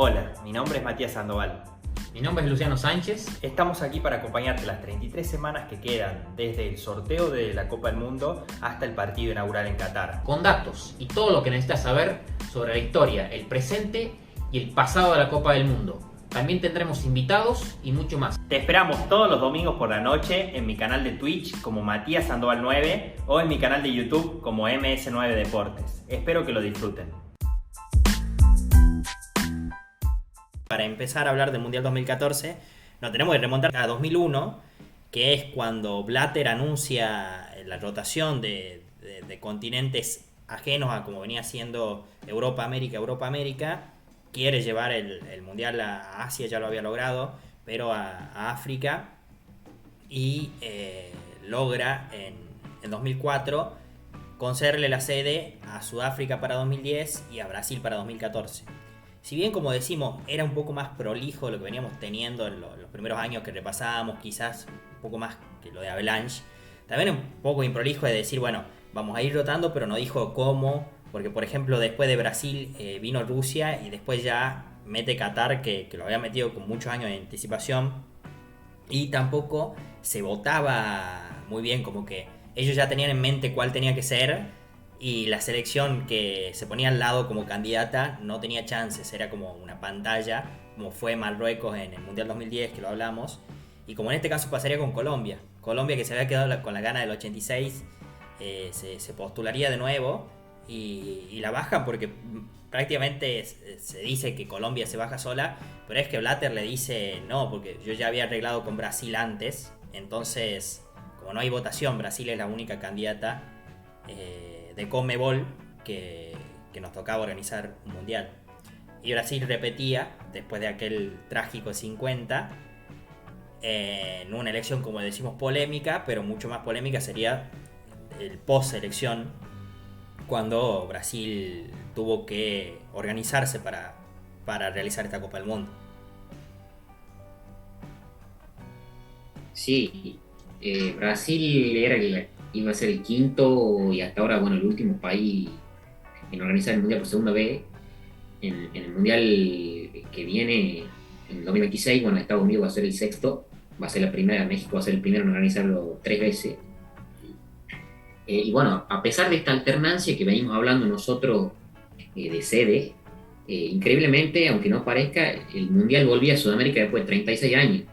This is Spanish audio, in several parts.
Hola, mi nombre es Matías Sandoval. Mi nombre es Luciano Sánchez. Estamos aquí para acompañarte las 33 semanas que quedan desde el sorteo de la Copa del Mundo hasta el partido inaugural en Qatar. Con datos y todo lo que necesitas saber sobre la historia, el presente y el pasado de la Copa del Mundo. También tendremos invitados y mucho más. Te esperamos todos los domingos por la noche en mi canal de Twitch como Matías Sandoval 9 o en mi canal de YouTube como MS9 Deportes. Espero que lo disfruten. Para empezar a hablar del Mundial 2014, nos tenemos que remontar a 2001, que es cuando Blatter anuncia la rotación de continentes ajenos a como venía siendo Europa-América. Quiere llevar el Mundial a Asia, ya lo había logrado, pero a África, y logra en 2004 concederle la sede a Sudáfrica para 2010 y a Brasil para 2014. Si bien, como decimos, era un poco más prolijo de lo que veníamos teniendo en los primeros años que repasábamos, quizás un poco más que lo de Avalanche, también un poco improlijo de decir, bueno, vamos a ir rotando, pero no dijo cómo, porque por ejemplo después de Brasil vino Rusia y después ya mete Qatar, que lo había metido con muchos años de anticipación, y tampoco se votaba muy bien, como que ellos ya tenían en mente cuál tenía que ser, y la selección que se ponía al lado como candidata no tenía chances, era como una pantalla, como fue Marruecos en el Mundial 2010, que lo hablamos, y como en este caso pasaría con Colombia, que se había quedado con la gana del 86, se postularía de nuevo, y la bajan porque prácticamente se dice que Colombia se baja sola, pero es que Blatter le dice no, porque yo ya había arreglado con Brasil antes, entonces como no hay votación, Brasil es la única candidata de Conmebol que nos tocaba organizar un mundial. Y Brasil repetía, después de aquel trágico 50, en una elección, como decimos, polémica, pero mucho más polémica sería el post-elección, cuando Brasil tuvo que organizarse para realizar esta Copa del Mundo. Sí, Brasil iba a ser el quinto y hasta ahora, bueno, el último país en organizar el Mundial por segunda vez. En el Mundial que viene, en 2026, bueno, Estados Unidos va a ser el sexto, va a ser la primera, México va a ser el primero en organizarlo 3 veces. Y bueno, a pesar de esta alternancia que venimos hablando nosotros de sede, increíblemente, aunque no parezca, el Mundial volvía a Sudamérica después de 36 años,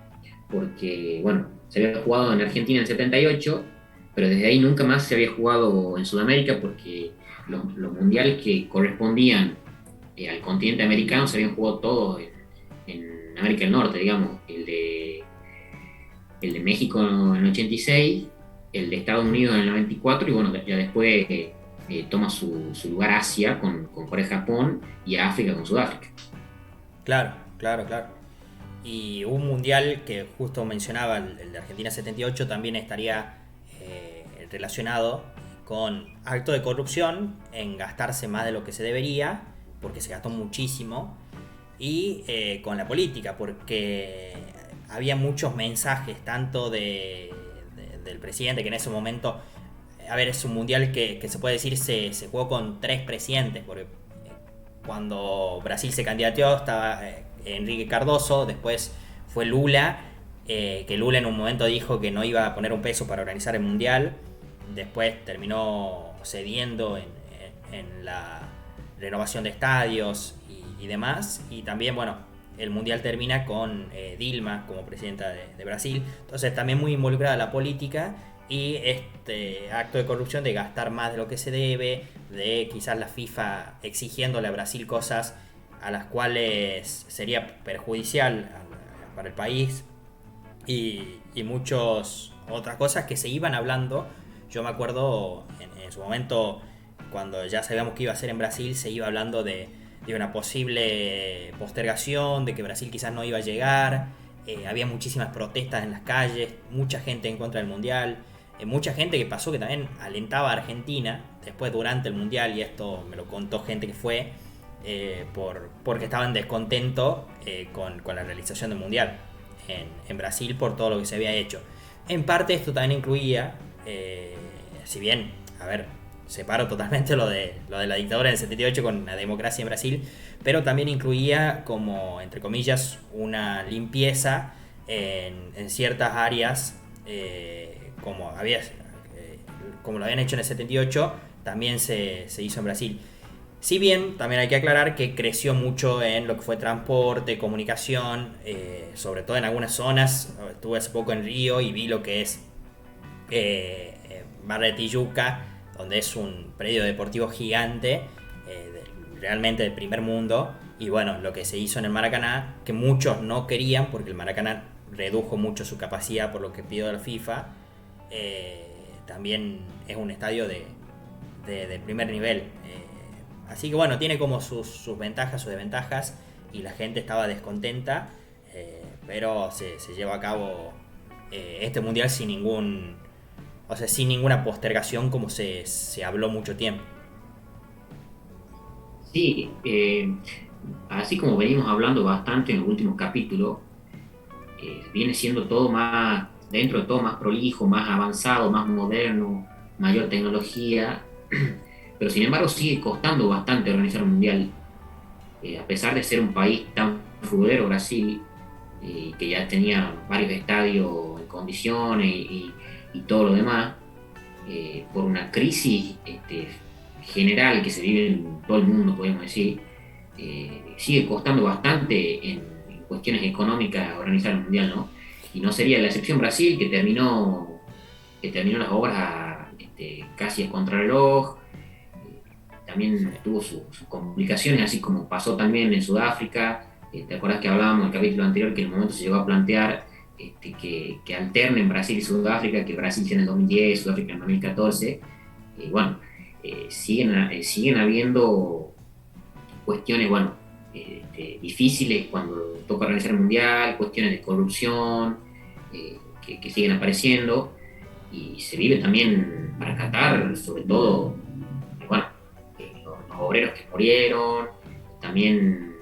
porque, bueno, se había jugado en Argentina en el 78, pero desde ahí nunca más se había jugado en Sudamérica, porque los mundiales que correspondían al continente americano se habían jugado todos en América del Norte, digamos, el de México en el 86, el de Estados Unidos en el 94, y bueno, ya después toma su lugar Asia con Corea-Japón, y África con Sudáfrica. Claro. Y un mundial que justo mencionaba, el de Argentina 78, también estaría relacionado con acto de corrupción, en gastarse más de lo que se debería, porque se gastó muchísimo, y con la política, porque había muchos mensajes, tanto del presidente, que en ese momento, a ver, es un mundial que se puede decir se jugó con 3 presidentes, porque cuando Brasil se candidateó estaba Enrique Cardoso, después fue Lula, que Lula en un momento dijo que no iba a poner un peso para organizar el mundial, después terminó cediendo en la renovación de estadios y demás, y también, bueno, el mundial termina con Dilma como presidenta de Brasil, entonces también muy involucrada la política y este acto de corrupción de gastar más de lo que se debe, de quizás la FIFA exigiéndole a Brasil cosas a las cuales sería perjudicial para el país, y muchas otras cosas que se iban hablando. Yo me acuerdo en su momento, cuando ya sabíamos que iba a ser en Brasil, se iba hablando de una posible postergación, de que Brasil quizás no iba a llegar. Había muchísimas protestas en las calles, mucha gente en contra del mundial, mucha gente que pasó que también alentaba a Argentina después durante el mundial, y esto me lo contó gente que fue, porque estaban descontentos con la realización del mundial en Brasil por todo lo que se había hecho. En parte esto también incluía, si bien, a ver, separo totalmente lo de la dictadura del 78 con la democracia en Brasil, pero también incluía como, entre comillas, una limpieza en ciertas áreas, como lo habían hecho en el 78, también se hizo en Brasil. Si bien también hay que aclarar que creció mucho en lo que fue transporte, comunicación, sobre todo en algunas zonas. Estuve hace poco en Río y vi lo que es Barra de Tijuca, donde es un predio deportivo gigante, realmente de primer mundo. Y bueno, lo que se hizo en el Maracaná, que muchos no querían, porque el Maracaná redujo mucho su capacidad por lo que pidió la FIFA, también es un estadio de primer nivel. Así que bueno, tiene como sus ventajas, sus desventajas, y la gente estaba descontenta, pero se lleva a cabo este mundial sin ninguna postergación, como se habló mucho tiempo. Sí, así como venimos hablando bastante en los últimos capítulos, viene siendo todo más, dentro de todo más prolijo, más avanzado, más moderno, mayor tecnología, pero sin embargo sigue costando bastante organizar un mundial. A pesar de ser un país tan futbolero, Brasil, que ya tenía varios estadios en condiciones y todo lo demás, por una crisis general que se vive en todo el mundo, podemos decir, sigue costando bastante en cuestiones económicas organizar el mundial, ¿no? Y no sería la excepción Brasil, que terminó las obras casi a contrarreloj. También tuvo sus complicaciones, así como pasó también en Sudáfrica. ¿Te acuerdas que hablábamos en el capítulo anterior que en el momento se llegó a plantear que alternen Brasil y Sudáfrica, que Brasil sea en el 2010, Sudáfrica en el 2014? Bueno, siguen habiendo cuestiones, bueno, difíciles cuando toca organizar el mundial, cuestiones de corrupción que siguen apareciendo, y se vive también para Qatar, sobre todo, bueno, los obreros que murieron, también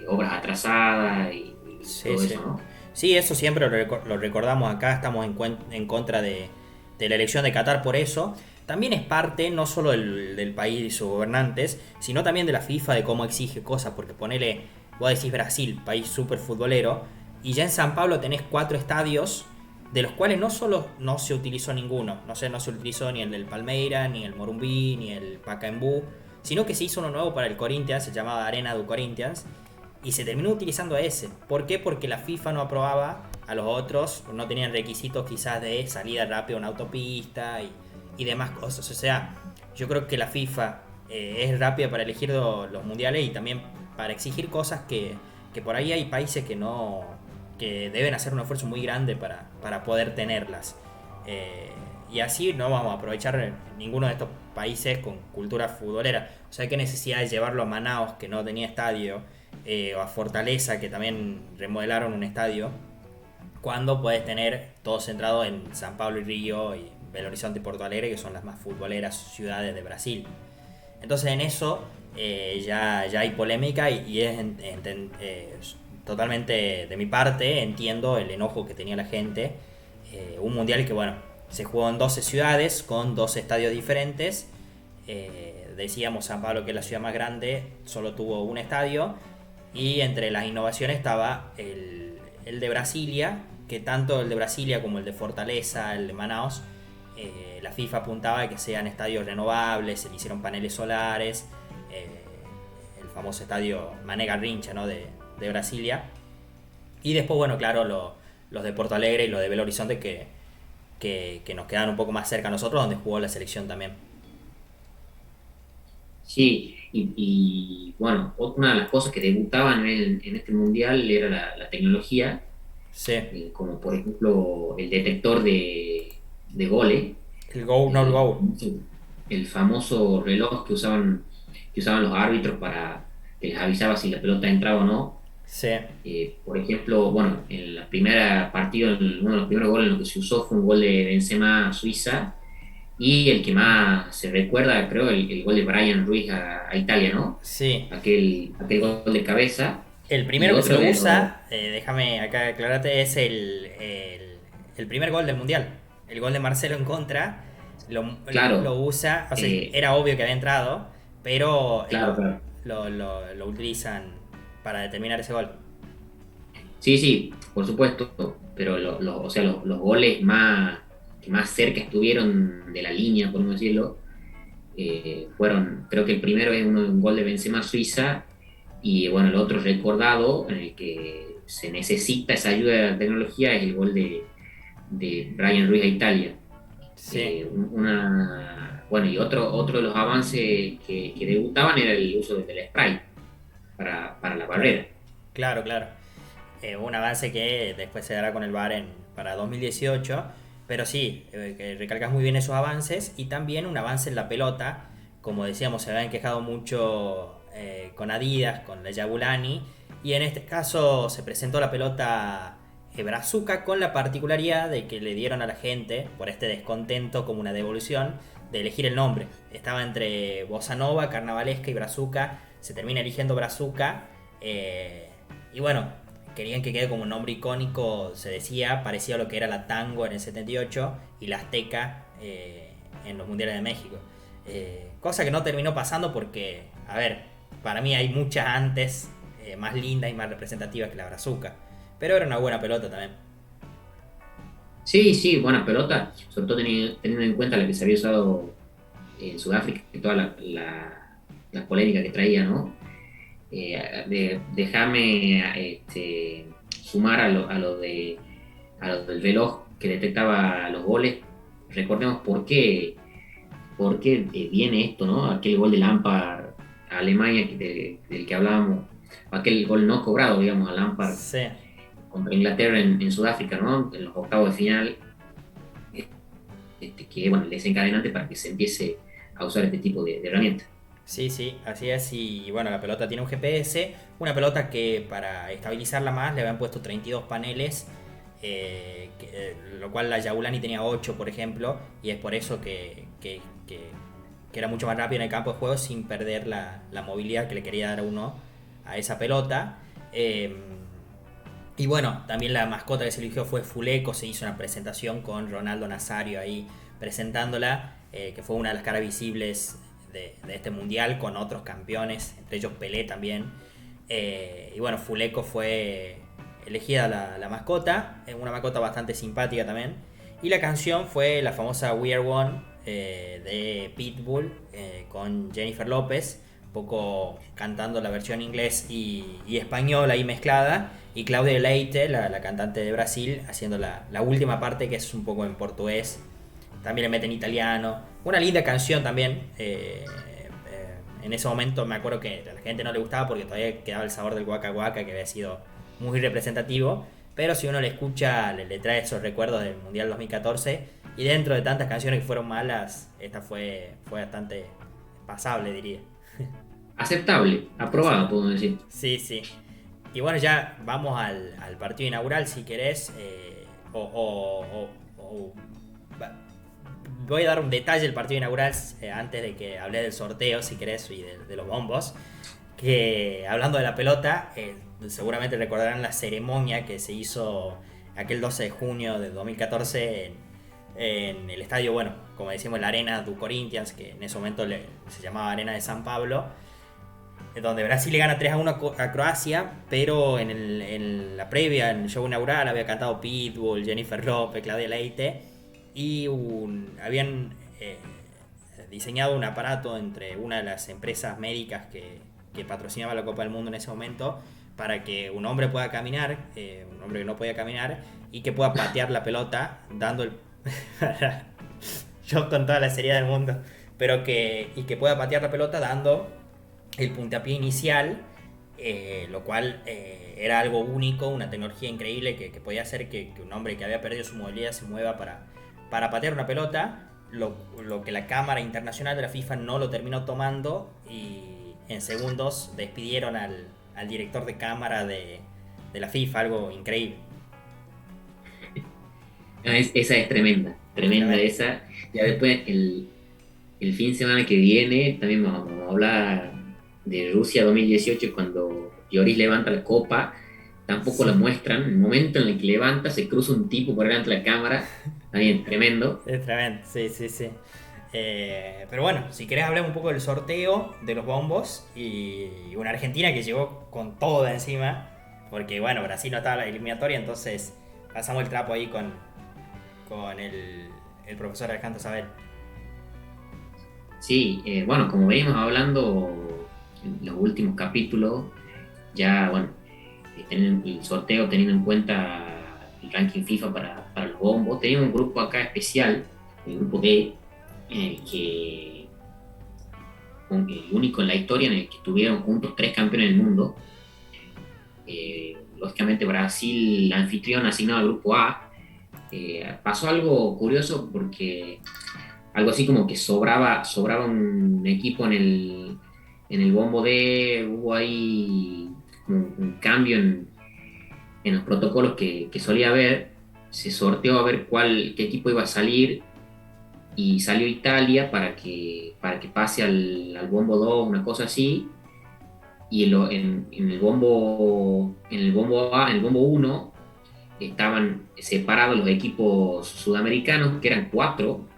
obras atrasadas y Sí, todo sí. eso, ¿no? Sí, eso siempre lo recordamos acá, estamos en contra de la elección de Qatar por eso. También es parte no solo del país y sus gobernantes, sino también de la FIFA, de cómo exige cosas, porque ponele, vos decís Brasil, país súper futbolero, y ya en San Pablo tenés 4 estadios, de los cuales no solo no se utilizó ninguno, no se utilizó ni el del Palmeira, ni el Morumbí, ni el Pacaembu, sino que se hizo uno nuevo para el Corinthians, se llamaba Arena do Corinthians, y se terminó utilizando ese. ¿Por qué? Porque la FIFA no aprobaba a los otros, no tenían requisitos quizás de salida rápida a una autopista y demás cosas. O sea, yo creo que la FIFA es rápida para elegir los mundiales y también para exigir cosas que por ahí hay países que deben hacer un esfuerzo muy grande para poder tenerlas. Y así no vamos a aprovechar ninguno de estos países con cultura futbolera. O sea, qué necesidad de llevarlo a Manaos, que no tenía estadio, o a Fortaleza, que también remodelaron un estadio, cuando puedes tener todo centrado en San Pablo y Río y Belo Horizonte y Porto Alegre, que son las más futboleras ciudades de Brasil. Entonces en eso ya hay polémica y es totalmente de mi parte, entiendo el enojo que tenía la gente. Un mundial que bueno, se jugó en 12 ciudades con 12 estadios diferentes. Decíamos San Pablo, que es la ciudad más grande, solo tuvo un estadio, y entre las innovaciones estaba el de Brasilia, que tanto el de Brasilia como el de Fortaleza, el de Manaus, la FIFA apuntaba a que sean estadios renovables, se le hicieron paneles solares, el famoso estadio Mané Garrincha, ¿no? de Brasilia. Y después, bueno, claro, los de Porto Alegre y los de Belo Horizonte que nos quedan un poco más cerca a nosotros, donde jugó la selección también. Sí, y bueno, una de las cosas que debutaban en este mundial era la tecnología, Sí, como por ejemplo el detector de goles, el go, no el go. el famoso reloj que usaban los árbitros para que les avisaba si la pelota entraba o no. Sí, Por ejemplo, bueno, en la primera partido, uno de los primeros goles en los que se usó fue un gol de Benzema a Suiza, y el que más se recuerda, creo, el gol de Brian Ruiz a Italia, ¿no? sí. Aquel gol de cabeza. El Y primero que se otro lo de usa, déjame acá aclararte, es el primer gol del Mundial. El gol de Marcelo en contra. Claro, lo usa, o sea, eh, era obvio que había entrado, pero claro, claro. lo utilizan para determinar ese gol. Sí, sí, por supuesto, pero o sea, los goles que más cerca estuvieron de la línea, por no decirlo, fueron, creo que el primero es un gol de Benzema Suiza y bueno, el otro recordado en el que se necesita esa ayuda de la tecnología es el gol de Brian Ruiz a Italia. Sí, Bueno, y otro de los avances que debutaban era el uso del spray para la claro, barrera. claro, claro. Un avance que después se dará con el VAR para 2018. Pero sí, que recalcas muy bien esos avances. Y también un avance en la pelota. Como decíamos, se habían quejado mucho con Adidas, con la Yabulani. Y en este caso se presentó la pelota Brazuca, con la particularidad de que le dieron a la gente, por este descontento como una devolución, de elegir el nombre. Estaba entre Bossa Nova, Carnavalesca y Brazuca. Se termina eligiendo Brazuca. Y bueno, querían que quede como un nombre icónico, se decía, parecido a lo que era la Tango en el 78 y la Azteca en los Mundiales de México. Cosa que no terminó pasando porque, a ver, para mí hay muchas antes más lindas y más representativas que la Brazuca. Pero era una buena pelota también. Sí, sí, buena pelota, sobre todo teniendo en cuenta la que se había usado en Sudáfrica y toda la polémica que traía, ¿no? Déjame sumar a lo del reloj que detectaba los goles. Recordemos por qué viene esto, ¿no? Aquel gol de Lampard a Alemania del que hablábamos, aquel gol no cobrado, digamos, a Lampard Sí, contra Inglaterra en Sudáfrica, ¿no? En los octavos de final, que bueno, el desencadenante para que se empiece a usar este tipo de herramientas. sí, sí, así es. Y bueno, la pelota tiene un GPS. Una pelota que para estabilizarla más le habían puesto 32 paneles. Lo cual la Yaulani tenía 8, por ejemplo. Y es por eso que era mucho más rápido en el campo de juego sin perder la movilidad que le quería dar a uno a esa pelota. Y bueno, también la mascota que se eligió fue Fuleco. Se hizo una presentación con Ronaldo Nazario ahí presentándola, que fue una de las caras visibles de este mundial, con otros campeones, entre ellos Pelé también. Y bueno, Fuleco fue elegida la mascota, una mascota bastante simpática también. Y la canción fue la famosa We Are One de Pitbull, con Jennifer López, un poco cantando la versión inglés y español ahí mezclada. Y Claudia Leite, la cantante de Brasil, haciendo la última parte, que es un poco en portugués. También le meten italiano. Una linda canción también. En ese momento me acuerdo que a la gente no le gustaba porque todavía quedaba el sabor del Waka Waka, que había sido muy representativo. Pero si uno le escucha, le trae esos recuerdos del Mundial 2014. Y dentro de tantas canciones que fueron malas, esta fue bastante pasable, diría. Aceptable, aprobada, podemos decir. Sí, sí. Y bueno, ya vamos al partido inaugural, si querés. Voy a dar un detalle del partido inaugural antes de que hable del sorteo, si querés, y de los bombos. Que hablando de la pelota, seguramente recordarán la ceremonia que se hizo aquel 12 de junio de 2014 en el estadio, bueno, como decimos, la Arena do Corinthians, que en ese momento se llamaba Arena de San Pablo, donde Brasil le gana 3-1 a Croacia, pero en la previa, en el show inaugural, había cantado Pitbull, Jennifer Lopez, Claudia Leite, y habían diseñado un aparato entre una de las empresas médicas que patrocinaba la Copa del Mundo en ese momento, para que un hombre pueda caminar, un hombre que no podía caminar, y que pueda patear la pelota, dando el... Yo con toda la seriedad del mundo, y que pueda patear la pelota dando el puntapié inicial, lo cual era algo único, una tecnología increíble que podía hacer que un hombre que había perdido su movilidad se mueva para patear una pelota, lo que la Cámara Internacional de la FIFA no lo terminó tomando, y en segundos despidieron al director de cámara de la FIFA, algo increíble. Esa es tremenda, tremenda Tremendo. esa. Ya después, el fin de semana que viene, también vamos a hablar de Rusia 2018, cuando Lloris levanta la copa tampoco la muestran. En el momento en el que levanta, se cruza un tipo por delante de la cámara, también tremendo. Es tremendo, sí, sí, sí. Pero bueno, si querés hablar un poco del sorteo de los bombos y una Argentina que llegó con todo de encima, porque bueno, Brasil no estaba en la eliminatoria, entonces pasamos el trapo ahí con el profesor Alejandro Sabel. Sí, bueno, como venimos hablando en los últimos capítulos, ya, bueno, el sorteo teniendo en cuenta el ranking FIFA para los bombos, teníamos un grupo acá especial, el grupo D, en el que el único en la historia en el que estuvieron juntos 3 campeones del mundo. Lógicamente Brasil, anfitrión asignado al grupo A. Pasó algo curioso porque algo así como que sobraba un equipo en el bombo D, hubo ahí un cambio en los protocolos que solía haber, se sorteó a ver qué equipo iba a salir y salió Italia para que pase al bombo 2, una cosa así, y en el bombo A, en el bombo 1, estaban separados los equipos sudamericanos, que eran 4,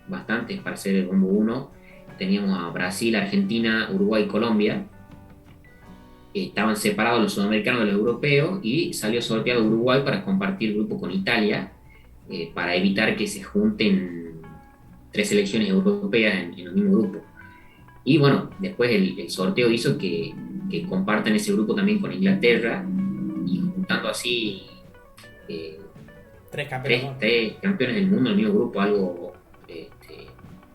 bastantes para ser el bombo 1. Teníamos a Brasil, Argentina, Uruguay y Colombia. Estaban separados los sudamericanos de los europeos y salió sorteado Uruguay para compartir grupo con Italia, para evitar que se junten 3 selecciones europeas en el mismo grupo. Y bueno, después el sorteo hizo que compartan ese grupo también con Inglaterra, y juntando así eh, 3 campeones. tres campeones del mundo en el mismo grupo, algo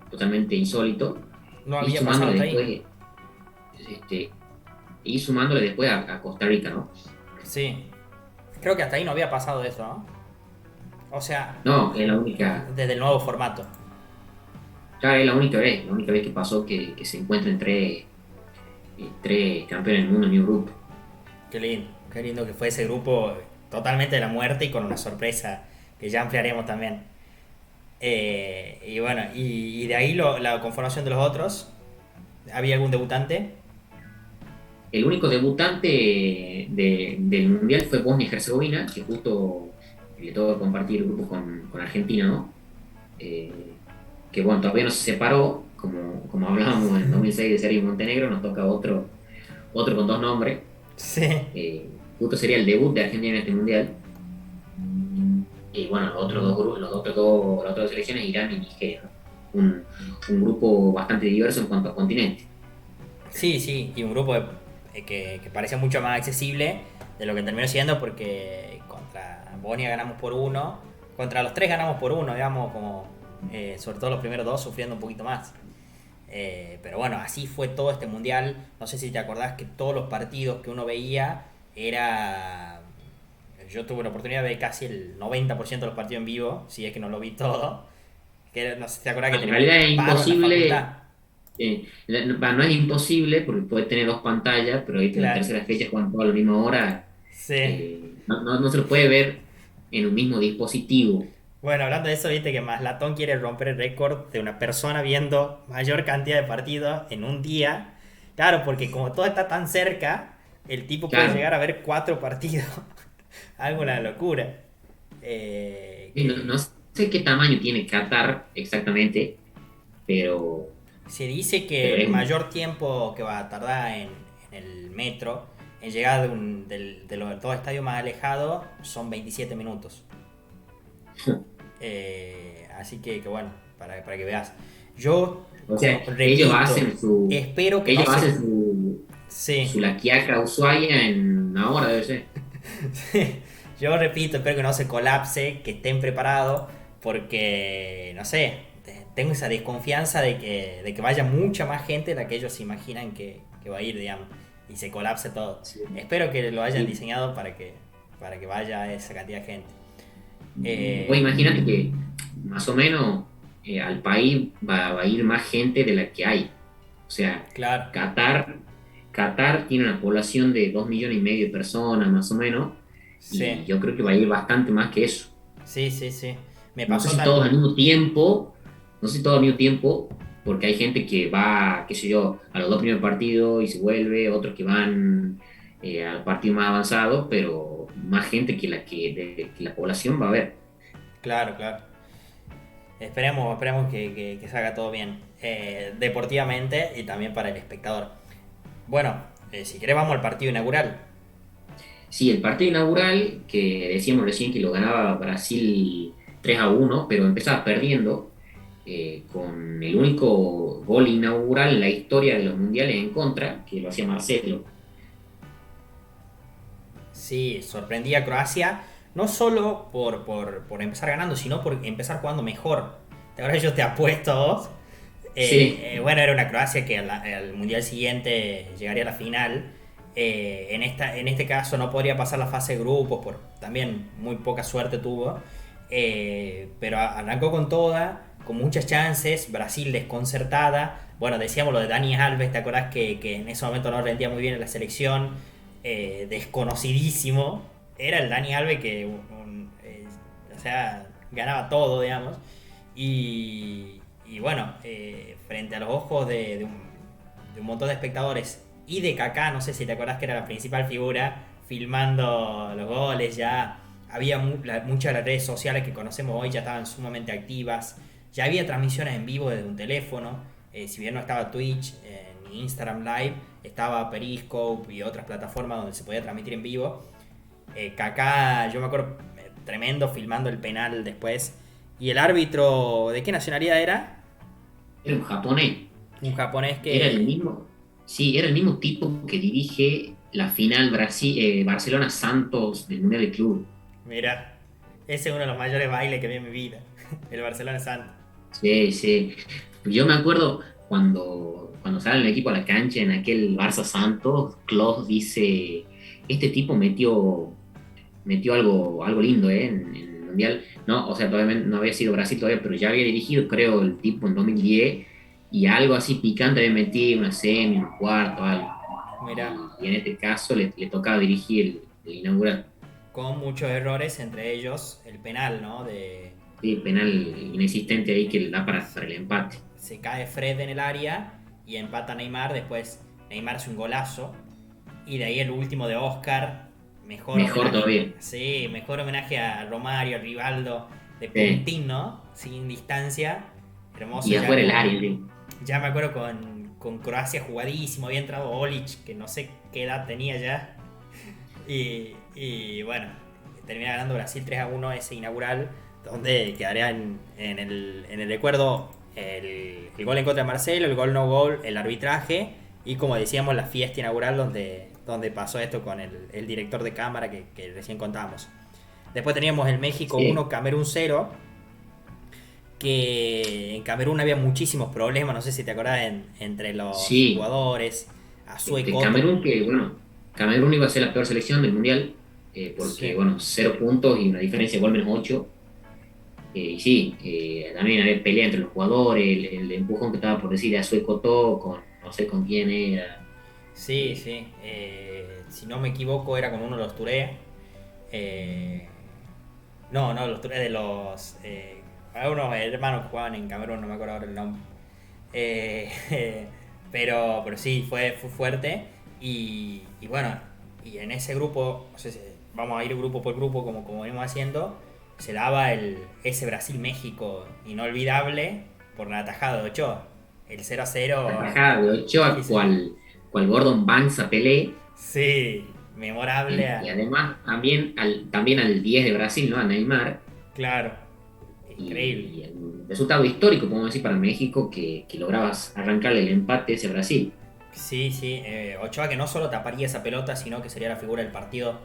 totalmente insólito. No Y había pasado sumándole hasta ahí. después, sumándole después a Costa Rica, ¿no? Sí. Creo que hasta ahí no había pasado eso, ¿no? O sea, No, es la única, desde el nuevo formato. ya es la única vez que pasó que se encuentren 3 campeones del mundo en el mismo grupo. Qué lindo que fue ese grupo totalmente de la muerte y con una sorpresa que ya ampliaremos también. Y bueno, y de ahí la conformación de los otros. ¿Había algún debutante? El único debutante del Mundial fue Bosnia y Herzegovina, que justo le tocó compartir el grupo con Argentina, ¿no? Eh, que bueno, todavía no se separó, como hablábamos en 2006 de Serbia y Montenegro, nos toca otro con 2 nombres. Sí. Justo sería el debut de Argentina en este Mundial. Y bueno, los otros dos grupos, las otras dos selecciones, Irán y Nigeria, ¿no? Un grupo bastante diverso en cuanto a continente. Sí, sí, y un grupo que parecía mucho más accesible de lo que terminó siendo, porque contra Bosnia ganamos por 1, contra los 3 ganamos por 1, digamos, como sobre todo los primeros 2 sufriendo un poquito más. Pero bueno, así fue todo este mundial. No sé si te acordás que todos los partidos que uno veía era... Yo tuve la oportunidad de ver casi el 90% de los partidos en vivo, si es que no lo vi todo. Que no sé si te acordás que En tenía realidad es un paro en la imposible. facultad. No es imposible porque puedes tener 2 pantallas, pero ahí en la Claro, tercera fecha juegan todos a la misma hora. sí. No se lo puede ver en un mismo dispositivo. Bueno, hablando de eso, viste que Maslatón quiere romper el récord de una persona viendo mayor cantidad de partidos en un día. Claro, porque como todo está tan cerca, el tipo puede Claro. llegar a ver 4 partidos. Algo una locura. No sé qué tamaño tiene Qatar exactamente, pero, Se dice que pero el es mayor tiempo que va a tardar en el metro en llegar de los dos estadios más alejados son 27 minutos. Así que bueno, para que veas. Yo o sea, repito, ellos hacen su, espero que ellos no hacen se... Sí, su La Quiaca Ushuaia en una hora, debe ser. yo repito, espero que no se colapse, que estén preparados, porque, no sé, tengo esa desconfianza de que vaya mucha más gente de la que ellos se imaginan que va a ir, digamos, y se colapse todo. Sí. Espero que lo hayan Sí. diseñado para que vaya esa cantidad de gente. Vos imagínate que más o menos al país va a ir más gente de la que hay. O sea, Claro, Qatar tiene una población de 2,5 millones de personas más o menos, y sí, yo creo que va a ir bastante más que eso. sí, sí, sí. Me No sé pasó si todos al también. mismo tiempo, no sé si todos al mismo tiempo, porque hay gente que va, qué sé yo, a los 2 primeros partidos y se vuelve, otros que van al partido más avanzado, pero más gente que la población va a ver. Claro, claro. Esperemos que salga todo bien. Deportivamente y también para el espectador. Bueno, si querés vamos al partido inaugural. Sí, el partido inaugural, que decíamos recién que lo ganaba Brasil 3-1, pero empezaba perdiendo con el único gol inaugural en la historia de los mundiales en contra, que lo hacía Marcelo. Sí, sorprendía a Croacia, no solo por empezar ganando, sino por empezar jugando mejor. Ahora yo te apuesto a vos. Sí, Bueno, era una Croacia que al mundial siguiente llegaría a la final. En este caso no podría pasar la fase de grupos, por también muy poca suerte tuvo. Pero arrancó con toda, con muchas chances. Brasil desconcertada. Bueno, decíamos lo de Dani Alves, ¿te acordás que en ese momento no rendía muy bien en la selección? Desconocidísimo. Era el Dani Alves que, o sea, ganaba todo, digamos. Y bueno, frente a los ojos de un montón de espectadores y de Kaká, no sé si te acordás que era la principal figura, filmando los goles, ya había muchas de las redes sociales que conocemos hoy ya estaban sumamente activas, ya había transmisiones en vivo desde un teléfono, si bien no estaba Twitch ni Instagram Live, estaba Periscope y otras plataformas donde se podía transmitir en vivo. Kaká, yo me acuerdo, tremendo, filmando el penal después. ¿Y el árbitro de qué nacionalidad era? era un japonés. Un japonés Era el que, mismo, sí, era el mismo tipo que dirige la final Barcelona-Santos del Mundial de Club. mira, ese es uno de los mayores bailes que vi en mi vida. El Barcelona Santos. Sí, sí. Yo me acuerdo cuando sale el equipo a la cancha en aquel Barça Santos, Klopp dice, este tipo metió algo lindo, en el Mundial. No, o sea, todavía no había sido Brasil todavía, pero ya había dirigido, creo, el tipo en 2010 y algo así picante había metido, una semi, un cuarto, algo. Mira, Y en este caso le tocaba dirigir el inaugural. con muchos errores, entre ellos el penal, ¿no? Sí, penal inexistente ahí que le da para el empate. Se cae Fred en el área y empata Neymar. Después Neymar hace un golazo. Y de ahí el último de Oscar. Mejor Mejor homenaje. todavía. Sí, mejor homenaje a Romario, a Rivaldo. De Sí. puntín, ¿no? Sin distancia. Hermoso Y ya. afuera el área, sí. Ya me acuerdo con Croacia jugadísimo. Había entrado Olic, que no sé qué edad tenía ya. Y bueno, termina ganando Brasil 3-1 ese inaugural, donde quedaría en el recuerdo el gol en contra de Marcelo, el gol no gol, el arbitraje y como decíamos la fiesta inaugural donde pasó esto con el director de cámara que recién contábamos. Después teníamos el México Sí. 1, Camerún 0, que en Camerún había muchísimos problemas, no sé si te acordás, entre los Sí. jugadores, Azue Coto. Camerún, que bueno, Camerún iba a ser la peor selección del mundial, porque Sí. bueno, 0 puntos y una diferencia de gol -8. Y sí, también había pelea entre los jugadores, el empujón que estaba por decir a Suecoto con no sé con quién era. Sí, eh, sí. Si no me equivoco, era con uno de los Touré. Eh, no, los Touré de los. Unos hermanos que jugaban en Camerún, no me acuerdo ahora el nombre. Eh, pero sí, fue fuerte. Y bueno, y en ese grupo, no sé si vamos a ir grupo por grupo como venimos haciendo, se daba ese Brasil-México inolvidable por la atajada de Ochoa. El 0-0. la tajada de Sí, Ochoa, sí. cual Gordon Banks a Pelé, Sí, memorable. y además también al 10 de Brasil, ¿no? A Neymar. Claro, increíble. Y un resultado histórico, podemos decir, para México, que lograbas arrancarle el empate a ese Brasil. Sí, sí. Ochoa que no solo taparía esa pelota, sino que sería la figura del partido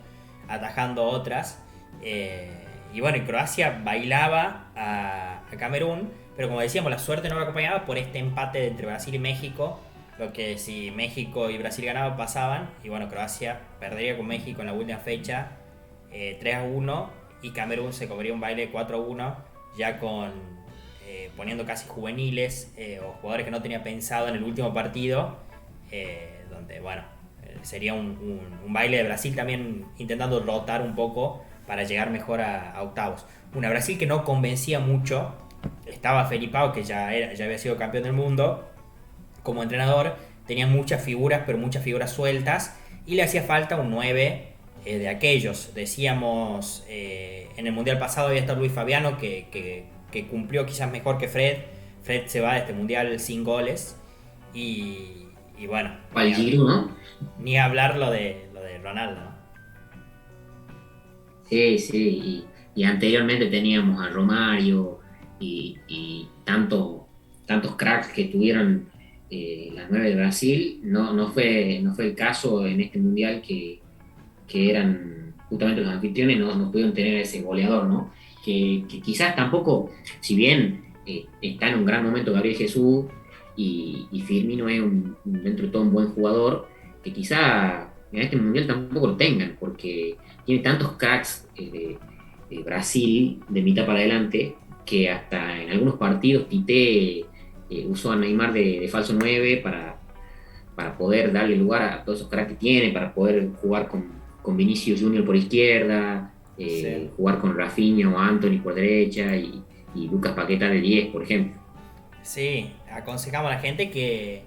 atajando otras. Eh, y bueno, y Croacia bailaba a Camerún, pero como decíamos, la suerte no lo acompañaba por este empate entre Brasil y México. Lo que si México y Brasil ganaban pasaban. Y bueno, Croacia perdería con México en la última fecha 3-1 y Camerún se comería un baile 4-1 ya con poniendo casi juveniles o jugadores que no tenía pensado en el último partido, donde bueno, sería un baile de Brasil también intentando rotar un poco para llegar mejor a octavos. Una Brasil que no convencía mucho, estaba Felipao que ya había sido campeón del mundo como entrenador, tenía muchas figuras pero muchas figuras sueltas y le hacía falta un 9 de aquellos. Decíamos, en el Mundial pasado había estado Luis Fabiano, que cumplió quizás mejor que Fred. Fred se va de este Mundial sin goles, y bueno, Al Giroud, ¿no? ni hablar lo de Ronaldo, ¿no? Sí, sí, y anteriormente teníamos a Romario y tantos cracks que tuvieron las 9 de Brasil. No fue el caso en este mundial que eran justamente los anfitriones, no pudieron tener ese goleador, ¿no? Que quizás tampoco, si bien está en un gran momento Gabriel Jesús y Firmino es dentro de todo un buen jugador, que quizá en este mundial tampoco lo tengan, porque tiene tantos cracks de Brasil de mitad para adelante que hasta en algunos partidos Tite usó a Neymar de falso 9 para poder darle lugar a todos esos cracks que tiene, para poder jugar con Vinicius Junior por izquierda, Sí. jugar con Rafinha o Anthony por derecha y Lucas Paqueta de 10, por ejemplo. Sí, aconsejamos a la gente que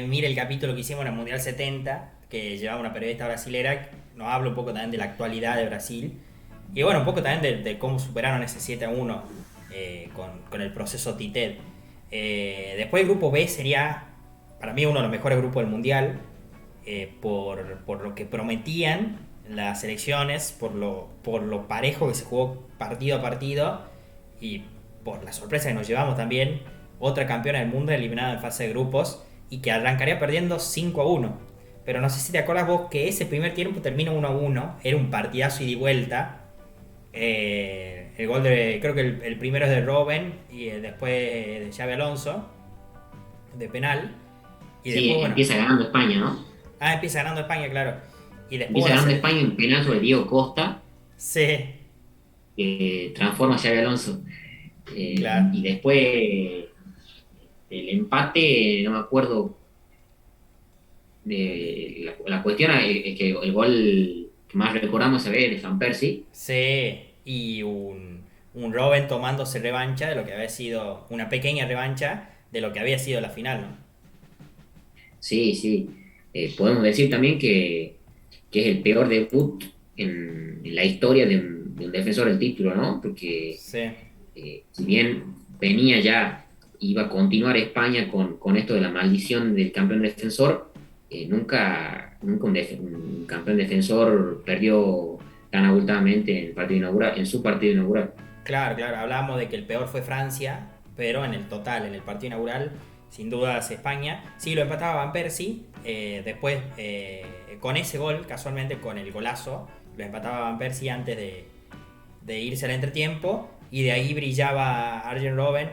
mire el capítulo que hicimos en el Mundial 70, que llevaba una periodista brasilera, nos habla un poco también de la actualidad de Brasil, y bueno, un poco también de cómo superaron ese 7-1 con el proceso Tite. Después el grupo B sería, para mí, uno de los mejores grupos del Mundial, por lo que prometían las elecciones, por lo parejo que se jugó partido a partido, y por la sorpresa que nos llevamos también, otra campeona del mundo eliminada en fase de grupos y que arrancaría perdiendo 5-1. Pero no sé si te acuerdas vos que ese primer tiempo terminó 1-1, era un partidazo ida y vuelta. El gol creo que el primero es de Robben y después de Xabi Alonso, de penal. Y Sí, después, bueno, empieza ganando España, ¿no? empieza ganando España, claro. Y después, Empieza bueno, ganando España en penal sobre Diego Costa, sí, que transforma a Xabi Alonso. claro. Y después el empate, no me acuerdo de la cuestión, es que el gol que más recordamos a ver es Van Persie. Sí, y un Robben tomándose revancha de lo que había sido, una pequeña revancha de lo que había sido la final, ¿no? Sí, sí. Podemos decir también que es el peor debut en la historia de un defensor del título, ¿no? Porque Sí, si bien venía ya, iba a continuar España con esto de la maldición del campeón defensor, nunca un campeón defensor perdió tan abultadamente en su partido inaugural. claro, claro. Hablábamos de que el peor fue Francia, pero en el total, en el partido inaugural, sin dudas España. Sí, lo empataba Van Persie. Después, con ese gol, casualmente con el golazo, lo empataba Van Persie antes de irse al entretiempo. Y de ahí brillaba Arjen Robben,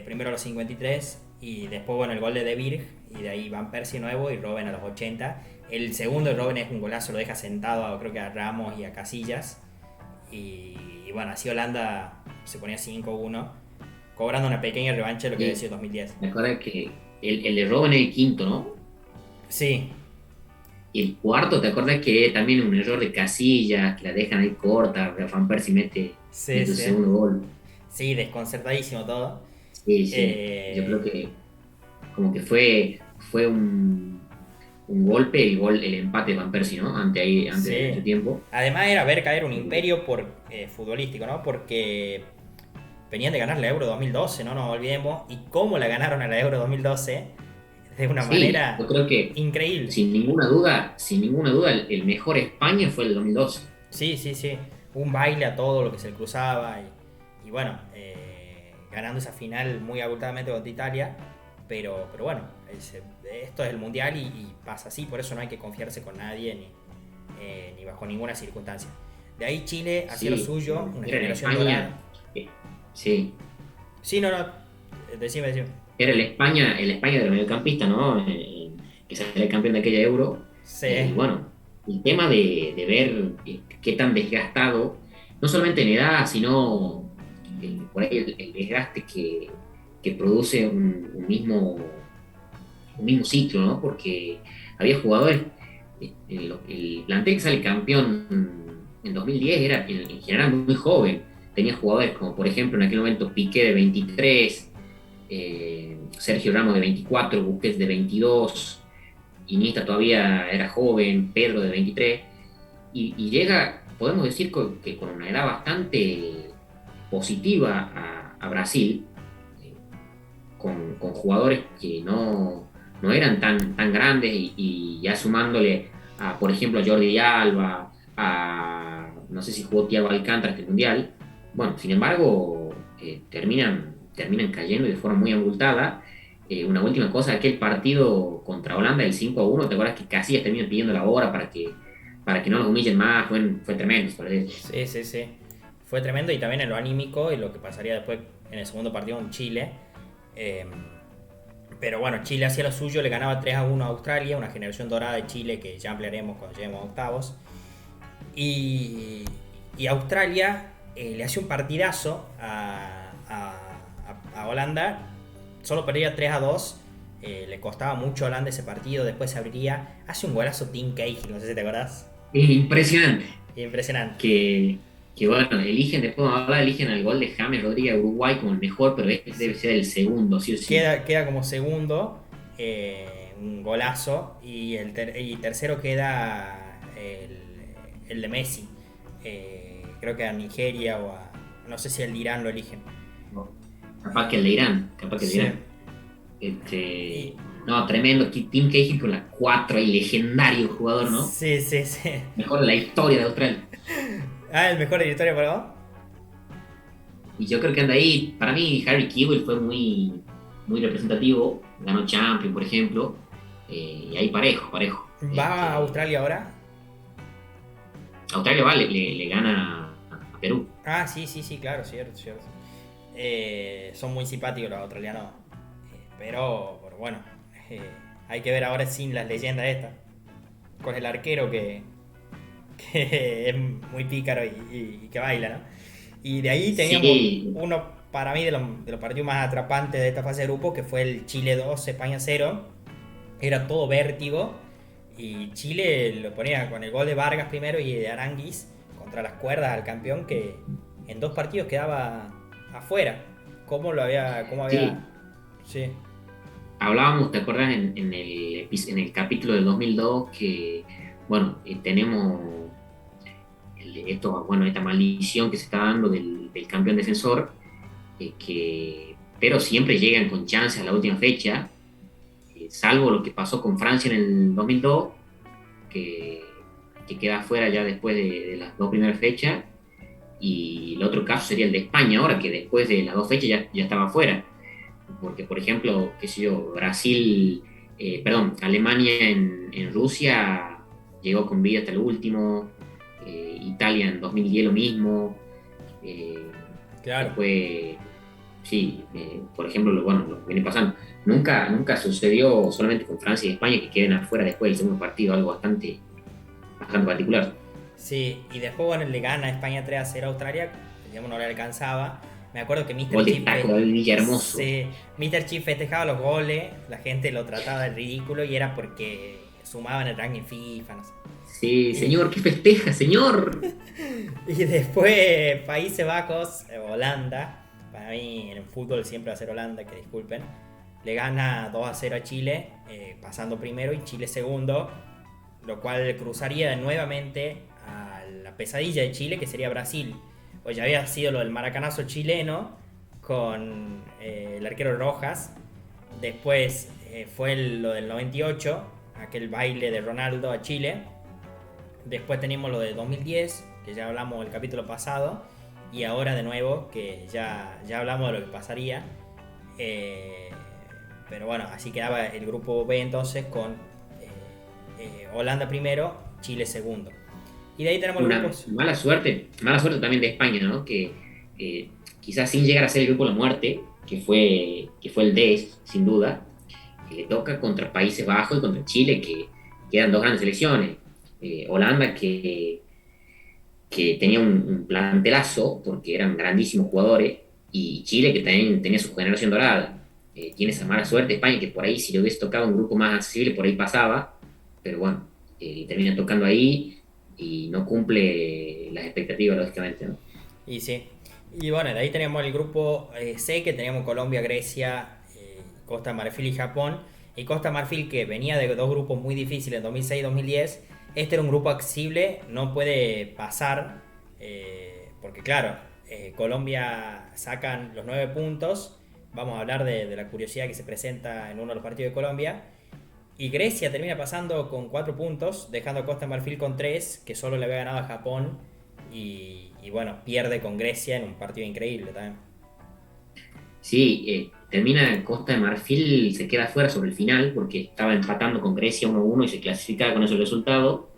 primero a los 53 y después, bueno, el gol de Virg. Y de ahí Van Persie nuevo y Robben a los 80. El segundo de Robben es un golazo, lo deja sentado creo que a Ramos y a Casillas. Y bueno, así Holanda se ponía 5-1, cobrando una pequeña revancha de lo que Y había sido 2010. me acuerdo que el de Robben es el quinto, ¿no? Sí, Y el cuarto, ¿te acuerdas que también un error de Casillas, que la dejan ahí corta, Van Persie sí, mete el sí. segundo gol? Sí, desconcertadísimo todo. Sí, sí. Yo Eh, creo que como que fue un golpe el empate de Van Persie, ¿no? Antes del sí. entretiempo. Además era ver caer un imperio futbolístico, ¿no? Porque venían de ganar la Euro 2012, no nos olvidemos. Y cómo la ganaron a la Euro 2012 de una Sí, yo manera creo que increíble. sin ninguna duda, el mejor España fue el 2012. Sí, sí, sí. Un baile a todo lo que se le cruzaba. Y bueno, ganando esa final muy abultadamente contra Italia. Pero bueno, esto es el mundial y pasa así. Por eso no hay que confiarse con nadie ni bajo ninguna circunstancia. De ahí Chile hacía lo Sí, suyo, una era en generación España. dorada. Sí, Sí, no, no. Decime. era el España del mediocampista, ¿no? Que salió el campeón de aquella Euro. Y Sí, bueno, el tema de ver qué tan desgastado, no solamente en edad, sino por ahí el desgaste que produce un mismo ciclo, ¿no? Porque había jugadores, el plantel que sale campeón en 2010 era en general muy joven. Tenía jugadores como, por ejemplo, en aquel momento Piqué de 23, Sergio Ramos de 24, Busquets de 22, Iniesta todavía era joven, Pedro de 23, y llega, podemos decir que con una edad bastante positiva a Brasil, con jugadores que no eran tan grandes y ya sumándole a, por ejemplo, a Jordi Alba, no sé si jugó Thiago Alcántara este mundial. Bueno, sin embargo, terminan cayendo de forma muy abultada. Una última cosa, aquel partido contra Holanda, el 5-1, ¿te acuerdas que Casillas termina pidiendo la hora para que no los humillen más? Fue tremendo. Sí, sí, sí. Fue tremendo, y también en lo anímico y lo que pasaría después en el segundo partido en Chile. Pero bueno, Chile hacía lo suyo, le ganaba 3-1 a Australia, una generación dorada de Chile que ya ampliaremos cuando lleguemos a octavos. Y Australia le hacía un partidazo a Holanda, solo perdía 3-2. Le costaba mucho a Holanda ese partido, después se abriría. Hace un golazo Tim Cahill, no sé si te acordás. Impresionante. Impresionante. Que bueno, eligen al gol de James Rodríguez de Uruguay como el mejor, pero este debe ser el segundo, sí o sí. Queda como segundo, un golazo, y tercero queda el de Messi. Creo que a Nigeria o a... no sé si el de Irán lo eligen. Capaz que el de Irán. Sí. No, tremendo. Tim Cahill con la 4, el legendario jugador, ¿no? Sí. Mejor de la historia de Australia. El mejor de la historia para vos. Y yo creo que anda ahí. Para mí, Harry Kewell fue muy representativo. Ganó Champions, por ejemplo. Y ahí parejo. ¿Va a Australia ahora? Australia le gana a Perú. Sí, claro, cierto. Son muy simpáticos los australianos. Pero bueno, hay que ver ahora sin las leyendas estas. Con el arquero que es muy pícaro y que baila, ¿no? Y de ahí teníamos uno para mí de los partidos más atrapantes de esta fase de grupo, que fue el Chile 2, España 0. Era todo vértigo, y Chile lo ponía con el gol de Vargas primero y de Aranguis contra las cuerdas al campeón, que en 2 partidos quedaba afuera. ¿Cómo había? Sí. Hablábamos, ¿te acuerdas? En el capítulo del 2002 que, bueno, tenemos esta maldición que se está dando del campeón defensor, pero siempre llegan con chances a la última fecha, salvo lo que pasó con Francia en el 2002, que queda fuera ya después de las 2 primeras fechas, y el otro caso sería el de España ahora, que después de las 2 fechas ya estaba fuera. Porque, por ejemplo, Alemania en Rusia llegó con vida hasta el último, Italia en 2010 lo mismo, Claro. Por ejemplo, lo que viene pasando. Nunca sucedió solamente con Francia y España que queden afuera después del segundo partido, algo bastante particular. Sí, y después, bueno, le gana España 3-0 a Australia, digamos, no le alcanzaba. Me acuerdo que Gol de taco de Villahermoso. Sí, Mr. Chip festejaba los goles, la gente lo trataba de ridículo, y era porque sumaban el ranking FIFA, no sé. Sí, señor, ¿qué festeja, señor? Y después Países Bajos, Holanda, para mí en el fútbol siempre va a ser Holanda, que disculpen, le gana 2-0 a Chile, pasando primero y Chile segundo, lo cual cruzaría nuevamente a la pesadilla de Chile, que sería Brasil. Pues ya había sido lo del maracanazo chileno con el arquero Rojas. Después fue lo del 98, aquel baile de Ronaldo a Chile. Después tenemos lo de 2010, que ya hablamos el capítulo pasado. Y ahora de nuevo, que ya hablamos de lo que pasaría. Pero bueno, así quedaba el grupo B entonces con Holanda primero, Chile segundo. Y de ahí tenemos una grupos. mala suerte también de España, ¿no? Que quizás sin llegar a ser el grupo de la muerte, que fue el D, sin duda, que le toca contra Países Bajos y contra Chile, que eran 2 grandes selecciones. Holanda, que tenía un plantelazo, porque eran grandísimos jugadores, y Chile, que también tenía su generación dorada. Tiene esa mala suerte España, que por ahí, si le hubiese tocado un grupo más accesible, por ahí pasaba, pero bueno, termina tocando ahí y no cumple las expectativas, lógicamente, ¿no? Y sí. Y bueno, de ahí tenemos el grupo C, que teníamos Colombia, Grecia, Costa de Marfil y Japón. Y Costa Marfil, que venía de dos grupos muy difíciles en 2006 y 2010, este era un grupo accesible, no puede pasar, porque claro, Colombia sacan los 9 puntos, vamos a hablar de la curiosidad que se presenta en uno de los partidos de Colombia, y Grecia termina pasando con 4 puntos, dejando a Costa de Marfil con 3, que solo le había ganado a Japón, y bueno, pierde con Grecia en un partido increíble también. Sí, termina Costa de Marfil, se queda fuera sobre el final porque estaba empatando con Grecia 1-1 y se clasificaba con ese resultado,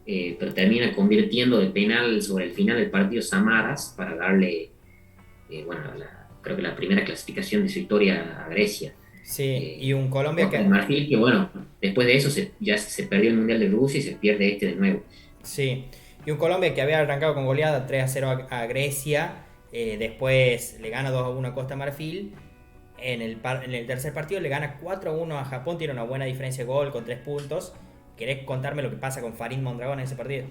pero termina convirtiendo de penal sobre el final del partido Samaras para darle, bueno, creo que la primera clasificación de su historia a Grecia. Sí, y un Colombia Costa de que... Marfil que, bueno, después de eso ya se perdió el Mundial de Rusia y se pierde este de nuevo. Sí, y un Colombia que había arrancado con goleada 3-0 a Grecia, después le gana 2-1 a Costa Marfil, en el tercer partido le gana 4-1 a Japón, tiene una buena diferencia de gol con 3 puntos. ¿Querés contarme lo que pasa con Farid Mondragón en ese partido?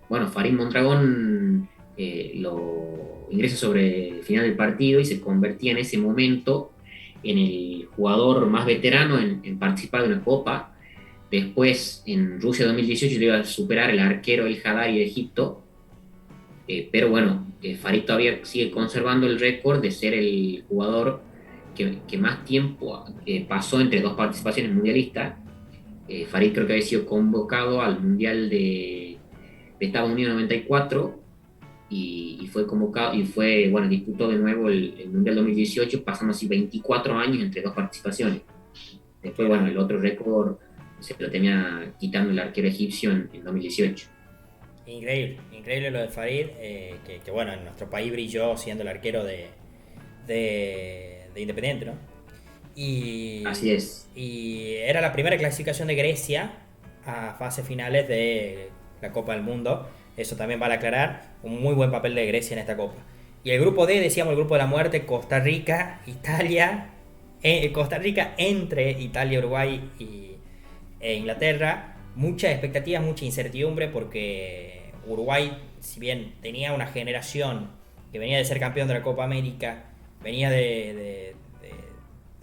Bueno, Farid Mondragón lo ingresa sobre el final del partido y se convertía en ese momento en el jugador más veterano en participar de una copa. Después, en Rusia 2018, le iba a superar el arquero El Haddari de Egipto. Pero bueno, Farid todavía sigue conservando el récord de ser el jugador que más tiempo pasó entre dos participaciones mundialistas. Farid creo que había sido convocado al Mundial de Estados Unidos 94 y fue convocado y bueno, disputó de nuevo el Mundial 2018, pasando así 24 años entre dos participaciones. Después, bueno, el otro récord se lo tenía quitando el arquero egipcio en 2018. Increíble, increíble lo de Farid, que bueno, en nuestro país brilló siendo el arquero de Independiente, ¿no? Así es. Y era la primera clasificación de Grecia a fases finales de la Copa del Mundo. Eso también vale aclarar. Un muy buen papel de Grecia en esta Copa. Y el grupo D, decíamos el grupo de la muerte, Costa Rica, Italia. Costa Rica entre Italia, Uruguay e Inglaterra. Muchas expectativas, mucha incertidumbre porque Uruguay, si bien tenía una generación que venía de ser campeón de la Copa América, venía de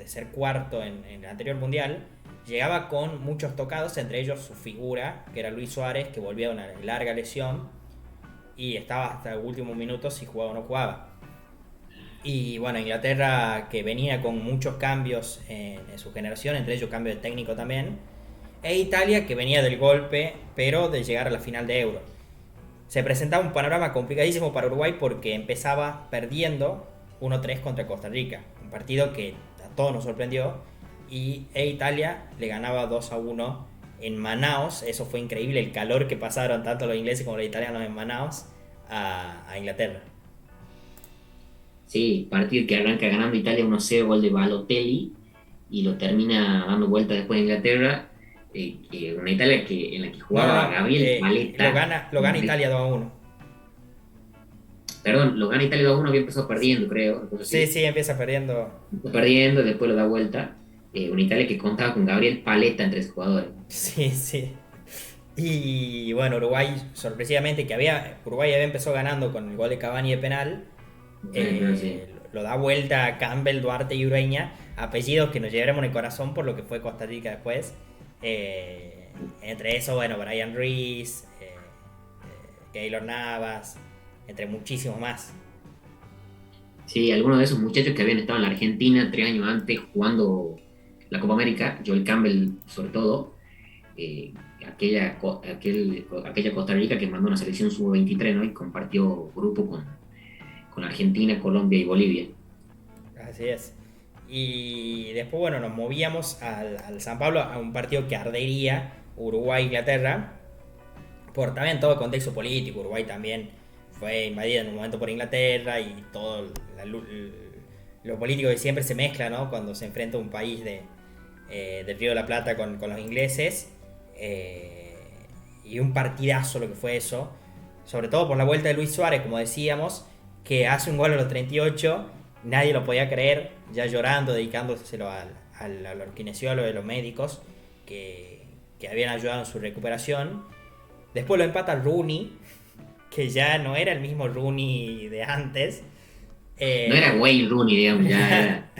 ser cuarto en el anterior mundial, llegaba con muchos tocados, entre ellos su figura, que era Luis Suárez, que volvía de una larga lesión y estaba hasta el último minuto si jugaba o no jugaba. Y bueno, Inglaterra, que venía con muchos cambios en su generación, entre ellos cambio de técnico también, e Italia, que venía del golpe, pero de llegar a la final de Euro. Se presentaba un panorama complicadísimo para Uruguay porque empezaba perdiendo 1-3 contra Costa Rica, un partido que a todos nos sorprendió, e Italia le ganaba 2-1 en Manaos. Eso fue increíble, el calor que pasaron tanto los ingleses como los italianos en Manaos a Inglaterra. Sí, partido que arranca ganando Italia 1-0, gol de Balotelli, y lo termina dando vuelta después en Inglaterra. Una Italia en la que jugaba Gabriel Paletta. Lo gana Italia 2-1. Perdón, lo gana Italia 2-1, había empezado perdiendo, creo. Sí, empieza perdiendo. Empezó perdiendo, después lo da vuelta. Una Italia que contaba con Gabriel Paletta entre sus jugadores. Sí. Y bueno, Uruguay, sorpresivamente, Uruguay había empezado ganando con el gol de Cavani de penal. Sí. Lo da vuelta Campbell, Duarte y Ureña, apellidos que nos llevaremos en el corazón por lo que fue Costa Rica después. Entre eso, bueno, Brian Ruiz, Keylor Navas, entre muchísimos más. Sí, algunos de esos muchachos que habían estado en la Argentina 3 años antes jugando la Copa América, Joel Campbell sobre todo, aquella Costa Rica que mandó una selección sub-23, ¿no? Y compartió grupo con Argentina, Colombia y Bolivia. Así es. Y después, bueno, nos movíamos al San Pablo a un partido que ardería Uruguay-Inglaterra, por también todo el contexto político. Uruguay también fue invadida en un momento por Inglaterra y todo lo político que siempre se mezcla, ¿no? Cuando se enfrenta un país del Río de la Plata con los ingleses. Y un partidazo lo que fue eso, sobre todo por la vuelta de Luis Suárez, como decíamos, que hace un gol a los 38, nadie lo podía creer, ya llorando, dedicándoselo al kinesiólogo de los médicos que habían ayudado en su recuperación. Después lo empata Rooney, que ya no era el mismo Rooney de antes. No era Wayne Rooney, digamos, ya era.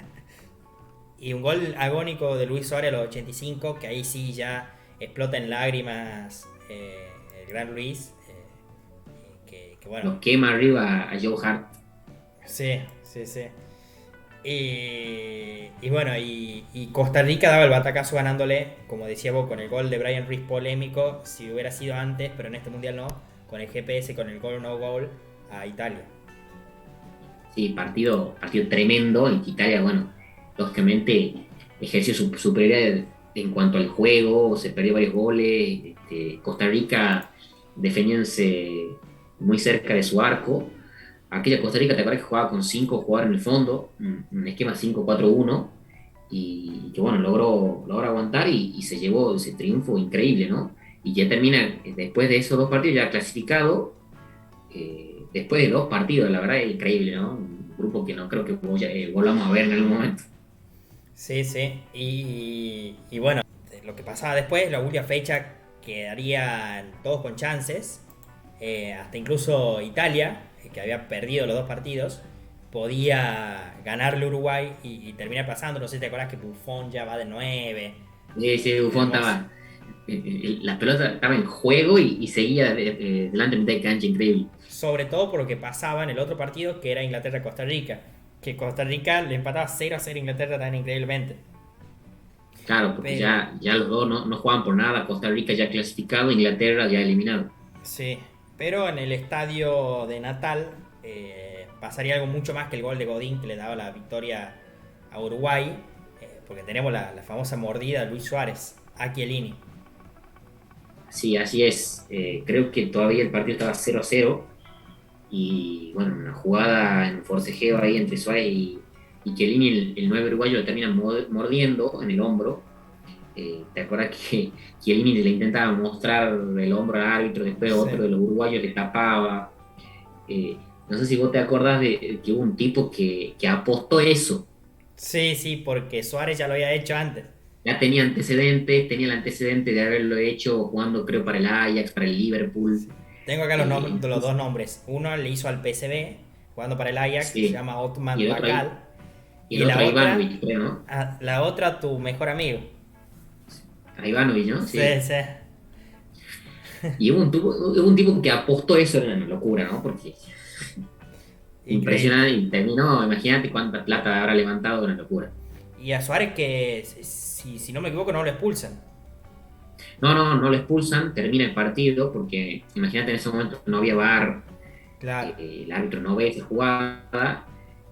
Y un gol agónico de Luis Suárez a los 85, que ahí sí ya explota en lágrimas el gran Luis. Que bueno. Lo quema arriba a Joe Hart. Sí, sí, sí. Y bueno, y Costa Rica daba el batacazo ganándole, como decía vos, con el gol de Brian Ruiz polémico, si hubiera sido antes, pero en este mundial no, con el GPS, con el gol no gol a Italia. Sí, partido tremendo. En que Italia, bueno, lógicamente ejerció su superioridad en cuanto al juego, se perdió varios goles. Costa Rica defendiéndose muy cerca de su arco. Aquella Costa Rica, te acuerdas que jugaba con 5 jugadores en el fondo, un esquema 5-4-1, y que bueno, logró aguantar y se llevó ese triunfo increíble, ¿no? Y ya termina, después de esos 2 partidos, ya clasificado, después de 2 partidos, la verdad es increíble, ¿no? Un grupo que no creo que volvamos a ver en algún momento. Sí, sí. Y bueno, lo que pasaba después, la última fecha quedarían todos con chances. Hasta incluso Italia, que había perdido los 2 partidos, podía ganarle a Uruguay y terminar pasando. No sé si te acordás que Buffon ya va de 9. Ese Buffon Hermoso. estaba, la pelota estaba en juego y seguía delante de mitad de cancha, increíble. Sobre todo por lo que pasaba en el otro partido, que era Inglaterra-Costa Rica. Que Costa Rica le empataba 0-0 a Inglaterra tan increíblemente. Claro, porque Pero, ya los dos no jugaban por nada. Costa Rica ya clasificado, Inglaterra ya eliminado. sí, pero en el estadio de Natal pasaría algo mucho más que el gol de Godín que le daba la victoria a Uruguay, porque tenemos la famosa mordida de Luis Suárez a Chiellini. Sí, así es. Creo que todavía el partido estaba 0-0 y bueno, una jugada en forcejeo ahí entre Suárez y Chiellini, el 9 uruguayo, lo termina mordiendo en el hombro. ¿Te acuerdas que Chiellini le intentaba mostrar el hombro al árbitro, después Sí. otro de los uruguayos le tapaba? No sé si vos te acordás de que hubo un tipo que apostó eso. Sí, sí, porque Suárez ya lo había hecho antes. Ya tenía antecedentes, tenía el antecedente de haberlo hecho jugando, creo, para el Ajax, para el Liverpool. Tengo acá los Entonces, dos nombres. Uno le hizo al PSV, jugando para el Ajax, que se sí. llama Y Otman el otro, Bakal. y Y el otro la a otra, Ivanovic, creo, ¿no? la otra tu mejor amigo. A Ivanovic, ¿no? Sí, Sí. sí. Y hubo un tipo que apostó eso, era una locura, ¿no? Porque Increíble. impresionante y terminó, imagínate cuánta plata habrá levantado, una locura. Y a Suárez que, si no me equivoco, no lo expulsan. No lo expulsan, termina el partido, porque imagínate en ese momento no había VAR, Claro. el árbitro no ve esa jugada,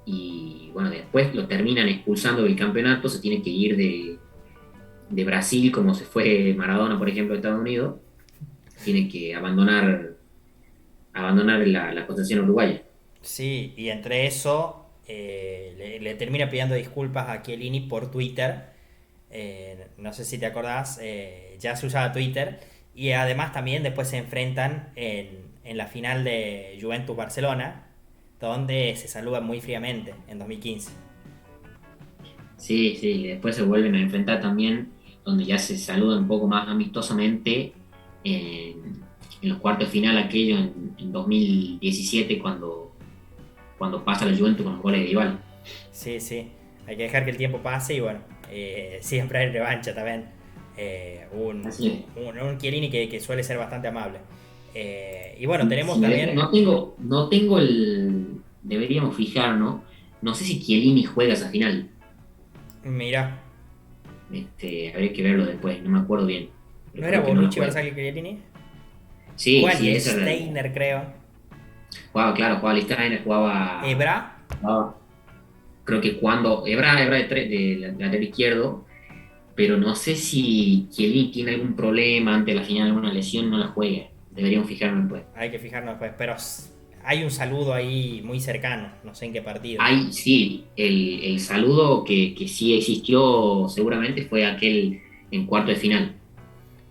y bueno, después lo terminan expulsando del campeonato, se tiene que ir de Brasil, como se fue Maradona, por ejemplo, de Estados Unidos, tiene que abandonar la concesión uruguaya. Sí, y entre eso le termina pidiendo disculpas a Chiellini por Twitter. No sé si te acordás, ya se usaba Twitter. Y además también después se enfrentan en la final de Juventus-Barcelona, donde se saludan muy fríamente en 2015. Sí, sí, y después se vuelven a enfrentar también, donde ya se saluda un poco más amistosamente en los cuartos de final, aquello en 2017, cuando pasa la Juventus con los goles de Dybala. Sí, sí, hay que dejar que el tiempo pase y bueno, siempre hay revancha también. Así es. Un Chiellini que suele ser bastante amable. Y bueno, tenemos No también, tengo el. Deberíamos fijar, ¿no? No sé si Chiellini juega esa final. mira, Habría que verlo después, no me acuerdo bien. Pero ¿no era creo que no lo Bonucci, juega. Barzagli, Chiellini? Sí, Juan sí, esa era Steiner, creo. jugaba, claro, jugaba Lichtsteiner, Ebra, jugaba, creo que cuando. Ebra de lateral izquierdo, pero no sé si Chiellini tiene algún problema ante la final, alguna lesión, no la juega. Deberíamos fijarnos después. hay que fijarnos después, pero hay un saludo ahí muy cercano, no sé en qué partido. Hay, sí, el saludo que sí existió seguramente fue aquel en cuarto de final,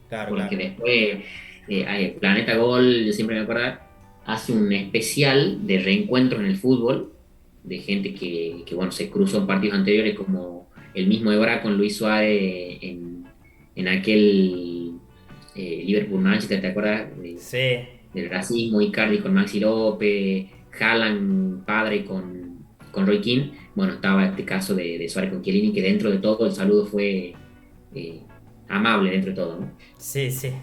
Claro, porque claro. después Planeta Gol, yo siempre me acuerdo, hace un especial de reencuentros en el fútbol, de gente que bueno, se cruzó en partidos anteriores, como el mismo Ebra con Luis Suárez en aquel Liverpool-Manchester, ¿te acuerdas? Sí, Del racismo, Icardi con Maxi López, Haaland padre con Roy Keane. bueno, estaba este caso de Suárez con Chiellini, que dentro de todo el saludo fue eh, amable dentro de todo, ¿no? Sí, sí.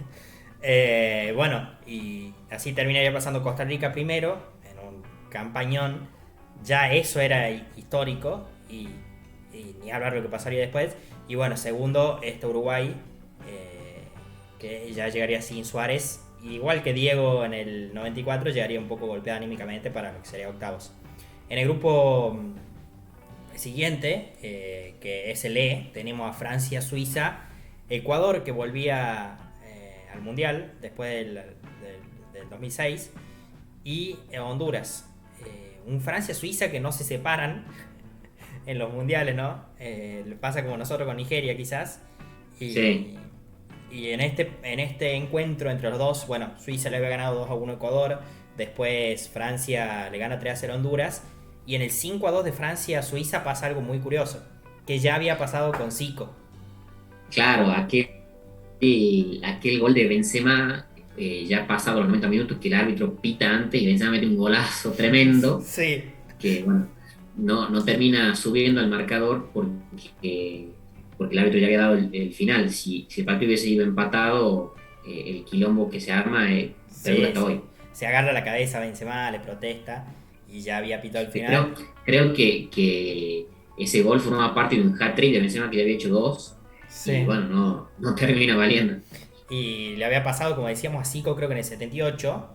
Bueno, y así terminaría pasando Costa Rica primero, en un campañón. Ya eso era histórico, y ni hablar de lo que pasaría después. Y bueno, segundo, Uruguay, que ya llegaría sin Suárez. Igual que Diego en el 94, llegaría un poco golpeado anímicamente para lo que sería octavos. En el grupo siguiente, que es el E, tenemos a Francia, Suiza, Ecuador, que volvía al Mundial después del 2006, y Honduras. Un Francia-Suiza que no se separan en los mundiales, ¿no? Pasa como nosotros con Nigeria, quizás. Sí, Y en este encuentro entre los dos, bueno, Suiza le había ganado 2-1 a Ecuador, después Francia le gana 3-0 a Honduras, y en el 5-2 de Francia a Suiza pasa algo muy curioso, que ya había pasado con Zico. claro, aquel gol de Benzema, ya pasado los 90 minutos, que el árbitro pita antes y Benzema mete un golazo tremendo, Sí, que bueno, no termina subiendo al marcador porque el árbitro ya había dado el final. Si el partido hubiese ido empatado, el quilombo que se arma perdura sí, hasta sí. hoy. Se agarra la cabeza a Benzema, le protesta, y ya había pitado el Creo, final. creo que ese gol formaba parte de un hat-trick de Benzema que ya había hecho dos, y Sí. bueno, no termina valiendo. Y le había pasado, como decíamos, a Zico, creo que en el 78,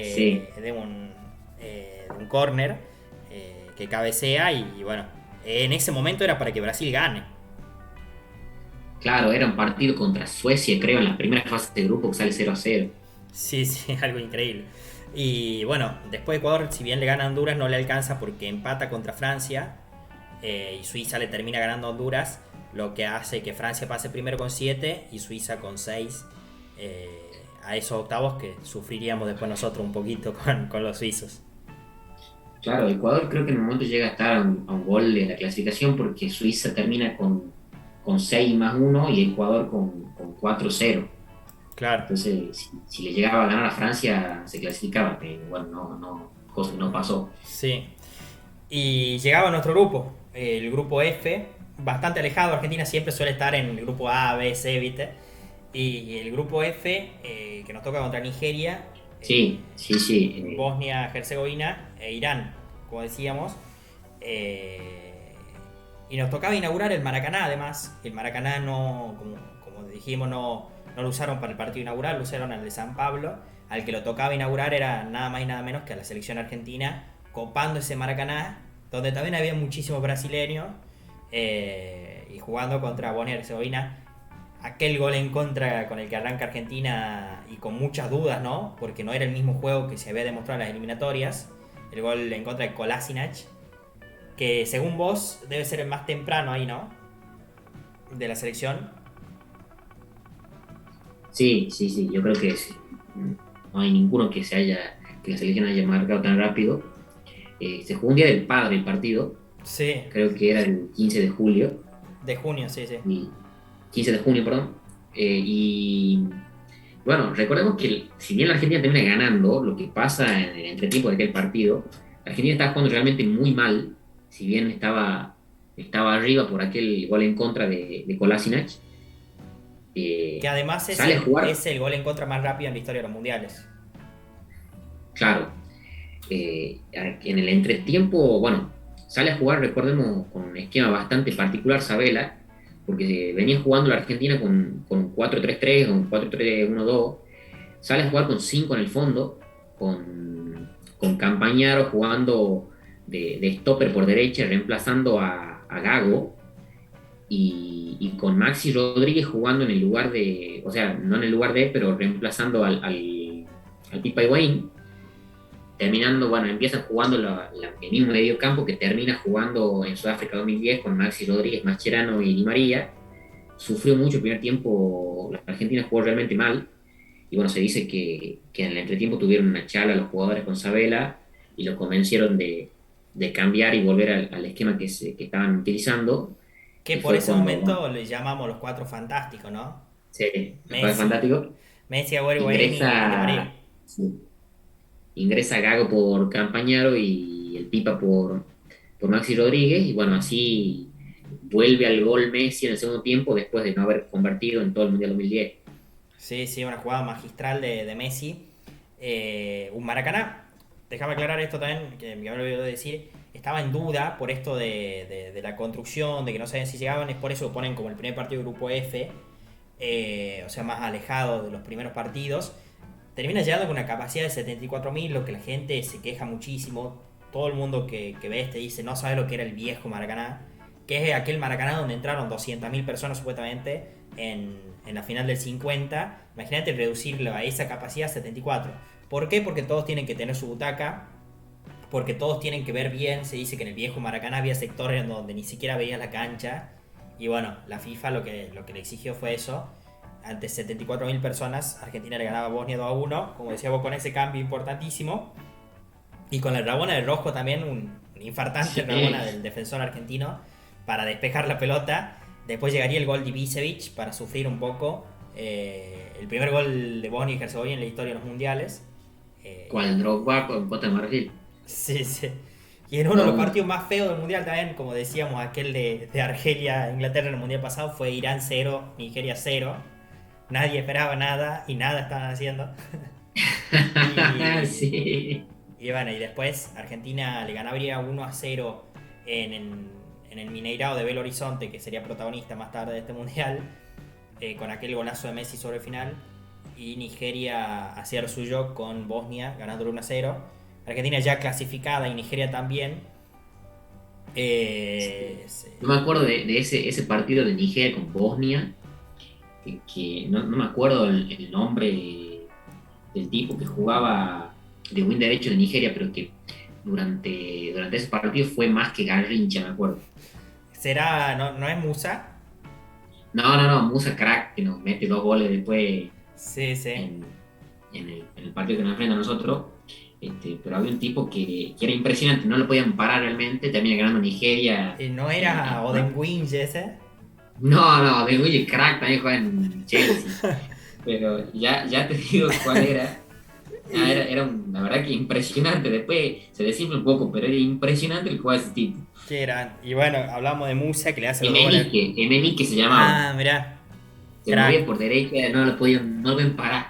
Sí, de un córner, que cabecea, y bueno, en ese momento era para que Brasil gane. claro, era un partido contra Suecia, creo, en la primera fase de grupo que sale 0-0. Sí, sí, algo increíble. Y bueno, después Ecuador, si bien le gana a Honduras, no le alcanza porque empata contra Francia, y Suiza le termina ganando a Honduras, lo que hace que Francia pase primero con 7 y Suiza con 6, a esos octavos que sufriríamos después nosotros un poquito con los suizos. Claro, Ecuador creo que en un momento llega a estar a un gol de la clasificación porque Suiza termina con 6+1 y Ecuador con 4-0. Claro, Entonces, si le llegaba a ganar a Francia, se clasificaba, pero bueno, cosa que no pasó. sí. Y llegaba a nuestro grupo, el grupo F, bastante alejado. Argentina siempre suele estar en el grupo A, B, C, ¿viste? Y el grupo F, que nos toca contra Nigeria, Sí, sí, sí. Bosnia, Herzegovina e Irán, como decíamos. Eh, y nos tocaba inaugurar el Maracaná, además. El Maracaná no, como dijimos, no lo usaron para el partido inaugural, lo usaron al de San Pablo. Al que lo tocaba inaugurar era nada más y nada menos que a la selección argentina, copando ese Maracaná, donde también había muchísimos brasileños, y jugando contra Bosnia y Herzegovina. Aquel gol en contra con el que arranca Argentina, y con muchas dudas, ¿no? Porque no era el mismo juego que se había demostrado en las eliminatorias. El gol en contra de Kolasinac, que según vos debe ser el más temprano ahí, ¿no? De la selección. Sí, sí, sí, yo creo que sí. No hay ninguno que la selección haya marcado tan rápido. Se jugó un día del padre el partido, Sí, creo que era el 15 de julio, de junio, sí, sí. y 15 de junio, perdón. Y bueno, recordemos que si bien la Argentina termina ganando, lo que pasa en el entretiempo de aquel partido, la Argentina estaba jugando realmente muy mal, si bien estaba arriba por aquel gol en contra de Kolasinac. Que además es Sale a el, jugar, es el gol en contra más rápido en la historia de los mundiales. claro, en el entretiempo, bueno, sale a jugar, recordemos, con un esquema bastante particular, Sabela, porque venía jugando la Argentina con un 4-3-3 o un 4-3-1-2, sale a jugar con 5 en el fondo, con Campañaro jugando de stopper por derecha, reemplazando a Gago, y con Maxi Rodríguez jugando en el lugar de, o sea, no en el lugar de, pero reemplazando al Pipa Higuaín, terminando, bueno, empiezan jugando el mismo medio campo que termina jugando en Sudáfrica 2010 con Maxi Rodríguez, Mascherano y Di María. Sufrió mucho el primer tiempo, la Argentina jugó realmente mal, y bueno, se dice que en el entretiempo tuvieron una charla los jugadores con Sabela y lo convencieron de cambiar y volver al esquema que estaban utilizando, Que y por fue ese cuando, bueno, momento le llamamos los cuatro fantásticos, ¿no? me parece Messi, fantástico. Messi, Agüero, Higuaín y Di Ingresa, María. sí, ingresa Gago por Campañaro y el Pipa por Maxi Rodríguez, y bueno, así vuelve al gol Messi en el segundo tiempo después de no haber convertido en todo el Mundial 2010. Sí, sí, una jugada magistral de Messi. Un Maracaná, déjame aclarar esto también, que me había olvidado de decir, estaba en duda por esto de la construcción, de que no sabían si llegaban, es por eso lo ponen como el primer partido del grupo F, o sea, más alejado de los primeros partidos. Termina llegando con una capacidad de 74.000, lo que la gente se queja muchísimo. Todo el mundo que ves te dice, no sabe lo que era el viejo Maracaná, que es aquel Maracaná donde entraron 200.000 personas supuestamente en la final del 50. Imagínate reducirlo a esa capacidad a 74. ¿Por qué? Porque todos tienen que tener su butaca, porque todos tienen que ver bien. Se dice que en el viejo Maracaná había sectores en donde ni siquiera veías la cancha. Y bueno, la FIFA lo que le exigió fue eso. Ante 74.000 personas, Argentina le ganaba a Bosnia 2-1. Como decía vos, con ese cambio importantísimo. Y con la Rabona de Rojo también, un infartante Sí. Rabona del defensor argentino para despejar la pelota. Después llegaría el gol de Ibisevic para sufrir un poco. El primer gol de Bosnia y Herzegovina en la historia de los mundiales. Cual Drogba con Costa de Marfil. Sí, sí. Y en uno de los partidos más feos del mundial también, como decíamos, aquel de Argelia, Inglaterra en el mundial pasado, fue Irán 0, Nigeria 0. Nadie esperaba nada y nada estaban haciendo. y, Sí. y bueno, y después Argentina le ganaría 1-0 en el Mineirao de Belo Horizonte, que sería protagonista más tarde de este mundial, con aquel golazo de Messi sobre el final. Y Nigeria hacía lo suyo con Bosnia, ganándole 1-0. Argentina ya clasificada y Nigeria también. No me acuerdo de ese partido de Nigeria con Bosnia, que no me acuerdo el nombre del tipo que jugaba de wing derecho de Nigeria, pero que durante ese partido fue más que Garrincha, me acuerdo. ¿Será, no es Musa? No, Musa crack, que nos mete 2 goles después Sí, sí. en el partido que nos enfrenta a nosotros. Pero había un tipo que era impresionante, no lo podían parar realmente, termina ganando Nigeria. ¿No era Odemwingie ese? No, de Willy crack también juega en Chelsea. Pero ya te digo cuál era. La verdad que impresionante. Después se desinfla un poco, pero era impresionante el que jugaba ese tipo. ¿Qué era? Y bueno, hablamos de Musa, que le hace los 2 goles. Emenique se llamaba. Ah, mirá. Se Crack. movía por derecha, no lo podían parar.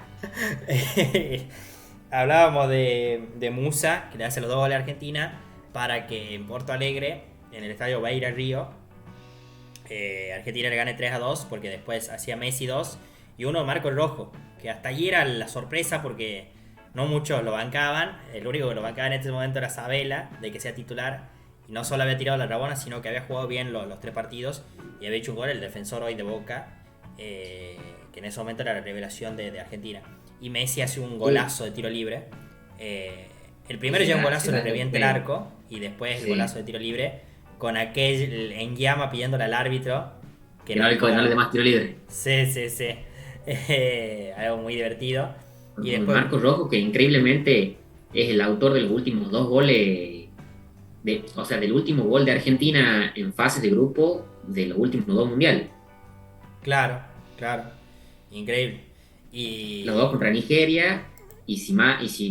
Hablábamos de Musa, que le hace los 2 goles a Argentina, para que en Porto Alegre, en el estadio Beira Río, Argentina le gane 3-2, porque después hacía Messi 2 y uno Marco Rojo, que hasta allí era la sorpresa porque no muchos lo bancaban. El único que lo bancaba en este momento era Sabela, de que sea titular, y no solo había tirado la rabona, sino que había jugado bien los 3 partidos y había hecho un gol, el defensor hoy de Boca, que en ese momento era la revelación de Argentina. Y Messi hace un golazo de tiro libre. El primero ya un golazo le revienta el arco, y después el golazo de tiro libre con aquel Enguiama pidiéndole al árbitro que no le dé más tiro libre. Sí. Algo muy divertido. Y después Marcos Rojo, que increíblemente es el autor de los últimos 2 goles, del último gol de Argentina en fases de grupo de los últimos 2 mundiales. Claro. Increíble. Y Los 2 contra Nigeria, y si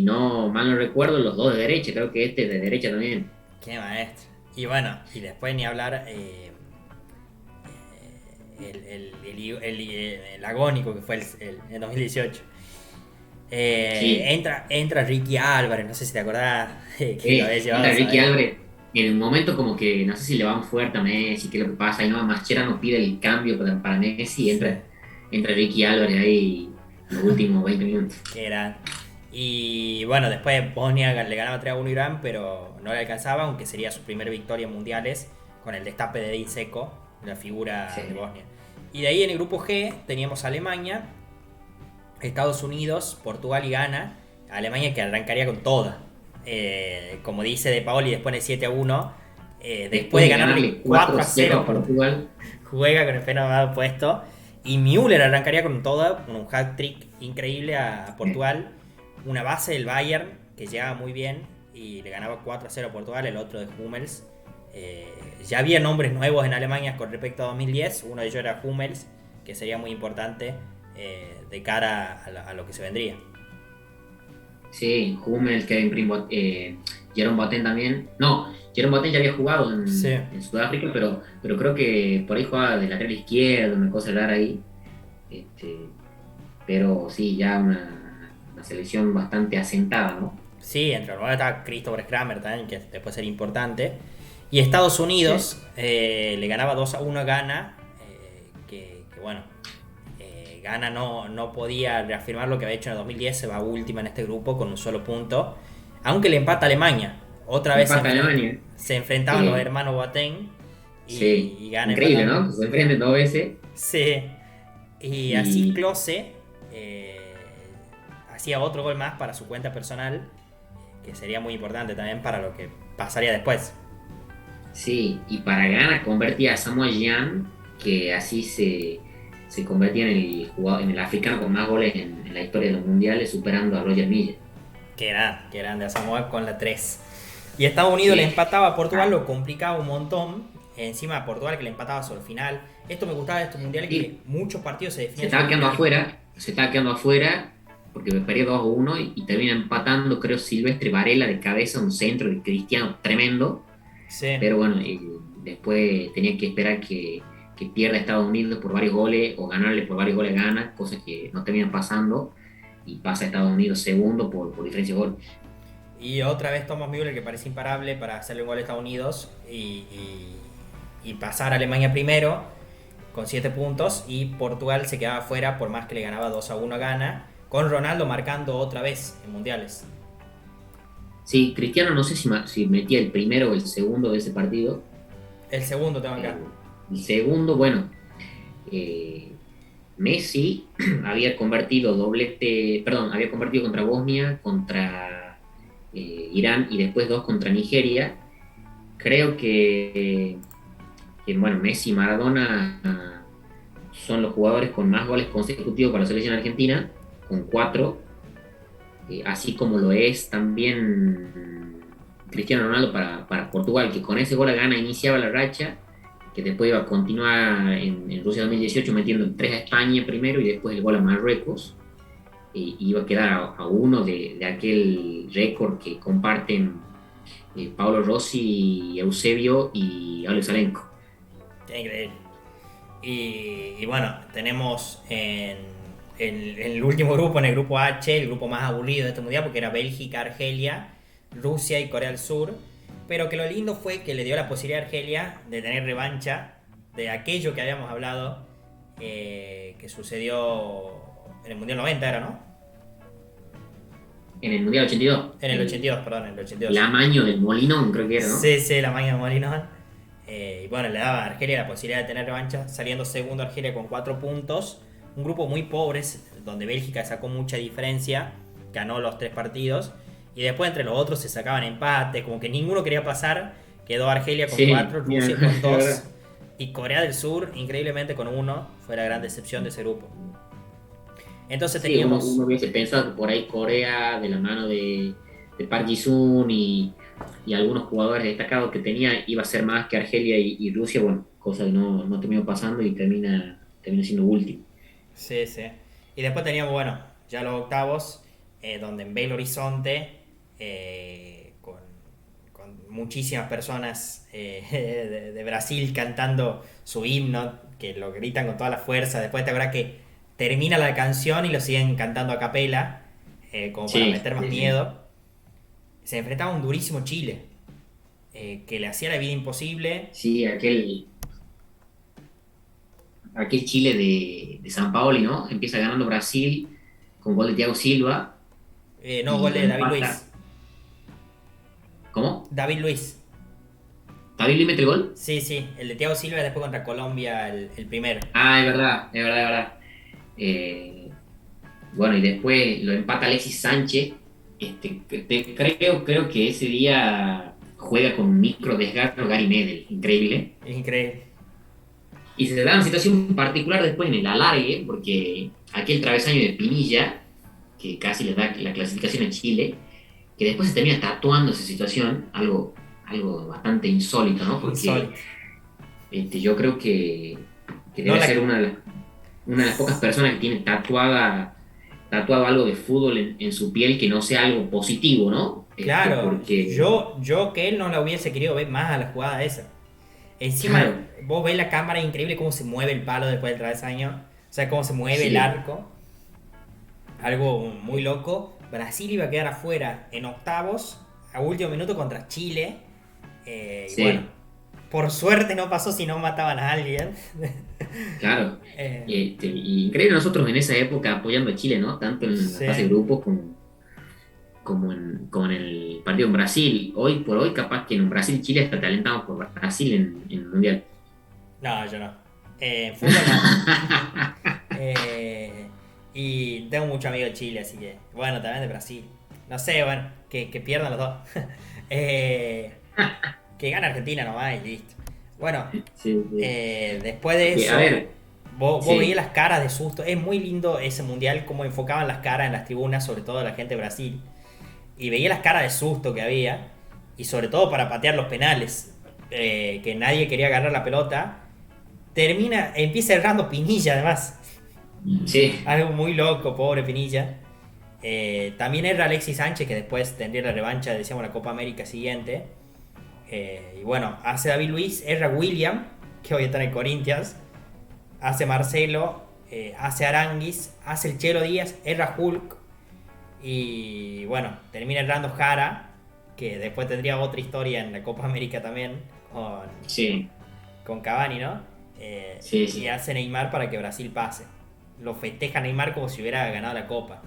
no mal no recuerdo, los 2 de derecha, creo que este es de derecha también. qué maestro. Y bueno, y después ni hablar el agónico que fue el 2018. Sí. Entra Ricky Álvarez, no sé si te acordás que lo había llevado. Entra Ricky Álvarez en un momento como que no sé si le van fuerte a Messi, qué es lo que pasa, y no, Mascherano pide el cambio para Messi, y entra Ricky Álvarez ahí los últimos 20 minutos. Que eran. Y bueno, después Bosnia le ganaba 3-1 a Irán, pero no le alcanzaba, aunque sería su primera victoria en mundiales, con el destape de Edin Dzeko, la figura de Bosnia. Y de ahí en el grupo G teníamos a Alemania, Estados Unidos, Portugal y Ghana. Alemania que arrancaría con toda. Como dice De Paoli después de 7-1, después de ganarle 4-0 a Portugal, juega con el peno puesto. Y Müller arrancaría con toda, con un hat-trick increíble a Portugal. Una base del Bayern que llegaba muy bien y le ganaba 4-0 a Portugal, el otro de Hummels. Ya había nombres nuevos en Alemania con respecto a 2010. Uno de ellos era Hummels, que sería muy importante de cara a lo que se vendría. Sí, Hummels, Kevin Prince, Jerome Boateng también. No, Jerome Boateng ya había jugado Sí. en Sudáfrica, pero creo que por ahí jugaba de lateral izquierdo, una cosa rara ahí. Este, pero sí, ya una selección bastante asentada, ¿no? Sí, entre los nueve está Christopher Kramer también, que después sería importante. Y Estados Unidos le ganaba 2-1 a Ghana, que bueno, Ghana no podía reafirmar lo que había hecho en el 2010, se va última en este grupo con un solo punto. Aunque le empata a Alemania. Otra vez Empata Alemania. se enfrentaban Sí. los hermanos Boateng Sí, y Ghana increíble, empatando. ¿no? Que se enfrenten 2 veces. Sí. Y así Klose hacía otro gol más para su cuenta personal, que sería muy importante también para lo que pasaría después. Sí, y para Ghana convertía a Samuel Gyan, que así se convertía en el africano con más goles en la historia de los mundiales, superando a Roger Milla. Que grande a Samoa con la 3. Y Estados Unidos le empataba a Portugal, lo complicaba un montón. Encima a Portugal que le empataba sobre el final. Esto me gustaba de estos mundiales, Sí. que muchos partidos se Se definían. estaba quedando afuera porque me perdió 2-1 y termina empatando, creo, Silvestre Varela de cabeza, un centro de Cristiano tremendo. Sí. Pero bueno, después tenía que esperar que pierda Estados Unidos por varios goles o ganarle por varios goles a Ghana, cosas que no terminan pasando, y pasa Estados Unidos segundo por diferencia de gol. Y otra vez Thomas Müller, que parece imparable para hacerle un gol a Estados Unidos y pasar a Alemania primero con 7 puntos, y Portugal se quedaba fuera por más que le ganaba 2-1 a Ghana, con Ronaldo marcando otra vez en mundiales. Sí, Cristiano no sé si metía el primero o el segundo de ese partido. El segundo tengo acá. El segundo, bueno, Messi había convertido había convertido contra Bosnia, contra Irán y después 2 contra Nigeria. Creo que bueno, Messi y Maradona son los jugadores con más goles consecutivos para la selección argentina, con 4, así como lo es también Cristiano Ronaldo para Portugal, que con ese gol a Ghana iniciaba la racha, que después iba a continuar en Rusia 2018 metiendo 3 a España primero y después el gol a Marruecos, y iba a quedar a uno de aquel récord que comparten Paolo Rossi, Eusebio y Alex Alenco. Increíble. Y bueno, tenemos en el último grupo, en el grupo H, el grupo más aburrido de este mundial, porque era Bélgica, Argelia, Rusia y Corea del Sur. Pero que lo lindo fue que le dio la posibilidad a Argelia de tener revancha de aquello que habíamos hablado, que sucedió en el Mundial 90, ¿era, no? En el Mundial 82. En el 82, perdón, en el 82. El amaño del Molinón, creo que era, ¿no? Sí, la maña de Molinón. Y bueno, le daba a Argelia la posibilidad de tener revancha, saliendo segundo Argelia con 4 puntos. Un grupo muy pobre, donde Bélgica sacó mucha diferencia, ganó los 3 partidos. Y después entre los otros se sacaban empates, como que ninguno quería pasar. Quedó Argelia con 4, Rusia con 2 y Corea del Sur, increíblemente, con 1. Fue la gran decepción de ese grupo. Entonces teníamos... Uno hubiese pensado que por ahí Corea, de la mano de Park Ji-sung y algunos jugadores destacados que tenía, iba a ser más que Argelia y Rusia. Bueno, cosa que no terminó pasando y termina siendo último. Sí. Y después teníamos, bueno, ya los octavos, donde en Belo Horizonte, con muchísimas personas de Brasil cantando su himno, que lo gritan con toda la fuerza. Después te acuerdas que termina la canción y lo siguen cantando a capela, como para meter más miedo. Se enfrentaba a un durísimo Chile, que le hacía la vida imposible. Sí, aquel Chile de San Paoli, ¿no? Empieza ganando Brasil con gol de Thiago Silva. Gol de David Luiz. ¿Cómo? David Luiz. ¿David Luiz mete el gol? Sí, el de Thiago Silva, después contra Colombia el primero. Ah, es verdad. Bueno, y después lo empata Alexis Sánchez. Creo que ese día juega con un micro desgarro Gary Medel, increíble. Es increíble. Y se da una situación particular después en el alargue, porque aquel travesaño de Pinilla, que casi le da la clasificación a Chile, que después se termina tatuando esa situación, algo bastante insólito, ¿no? Porque yo creo que debe ser una de las pocas personas que tiene tatuada tatuado algo de fútbol en su piel que no sea algo positivo, ¿no? Claro, Porque, yo que él no la hubiese querido ver más a la jugada esa. Encima, claro, vos ves la cámara, es increíble cómo se mueve el palo después del travesaño. O sea, cómo se mueve el sí, arco. Algo muy loco. Brasil iba a quedar afuera en octavos, a último minuto contra Chile. Y bueno, sí, por suerte no pasó si no mataban a alguien. claro. Eh, Y increíble nosotros en esa época apoyando a Chile, ¿no? Tanto en la fase de sí. grupos como en el partido en Brasil. Hoy por hoy, capaz que en Brasil-Chile hasta te alentamos por Brasil en el Mundial. No, yo no. Fútbol no. Eh, y tengo muchos amigos de Chile, así que, bueno, también de Brasil. No sé, bueno, que pierdan los dos. Eh, que gane Argentina nomás y listo. Bueno, Sí, sí. después de Que, a eso, ver, vos veías sí, las caras de susto. Es muy lindo ese mundial, cómo enfocaban las caras en las tribunas, sobre todo la gente de Brasil. Y veía las caras de susto que había, y sobre todo para patear los penales, que nadie quería agarrar la pelota. Empieza errando Pinilla además. sí, Algo muy loco, pobre Pinilla. También era Alexis Sánchez, que después tendría la revancha, decíamos, la Copa América siguiente. Y bueno, hace David Luiz, erra William, que hoy está en el Corinthians. Hace Marcelo, hace Aranguis, hace el Chelo Díaz, erra Hulk. Y bueno, termina errando Jara, que después tendría otra historia en la Copa América también, sí, con Cavani, ¿no? sí, Y sí. hace Neymar para que Brasil pase. Lo festeja Neymar como si hubiera ganado la Copa.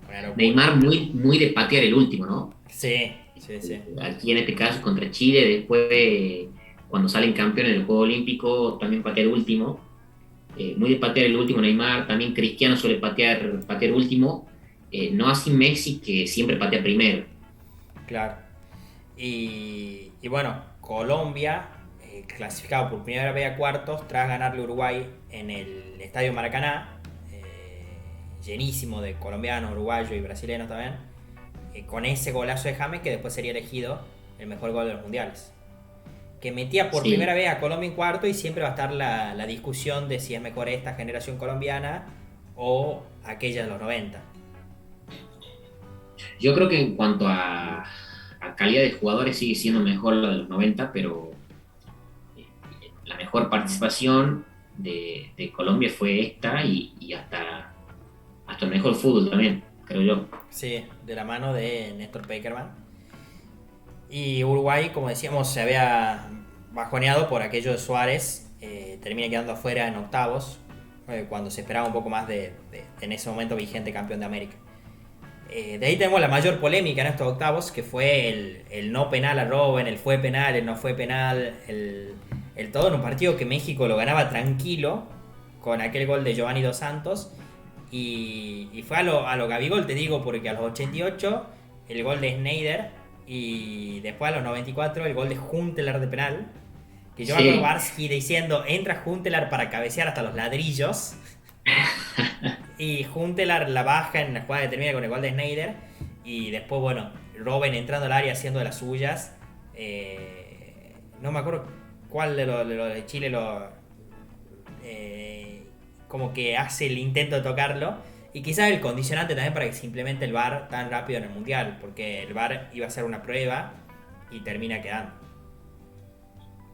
Una locura. Neymar muy, muy de patear el último, ¿no? Sí, sí, sí. Aquí en este caso contra Chile, después cuando salen campeones del Juego Olímpico, también patea el último. Muy de patear el último Neymar, también Cristiano suele patear último. No así Messi, que siempre patea primero. Claro. Y bueno, Colombia, clasificado por primera vez a cuartos tras ganarle a Uruguay en el Estadio Maracaná, llenísimo de colombianos, uruguayos y brasileños también, con ese golazo de James que después sería elegido el mejor gol de los mundiales. Que metía por primera Sí, vez a Colombia en cuarto y siempre va a estar la discusión de si es mejor esta generación colombiana o aquella de los 90. yo creo que en cuanto a calidad de jugadores sigue siendo mejor la de los 90, pero la mejor participación de Colombia fue esta y hasta el mejor fútbol también, creo yo. Sí, de la mano de Néstor Pekerman. Y Uruguay, como decíamos, se había bajoneado por aquello de Suárez. Termina quedando afuera en octavos, cuando se esperaba un poco más de en ese momento vigente campeón de América. De ahí tenemos la mayor polémica en estos octavos, que fue el no penal a Robben, el fue penal, el no fue penal, el todo en un partido que México lo ganaba tranquilo, con aquel gol de Giovanni Dos Santos. Y fue a lo Gabigol, te digo, porque a los 88 el gol de Sneijder y después a los 94 el gol de Huntelaar de penal. Que yo me acuerdo Sí, Barsky diciendo, entra Huntelaar para cabecear hasta los ladrillos. Y Huntelaar la baja en la jugada que termina con el gol de Sneijder. Y después, bueno, Robben entrando al área haciendo de las suyas. No me acuerdo cuál de lo de Chile como que hace el intento de tocarlo. Y quizás el condicionante también para que se implemente el VAR tan rápido en el Mundial. Porque el VAR iba a ser una prueba y termina quedando.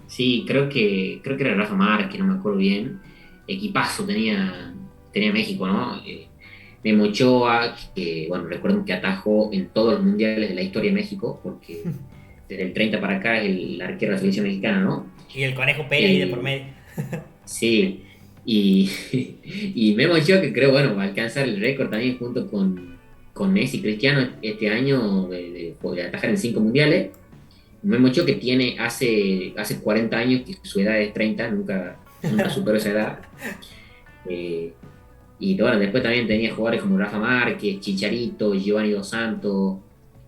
sí, creo que era Rafa Márquez, no me acuerdo bien. Equipazo tenía México, ¿no? Memo Ochoa, que bueno, recuerden que atajó en todos los mundiales de la historia de México, porque desde el 30 para acá es el arquero de la selección mexicana, ¿no? Y el Conejo Pérez ahí de por Eh, medio. sí, y, y Memo Ochoa, que creo, bueno, va a alcanzar el récord también junto con Messi y Cristiano este año de atajar en 5 mundiales. Memo Ochoa que hace 40 años que su edad es 30, nunca superó esa edad. Eh, y bueno, después también tenía jugadores como Rafa Márquez, Chicharito, Giovanni Dos Santos,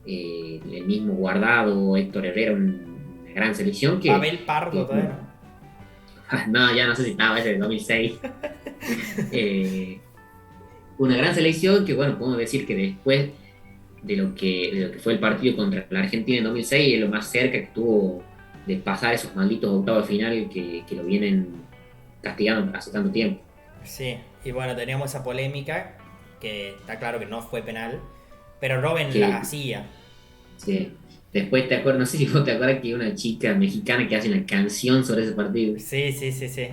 el mismo Guardado, Héctor Herrera, una gran selección Pavel Pardo bueno, todavía, ¿no? no, ya no sé si estaba ese de 2006. Eh, una gran selección que, bueno, podemos decir que después de lo que fue el partido contra la Argentina en 2006 es lo más cerca que estuvo de pasar esos malditos octavos de final que lo vienen castigando hace tanto tiempo. Sí, y bueno, teníamos esa polémica que está claro que no fue penal, pero Robben Sí. las hacía. Sí. Después te acuerdas, no sé si vos te acuerdas que hay una chica mexicana que hace una canción sobre ese partido. Sí, sí, sí, sí.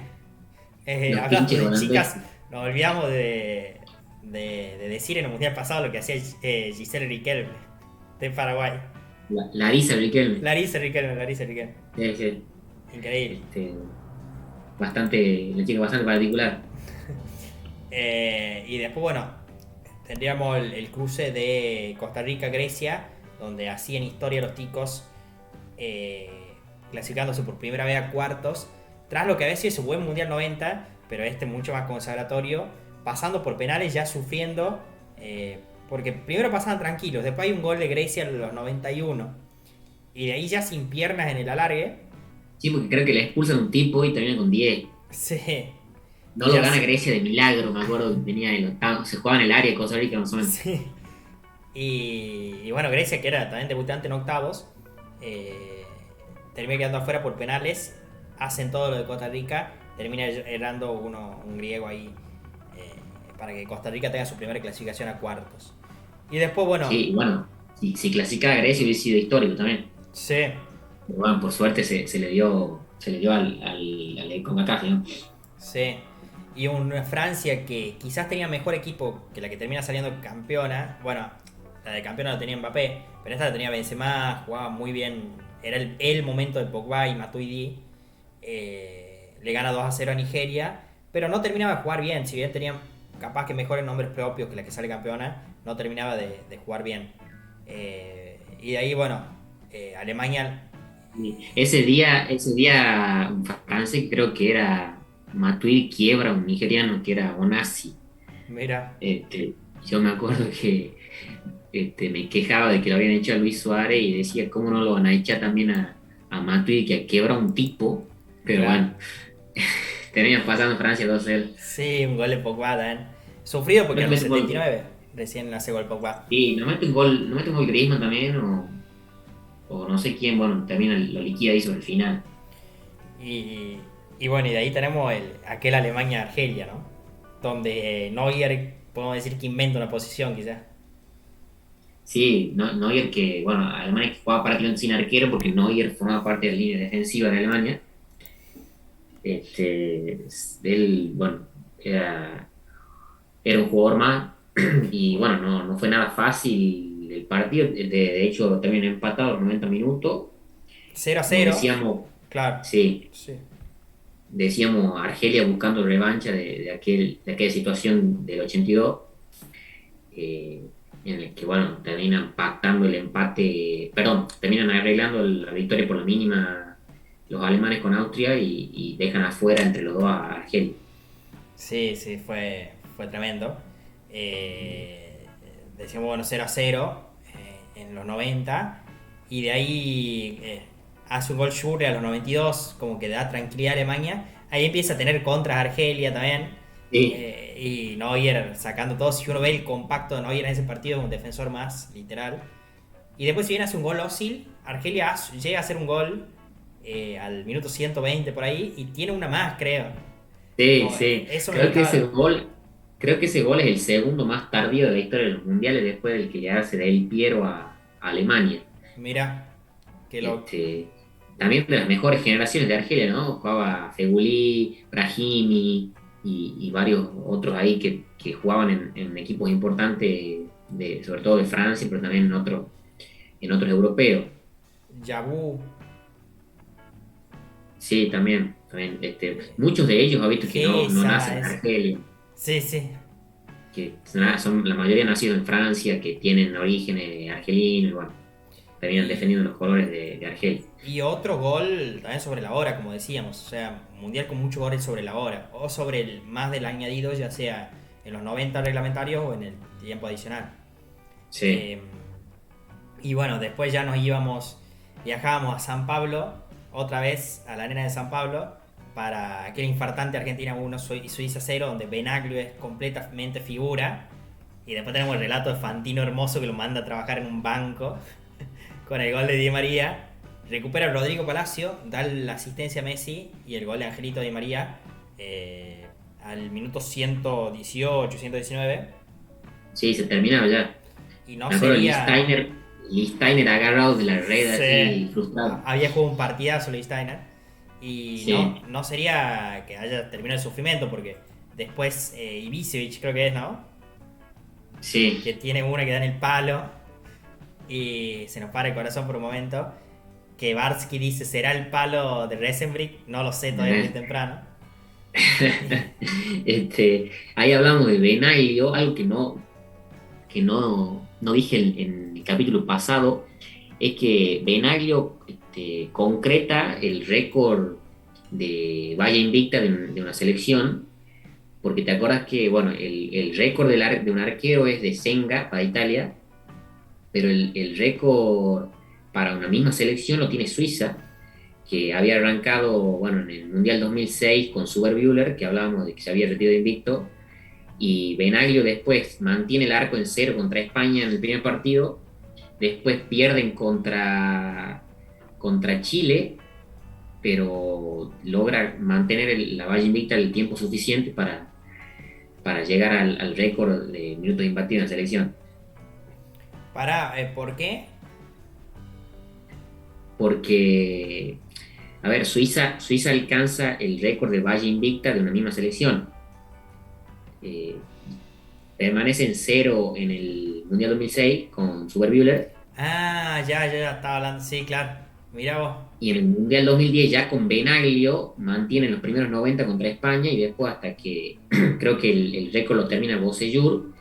Los Hablando pinches de holandeses. chicas, nos olvidamos de decir en el mundial pasado lo que hacía Giselle Riquelme de Paraguay. Larisa Riquelme. Larissa Riquelme, Larissa Riquelme. Sí, sí. Increíble. Una chica bastante particular. Y después, bueno, tendríamos el cruce de Costa Rica-Grecia, donde hacían historia los ticos eh, clasificándose por primera vez a cuartos, tras lo que había sido ese buen Mundial 90, pero este mucho más consagratorio, pasando por penales ya sufriendo, porque primero pasaban tranquilos, después hay un gol de Grecia en los 91, y de ahí ya sin piernas en el alargue. Sí, porque creo que le expulsan a un tipo y termina con 10. Sí, No y lo ya gana se- Grecia de milagro, me acuerdo que tenía el octavo. Se jugaba en el área de Costa Rica más o menos. sí. Y bueno, Grecia, que era también debutante en octavos, termina quedando afuera por penales. Hacen todo lo de Costa Rica. Termina errando un griego ahí para que Costa Rica tenga su primera clasificación a cuartos. Y después, bueno, Sí, y bueno, si clasificaba a Grecia hubiese sido histórico también. sí, Pero bueno, por suerte se le dio al de CONCACAF, ¿no? sí. Y una Francia que quizás tenía mejor equipo que la que termina saliendo campeona. Bueno, la de campeona la tenía Mbappé, pero esta la tenía Benzema, jugaba muy bien. Era el momento de Pogba y Matuidi. Le gana 2-0 a Nigeria, pero no terminaba de jugar bien. Si bien tenía capaz que mejores nombres propios que la que sale campeona, no terminaba de jugar bien. Y de ahí, bueno, Alemania. Y ese día un francés creo que era Matuidi quiebra un nigeriano que era Onasi. Mira, Yo me acuerdo que me quejaba de que lo habían hecho a Luis Suárez y decía, ¿cómo no lo van a echar también a Matuidi que quiebra un tipo? Pero claro. bueno, terminan pasando Francia 2-0. Sí, un gol de Pogba también. Sufrido porque Creo en que los mete un gol. 79 recién hace gol Pogba. Sí, no mete un gol Griezmann también, o no sé quién, bueno, también lo liquida ahí sobre el final. Y, y bueno, y de ahí tenemos aquel Alemania-Argelia, ¿no? Donde Neuer, podemos decir que inventa una posición quizás. Sí, Neuer que, bueno, Alemania que jugaba prácticamente sin arquero porque Neuer formaba parte de la línea defensiva de Alemania. Él, bueno, era un jugador más y bueno, no fue nada fácil el partido. De hecho, también empatado a los 90 minutos. Cero a Como cero, decíamos, claro. sí, Sí. decíamos Argelia buscando revancha de aquella situación del 82, eh, en el que, bueno, terminan pactando el empate, perdón, terminan arreglando la victoria por la mínima los alemanes con Austria y dejan afuera entre los dos a Argelia. Sí, sí, fue tremendo. Decíamos, bueno, 0 a 0 en los 90. Y de ahí hace un gol Schürrle a los 92, como que da tranquilidad a Alemania. Ahí empieza a tener contras Argelia también. Sí, Y Neuer sacando todo. Si uno ve el compacto de Neuer en ese partido, es un defensor más, literal. Y después, si bien hace un gol Özil, Argelia llega a hacer un gol al minuto 120 por ahí. Y tiene una más, creo. sí, No, sí. eso me Creo que ese gustaba. gol, creo que ese gol es el segundo más tardío de la historia de los mundiales después del que le hace Del Piero a Alemania. Mira, qué loco. También de las mejores generaciones de Argelia, ¿no? Jugaba Feguli, Brahimi y varios otros ahí que jugaban en equipos importantes, sobre todo de Francia, pero también en otros europeos. Yabú, Sí, también muchos de ellos ha visto que no Gesa, nacen en es. Argelia, Sí, sí. que son la mayoría nacidos en Francia, que tienen orígenes argelinos, y bueno, terminan Y, defendiendo los colores de Argelia. y otro gol también sobre la hora, como decíamos. O sea, mundial con muchos goles sobre la hora. O sobre el más del añadido, ya sea en los 90 reglamentarios o en el tiempo adicional. Sí, Eh, y bueno, después ya viajábamos a San Pablo, otra vez a la arena de San Pablo, para aquel infartante Argentina 1 y Suiza 0, donde Benaglio es completamente figura. Y después tenemos el relato de Fantino Hermoso que lo manda a trabajar en un banco con el gol de Di María. Recupera Rodrigo Palacio, da la asistencia a Messi y el gol de Angelito Di María al minuto 118, 119. Sí, se terminaba ya. Y no Me acuerdo sería... Lee Steiner agarrado de la red así, Sí, frustrado. había jugado un partidazo Lee Steiner. Y Sí, no sería que haya terminado el sufrimiento, porque después Ibisevic creo que es, ¿no? sí. Que tiene una que da en el palo y se nos para el corazón por un momento. Que Barsky dice, ¿será el palo de Resenbrick? No lo sé, todavía es muy temprano. Ahí hablamos de Benaglio, algo que no dije en el capítulo pasado, es que Benaglio concreta el récord de valla invicta de una selección, porque te acuerdas que, bueno, el récord de un arquero es de Senga para Italia, pero el récord para una misma selección lo tiene Suiza, que había arrancado, bueno, en el Mundial 2006 con Zuber Bühler, que hablábamos de que se había retirado invicto, y Benaglio después mantiene el arco en cero contra España en el primer partido, después pierden contra Chile, pero logra mantener la valla invicta el tiempo suficiente para llegar al récord de minutos imbatidos en la selección. ¿Por qué? Porque, a ver, Suiza alcanza el récord de valla invicta de una misma selección. Eh, Permanece en cero en el Mundial 2006 con Zuber Bühler, Ah, ya, estaba hablando. Sí, claro. Mira vos. y en el Mundial 2010 ya con Benaglio mantienen los primeros 90 contra España, y después hasta que creo que el récord lo termina Bocellur,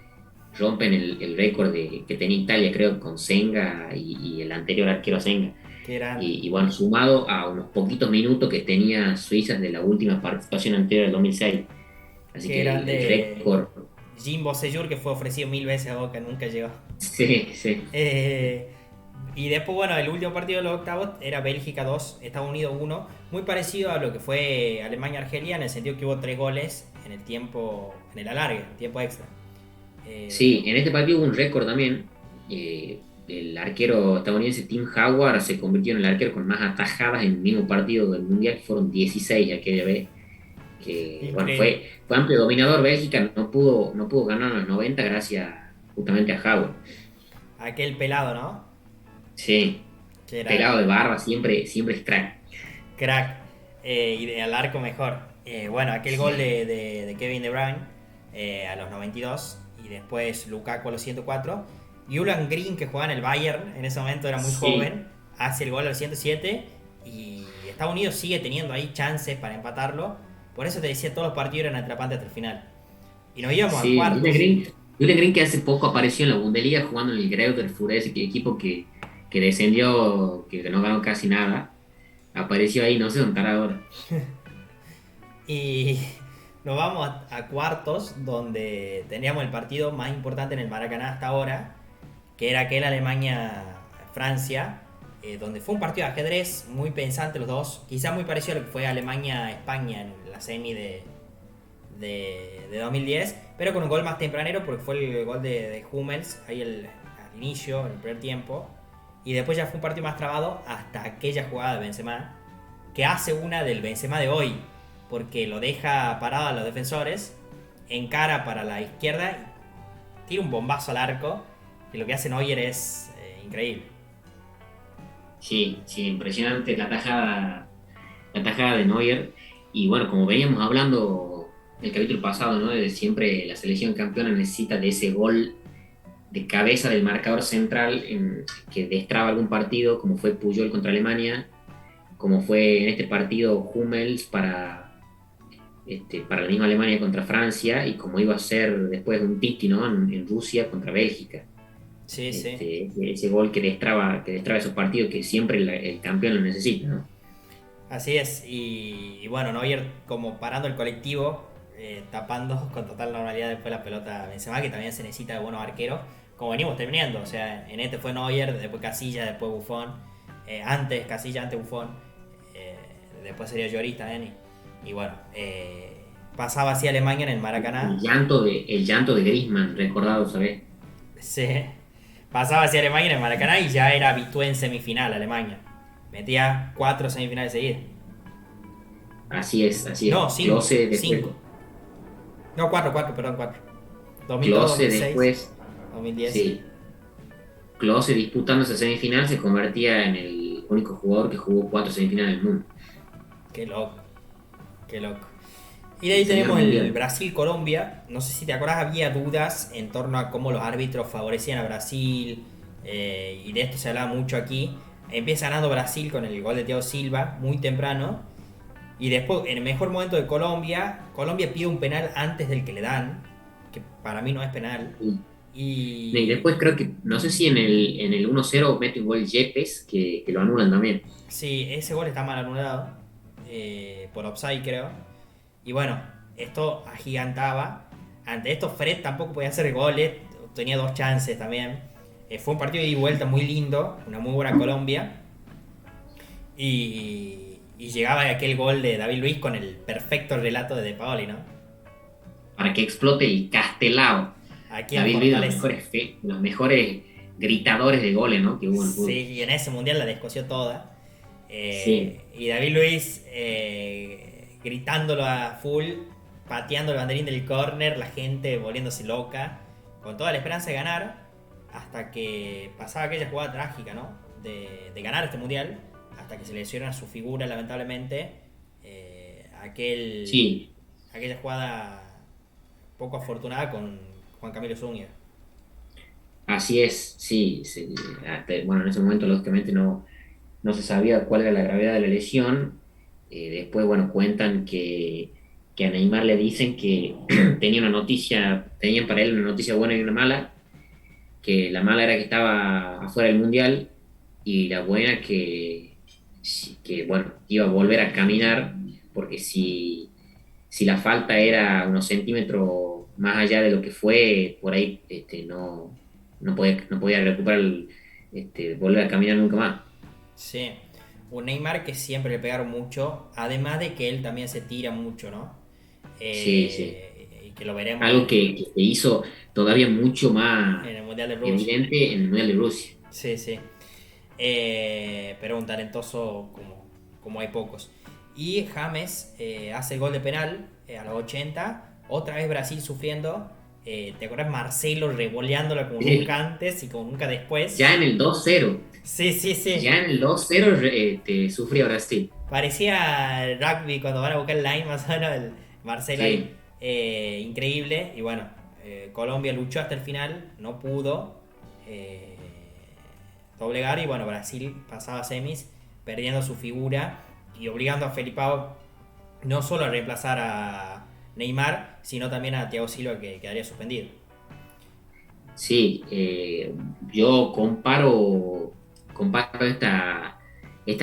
rompen el récord que tenía Italia, creo, con Senga y el anterior arquero Senga. Qué grande. Y bueno, sumado a unos poquitos minutos que tenía Suiza de la última participación anterior del 2006. Así Qué que el grande. récord, Jimbo Seyur, que fue ofrecido 1000 veces a Boca, nunca llegó. sí, sí, Eh, y después, bueno, el último partido de los octavos era Bélgica 2, Estados Unidos 1. Muy parecido a lo que fue Alemania-Argelia, en el sentido que hubo 3 goles en el tiempo, en el alargue, en el tiempo extra. sí. En este partido hubo un récord también. El arquero estadounidense Tim Howard se convirtió en el arquero con más atajadas en el mismo partido del Mundial, que fueron 16 aquella vez. Que bueno, Increíble. fue amplio dominador. Bélgica no pudo ganar los 90 gracias justamente a Howard. Aquel pelado, ¿no? Sí, Que pelado de era barba, siempre, siempre es crack. crack. Y al arco mejor. Bueno, aquel gol Sí, de Kevin De Bruyne a los 92. Y después Lukaku a los 104. Julian Green, que jugaba en el Bayern, en ese momento era muy sí, joven, hace el gol al 107. Y Estados Unidos sigue teniendo ahí chances para empatarlo. Por eso te decía, todos los partidos eran atrapantes hasta el final. Y nos íbamos a sí. cuartos. Julian Green, que hace poco apareció en la Bundesliga jugando en el Greuther Fürth, ese equipo que descendió, que no ganó casi nada. Apareció ahí, no sé dónde estará ahora. Y nos vamos a cuartos, donde teníamos el partido más importante en el Maracaná hasta ahora, que era aquel Alemania-Francia, donde fue un partido de ajedrez muy pensante los dos, quizás muy parecido a lo que fue Alemania-España en la semi de 2010, pero con un gol más tempranero, porque fue el gol de Hummels ahí al inicio, en el primer tiempo, y después ya fue un partido más trabado hasta aquella jugada de Benzema, que hace una del Benzema de hoy, porque lo deja parado a los defensores, encara para la izquierda, tira un bombazo al arco, y lo que hace Neuer es increíble. Sí, sí, impresionante la tajada de Neuer. Y bueno, como veníamos hablando el capítulo pasado, ¿no? De siempre la selección campeona necesita de ese gol de cabeza del marcador central que destraba algún partido, como fue Puyol contra Alemania, como fue en este partido Hummels para la misma Alemania contra Francia, y como iba a ser después un Titi, ¿no? En Rusia contra Bélgica. Sí, sí. Ese gol que destraba esos partidos que siempre el campeón lo necesita, ¿no? Así es, y bueno, Neuer como parando el colectivo, tapando con total normalidad después la pelota a Benzema, que también se necesita de buenos arqueros, como venimos terminando, o sea, en este fue Neuer, después Casillas, después Buffon, antes Casillas, antes Buffon, después sería Lloris también, y bueno, pasaba así Alemania en el El Maracaná, llanto de Griezmann, recordado, ¿sabes? pasaba así Alemania en el Maracaná y ya era habitué en semifinal Alemania, metía 4 semifinales seguidas. Así es, así es. No, 5, Klose después, 5. No, 4, perdón, 4. 2002, Klose 2006. después, 2010. Sí. Klose disputando esa semifinal se convertía en el único jugador que jugó 4 semifinales del mundo. Qué loco, qué loco. Y de El ahí señor tenemos el mundial. Brasil-Colombia. No sé si te acordás, había dudas en torno a cómo los árbitros favorecían a Brasil. Y de esto se hablaba mucho aquí. Empieza ganando Brasil con el gol de Thiago Silva, muy temprano. Y después, en el mejor momento de Colombia, Colombia pide un penal antes del que le dan, que para mí no es penal. Y Y después creo que, no sé si en el 1-0 mete un gol Yepes, que lo anulan también. sí, ese gol está mal anulado, por offside creo. Y bueno, esto agigantaba. Ante esto Fred tampoco podía hacer goles, tenía 2 chances también. Fue un partido de ida y vuelta muy lindo, una muy buena Colombia. Y llegaba aquel gol de David Luiz con el perfecto relato de Paoli, ¿no? Para que explote el Castelao. Aquí en David Luiz, Portales. los mejores gritadores de goles, ¿no? Que hubo en el fútbol. Sí, y en ese mundial la descoció toda. Sí, Y David Luiz gritándolo a full, pateando el banderín del córner, la gente volviéndose loca, con toda la esperanza de ganar, hasta que pasaba aquella jugada trágica, ¿no? De ganar este mundial, hasta que se lesiona su figura, lamentablemente. sí, Aquella jugada poco afortunada con Juan Camilo Zúñiga. así es, sí. Bueno, en ese momento, lógicamente, no se sabía cuál era la gravedad de la lesión. Después, bueno, cuentan que a Neymar le dicen que tenían para él una noticia buena y una mala, que la mala era que estaba afuera del Mundial y la buena que bueno, iba a volver a caminar, porque si la falta era unos centímetros más allá de lo que fue, por ahí no podía recuperar, volver a caminar nunca más. Sí, un Neymar que siempre le pegaron mucho, además de que él también se tira mucho, ¿no? Sí, sí. Y que lo veremos Algo que se hizo todavía mucho más en el Mundial de Rusia. evidente en el Mundial de Rusia. Sí, sí. Pero un talentoso como hay pocos. Y James hace el gol de penal a los 80. Otra vez Brasil sufriendo. ¿Te acuerdas? Marcelo revoleándola como Sí. nunca antes y como nunca después. Ya en el 2-0, Sí, sí, sí. ya en el 2-0 sufría Brasil. Parecía el rugby cuando van a buscar el line más o menos, el Marcelo Sí. ahí. Increíble. Y bueno, Colombia luchó hasta el final, no pudo doblegar. Y bueno, Brasil pasaba a semis, perdiendo su figura y obligando a Felipao no solo a reemplazar a Neymar, sino también a Thiago Silva, que quedaría suspendido. Sí, yo comparo esta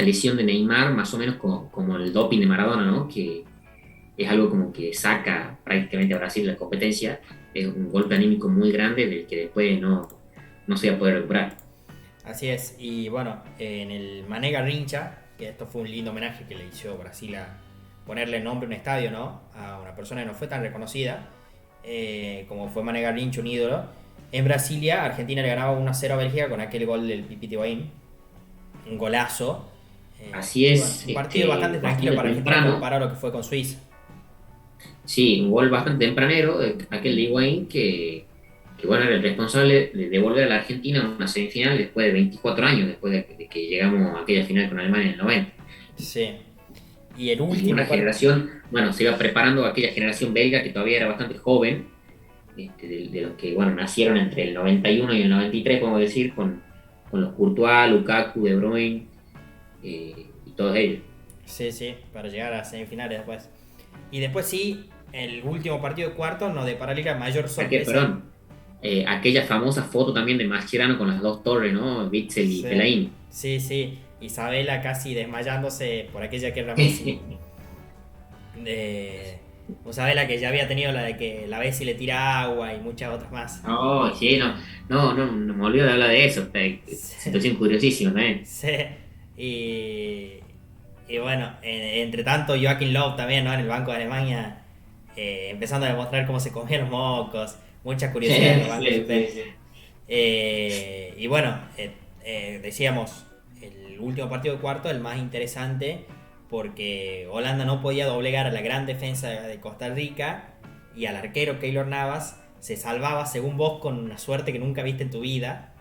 lesión de Neymar más o menos como el doping de Maradona, ¿no? Que es algo como que saca prácticamente a Brasil de la competencia. Es un golpe anímico muy grande del que después no se va a poder recuperar. Así es, y bueno, en el Mané Garrincha, que esto fue un lindo homenaje que le hizo Brasil a ponerle nombre a un estadio, ¿no? A una persona que no fue tan reconocida, como fue Mané Garrincha, un ídolo. En Brasilia, Argentina le ganaba 1-0 a Bélgica con aquel gol del Pipiti Higuaín, un golazo. Así es, Un partido bastante tranquilo para Argentina temprano. comparado a lo que fue con Suiza. Sí, un gol bastante tempranero, aquel de Higuaín, que bueno, era el responsable de devolver a la Argentina a una semifinal después de 24 años, después de que llegamos a aquella final con Alemania en el 90. Sí. Y el Y último una generación, bueno, se iba preparando aquella generación belga que todavía era bastante joven, de los que, bueno, nacieron entre el 91 y el 93, podemos decir, con los Courtois, Lukaku, De Bruyne, y todos ellos. Sí, sí, para llegar a semifinales después. Y después sí, el último partido de cuartos nos depararía la mayor sorpresa. Perdón, aquella famosa foto también de Mascherano con las dos torres, ¿no? Witzel y Sí. Fellaini. Sí, sí. Isabela casi desmayándose por aquella que era Messi. Isabela que ya había tenido la de que la Bessi le tira agua y muchas otras más. Oh, sí, no me olvido de hablar de eso. Situación curiosísima también. Sí. Y bueno, entre tanto Joachim Löw también, ¿no? En el Banco de Alemania, empezando a demostrar cómo se comían los mocos. Mucha curiosidad en el banco. Sí. Y bueno, decíamos, el último partido de cuarto, el más interesante, porque Holanda no podía doblegar a la gran defensa de Costa Rica y al arquero Keylor Navas, se salvaba, según vos, con una suerte que nunca viste en tu vida.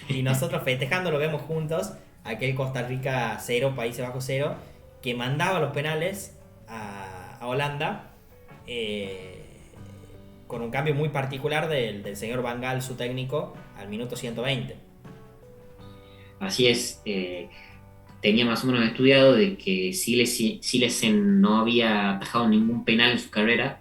Y nosotros festejando lo vemos juntos, aquel Costa Rica 0, Países Bajos 0, que mandaba los penales a Holanda, con un cambio muy particular del señor Van Gaal, su técnico, al minuto 120. Así es, tenía más o menos estudiado de que Silesen no había atajado ningún penal en su carrera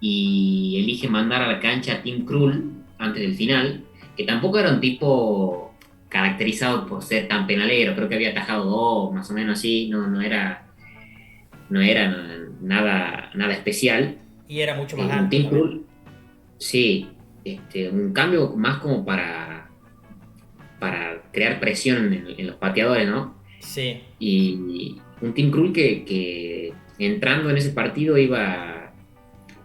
y elige mandar a la cancha a Tim Krul antes del final, que tampoco era un tipo caracterizado por ser tan penalero, creo que había atajado dos, más o menos así, no era nada especial. Y era mucho más Un alto Tim también. Krul, sí, un cambio más como para crear presión en los pateadores, ¿no? Sí, Y un Tim Krul que entrando en ese partido iba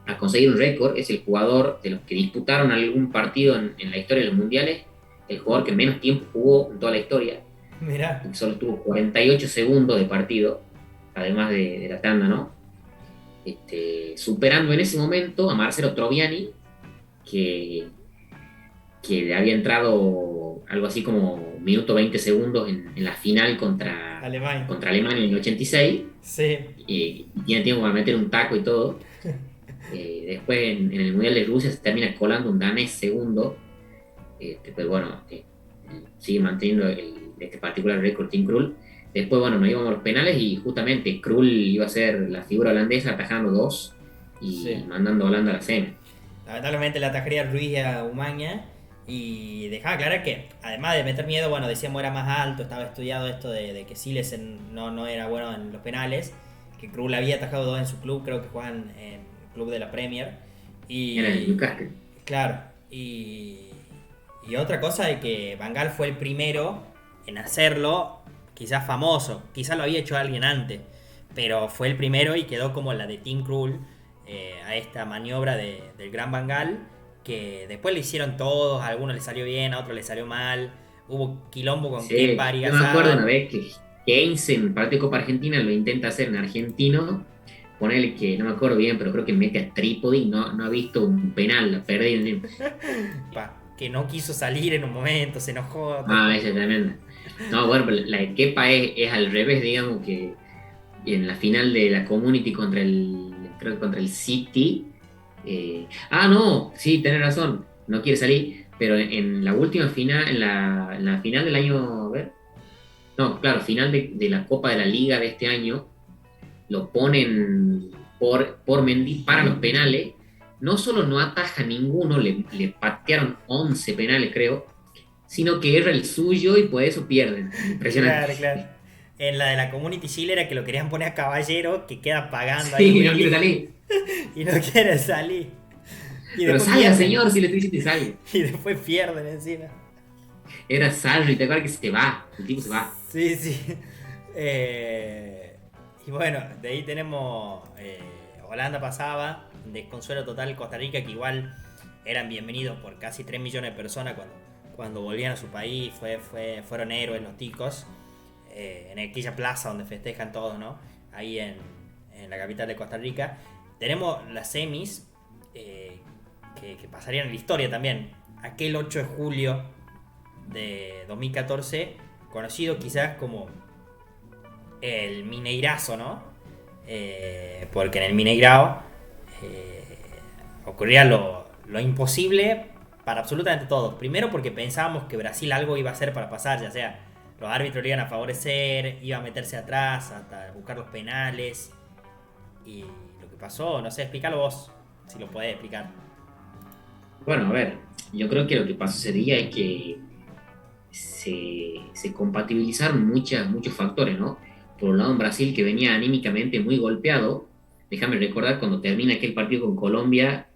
a conseguir un récord, es el jugador de los que disputaron algún partido en la historia de los mundiales, el jugador que menos tiempo jugó en toda la historia, mirá. y solo tuvo 48 segundos de partido, además de la tanda, ¿no? Superando en ese momento a Marcelo Troviani, que, que había entrado algo así como minuto 20 segundos en la final Alemania. contra Alemania en el 86, Sí, y tiene tiempo para meter un taco y todo. Después en el Mundial de Rusia se termina colando un danés segundo, pero bueno, sigue manteniendo este particular récord Tim Krul. Después, bueno, nos íbamos a los penales y justamente Krul iba a ser la figura holandesa atajando dos y sí. mandando a Holanda a la semi. Lamentablemente la atajaría Ruiz a Umaña. Y dejaba claro que, además de meter miedo, bueno, decíamos era más alto, estaba estudiado esto de que Silesen no era bueno en los penales, que Krul había atajado dos en su club, creo que juegan en el club de la Premier. Era el Y Newcastle. claro, y otra cosa de que Van Gaal fue el primero en hacerlo, quizás famoso, quizás lo había hecho alguien antes, pero fue el primero y quedó como la de Tim Krul, a esta maniobra del gran Van Gaal, que después le hicieron todos, a algunos le salió bien, a otros le salió mal, hubo quilombo con Sí, Kepa yo me acuerdo una Arigazabal. vez que Keynes en partido de Copa Argentina lo intenta hacer en argentino, ponele que no me acuerdo bien, pero creo que mete a Trípodi, no ha visto un penal, la perdí. Que no quiso salir en un momento, se enojó. Ah, esa es tremenda. No, bueno, pero la de Kepa es al revés, digamos, que en la final de la Community creo que contra el City. No, sí, tenés razón, no quiere salir, pero en la última final, en la final del año, a ver, no, claro, final de la Copa de la Liga de este año, lo ponen por Mendy para los penales. No solo no ataja ninguno, le patearon 11 penales, creo, sino que erra el suyo y por eso pierden. Impresionante. Claro, claro. En la de la Community Shield era que lo querían poner a Caballero, que queda pagando ahí Sí, no quiere Willy, salir. y no quiere salir. Y Pero después salga, pierden. señor, si le estoy diciendo que salga. Y después pierden encima. Era Sarri, te acuerdas que se va, el tipo se va. Sí, sí. Y bueno, de ahí tenemos Holanda pasaba, desconsuelo total Costa Rica, que igual eran bienvenidos por casi 3 millones de personas cuando volvían a su país, fueron héroes los ticos, en aquella plaza donde festejan todos, ¿no? Ahí en la capital de Costa Rica. Tenemos las semis, que pasarían en la historia también. Aquel 8 de julio de 2014, conocido quizás como el Mineirazo, ¿no? Porque en el Mineirao ocurría lo imposible para absolutamente todos. Primero porque pensábamos que Brasil algo iba a hacer para pasar, ya sea los árbitros le iban a favorecer, iba a meterse atrás hasta buscar los penales. Y lo que pasó, no sé, explícalo vos, si lo podés explicar. Bueno, a ver, yo creo que lo que pasó ese día es que se compatibilizaron muchos factores, ¿no? Por un lado, en Brasil, que venía anímicamente muy golpeado. Déjame recordar cuando termina aquel partido con Colombia,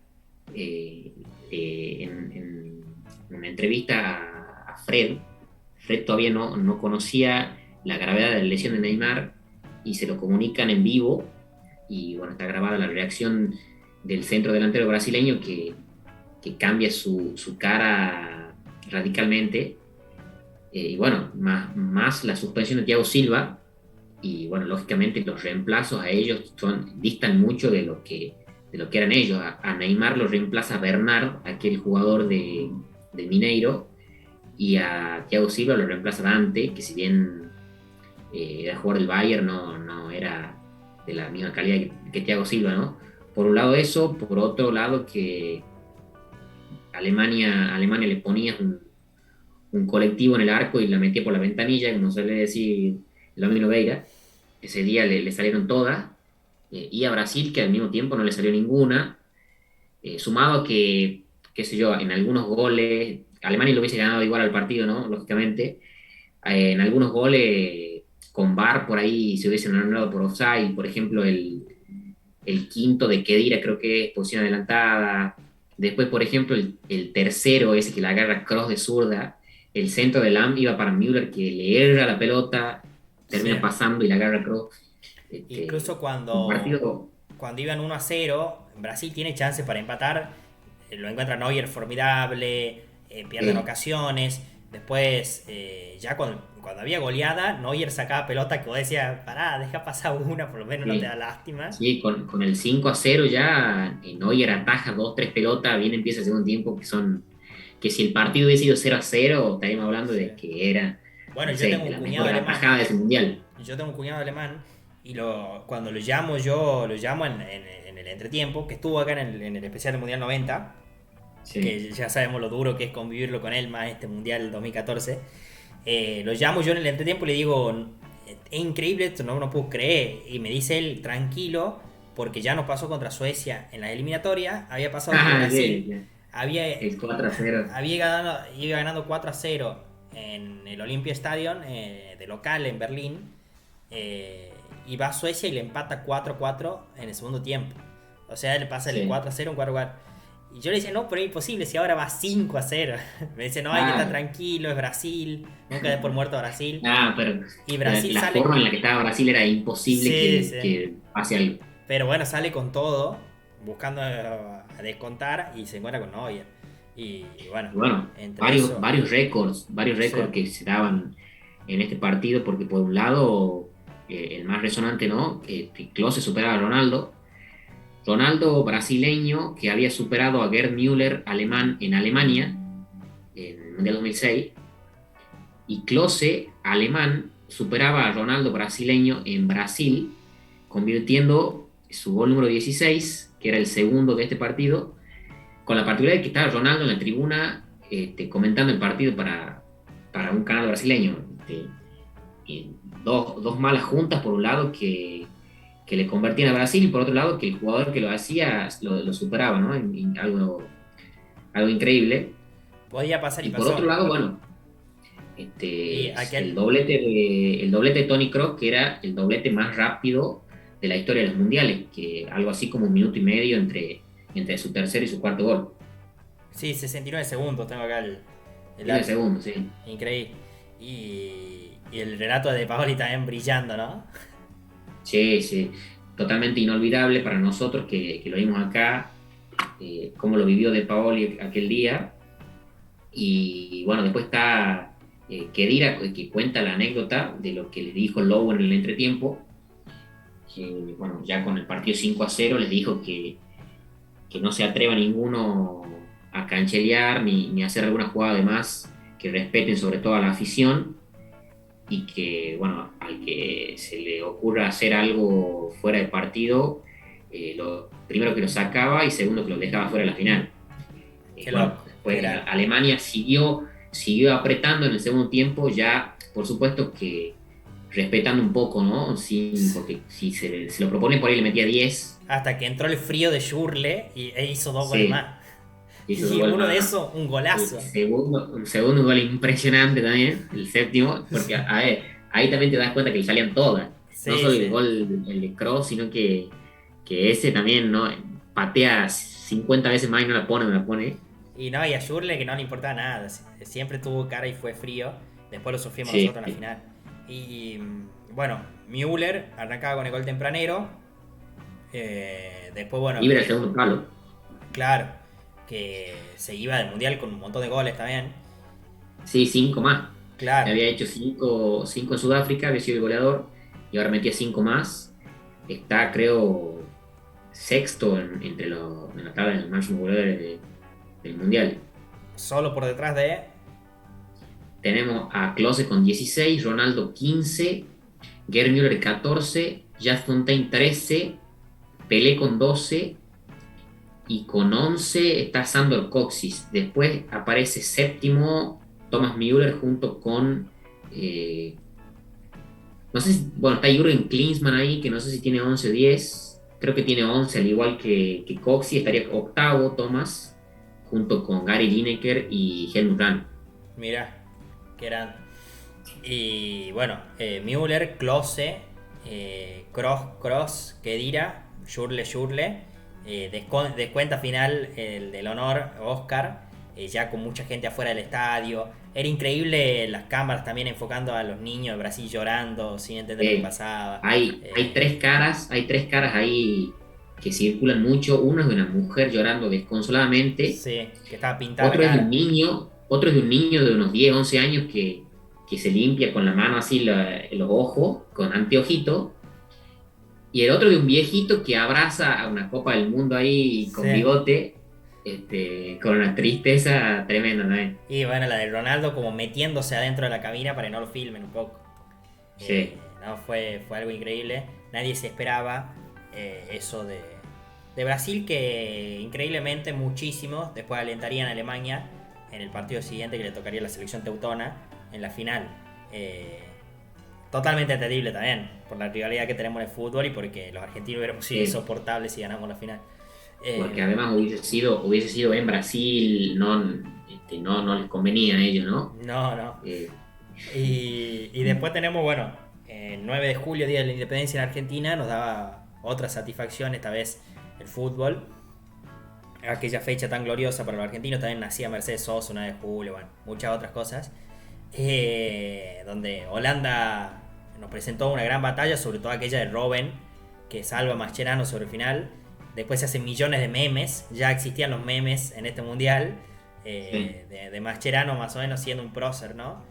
en una entrevista a Fred. Fred todavía no conocía la gravedad de la lesión de Neymar y se lo comunican en vivo. Y bueno, está grabada la reacción del centro delantero brasileño que cambia su cara radicalmente. Y bueno, más la suspensión de Thiago Silva, y bueno, lógicamente los reemplazos a ellos distan mucho de lo que de lo que eran ellos. A Neymar lo reemplaza Bernard, aquel jugador de Mineiro, y a Thiago Silva lo reemplaza Dante, que si bien era jugador del Bayern, no era de la misma calidad que Thiago Silva, ¿no? Por un lado eso, por otro lado que Alemania le ponía un colectivo en el arco y la metía por la ventanilla, como suele decir Lamine Veira. Ese día le salieron todas, y a Brasil, que al mismo tiempo no le salió ninguna, sumado que, qué sé yo, en algunos goles, Alemania lo hubiese ganado igual al partido, ¿no? Lógicamente, en algunos goles con VAR por ahí se hubiesen anulado por offside, por ejemplo, el quinto de Khedira creo que es posición adelantada. Después, por ejemplo, el tercero, ese que la agarra cross de zurda, el centro de Lam iba para Müller, que le erra la pelota, termina Sí. pasando y la agarra cross. Incluso Un partido. cuando iban 1-0, Brasil tiene chances para empatar. Lo encuentra Neuer formidable, pierden ocasiones. Después, ya cuando había goleada, Neuer sacaba pelota que vos decías, pará, deja pasar una, por lo menos no te da lástima. Sí, con el 5-0 ya Neuer ataja dos, tres pelotas, bien empieza el segundo tiempo, que si el partido hubiese sido 0-0, estaríamos hablando Sí. de que era, Bueno, no yo sé, tengo de un la cuñado mejor alemán. atajada de ese mundial. Yo tengo un cuñado alemán y cuando lo llamo yo, lo llamo en el entretiempo, que estuvo acá en el especial del Mundial 90, Sí. que ya sabemos lo duro que es convivirlo con él más este Mundial 2014. Lo llamo yo en el entretiempo y le digo, es increíble esto, no puedo creer. Y me dice él, tranquilo, porque ya nos pasó contra Suecia en la eliminatoria, había pasado que Brasil Sí, había, el 4-0. iba ganando 4-0 en el Olympia Stadium, de local en Berlín, y va a Suecia y le empata 4-4 en el segundo tiempo. O sea, le pasa el 4-0, un 4-4. Y yo le decía, no, pero es imposible si ahora va 5-0. Me dice, no, hay que estar tranquilo, es Brasil, nunca des por muerto a Brasil. Pero Y Brasil la sale. forma en la que estaba Brasil era imposible Sí. que pase algo. Pero bueno, sale con todo, buscando a descontar y se encuentra con Neuer. Y bueno, Bueno, entre varios récords Sí. que se daban en este partido, porque por un lado, el más resonante, ¿no? Que Klose superaba a Ronaldo. Ronaldo brasileño que había superado a Gerd Müller alemán en Alemania en el Mundial 2006, y Klose alemán superaba a Ronaldo brasileño en Brasil, convirtiendo su gol número 16, que era el segundo de este partido, con la particularidad de que estaba Ronaldo en la tribuna, comentando el partido para un canal brasileño. Y dos malas juntas, por un lado, que le convertían a Brasil, y por otro lado que el jugador que lo hacía lo superaba, ¿no? Algo increíble. Podía pasar y Y por otro pasó. lado, bueno, Y aquel. el doblete de Toni Kroos, que era el doblete más rápido de la historia de los mundiales, que algo así como 1 minuto y medio entre su tercer y su cuarto gol. Sí, 69 segundos tengo acá el 9 segundos, sí. Increíble. Y el relato de Paoli también brillando, ¿no? Sí, sí. Totalmente inolvidable para nosotros que lo vimos acá, cómo lo vivió De Paoli aquel día. Y bueno, después está Khedira, que cuenta la anécdota de lo que le dijo Lowe en el entretiempo, que bueno, ya con el partido 5-0 les dijo que no se atreva ninguno a cancherear ni a hacer alguna jugada de más, que respeten sobre todo a la afición, y que bueno, al que se le ocurra hacer algo fuera de partido, primero que lo sacaba y segundo que lo dejaba fuera de la final. Qué Bueno, loco. después Alemania siguió apretando en el segundo tiempo, ya por supuesto que respetando un poco, ¿no? Porque si se lo propone por ahí le metía 10. Hasta que entró el frío de Schürrle e hizo 2 goles más. Hizo Y gol uno más. de esos, un golazo. Un segundo gol impresionante también, el séptimo, porque a ver, ahí también te das cuenta que le salían todas. Sí, No solo sí. el gol, el de Kroos, sino que ese también, ¿no? Patea 50 veces más y no la pone. Y no, y a Schürrle que no le importaba nada. Siempre tuvo cara y fue frío. Después lo sufrimos Sí. nosotros en la final. Y bueno, Müller arrancaba con el gol tempranero. Después, bueno. Libre el segundo palo. Claro, que se iba del mundial con un montón de goles también. Sí, 5 más. Claro. Había hecho 5 en Sudáfrica, había sido el goleador, y ahora metía 5 más. Está, creo, sexto en la tabla de los máximos goleadores del Mundial. Solo por detrás de... Tenemos a Klose con 16, Ronaldo 15, Gerd Müller 14, Jacques Fontaine 13, Pelé con 12 y con 11 está Sandor Kocsis. Después aparece séptimo Thomas Müller junto con... no sé bueno, está Jürgen Klinsmann ahí, que no sé si tiene 11 o 10. Creo que tiene 11, al igual que Kocsis. Estaría octavo Thomas, junto con Gary Lineker y Helmut Rahn. Mira, que eran... Y bueno, Müller, Klose, Kroos, Khedira, Schürrle, descuenta final el del honor, Oscar, ya con mucha gente afuera del estadio. Era increíble las cámaras también enfocando a los niños de Brasil llorando sin entender lo que pasaba. Hay tres caras ahí que circulan mucho. Uno es de una mujer llorando desconsoladamente. Sí, que estaba pintada Otro la es de cara. un niño, de unos 10, 11 años que se limpia con la mano así los ojos, con anteojito. Y el otro de un viejito que abraza a una Copa del Mundo ahí con Sí. bigote, con una tristeza tremenda también. Y bueno, la de Ronaldo como metiéndose adentro de la cabina para que no lo filmen un poco. Sí. No, fue algo increíble. Nadie se esperaba eso de Brasil, que increíblemente muchísimos después alentarían a Alemania en el partido siguiente que le tocaría a la selección teutona en la final. Totalmente entendible también por la rivalidad que tenemos en el fútbol y porque los argentinos hubiéramos sido insoportables si ganamos la final. Porque además hubiese sido en Brasil, no les convenía a ellos, ¿no? No. Eh, Y después tenemos, bueno, el 9 de julio, Día de la Independencia en Argentina, nos daba otra satisfacción, esta vez el fútbol. Aquella fecha tan gloriosa para los argentinos, también nacía Mercedes Sosa, 9 de julio, bueno, muchas otras cosas. Donde Holanda nos presentó una gran batalla, sobre todo aquella de Robben, que salva a Mascherano sobre el final. Después se hacen millones de memes, ya existían los memes en este mundial, de Mascherano más o menos siendo un prócer, ¿no?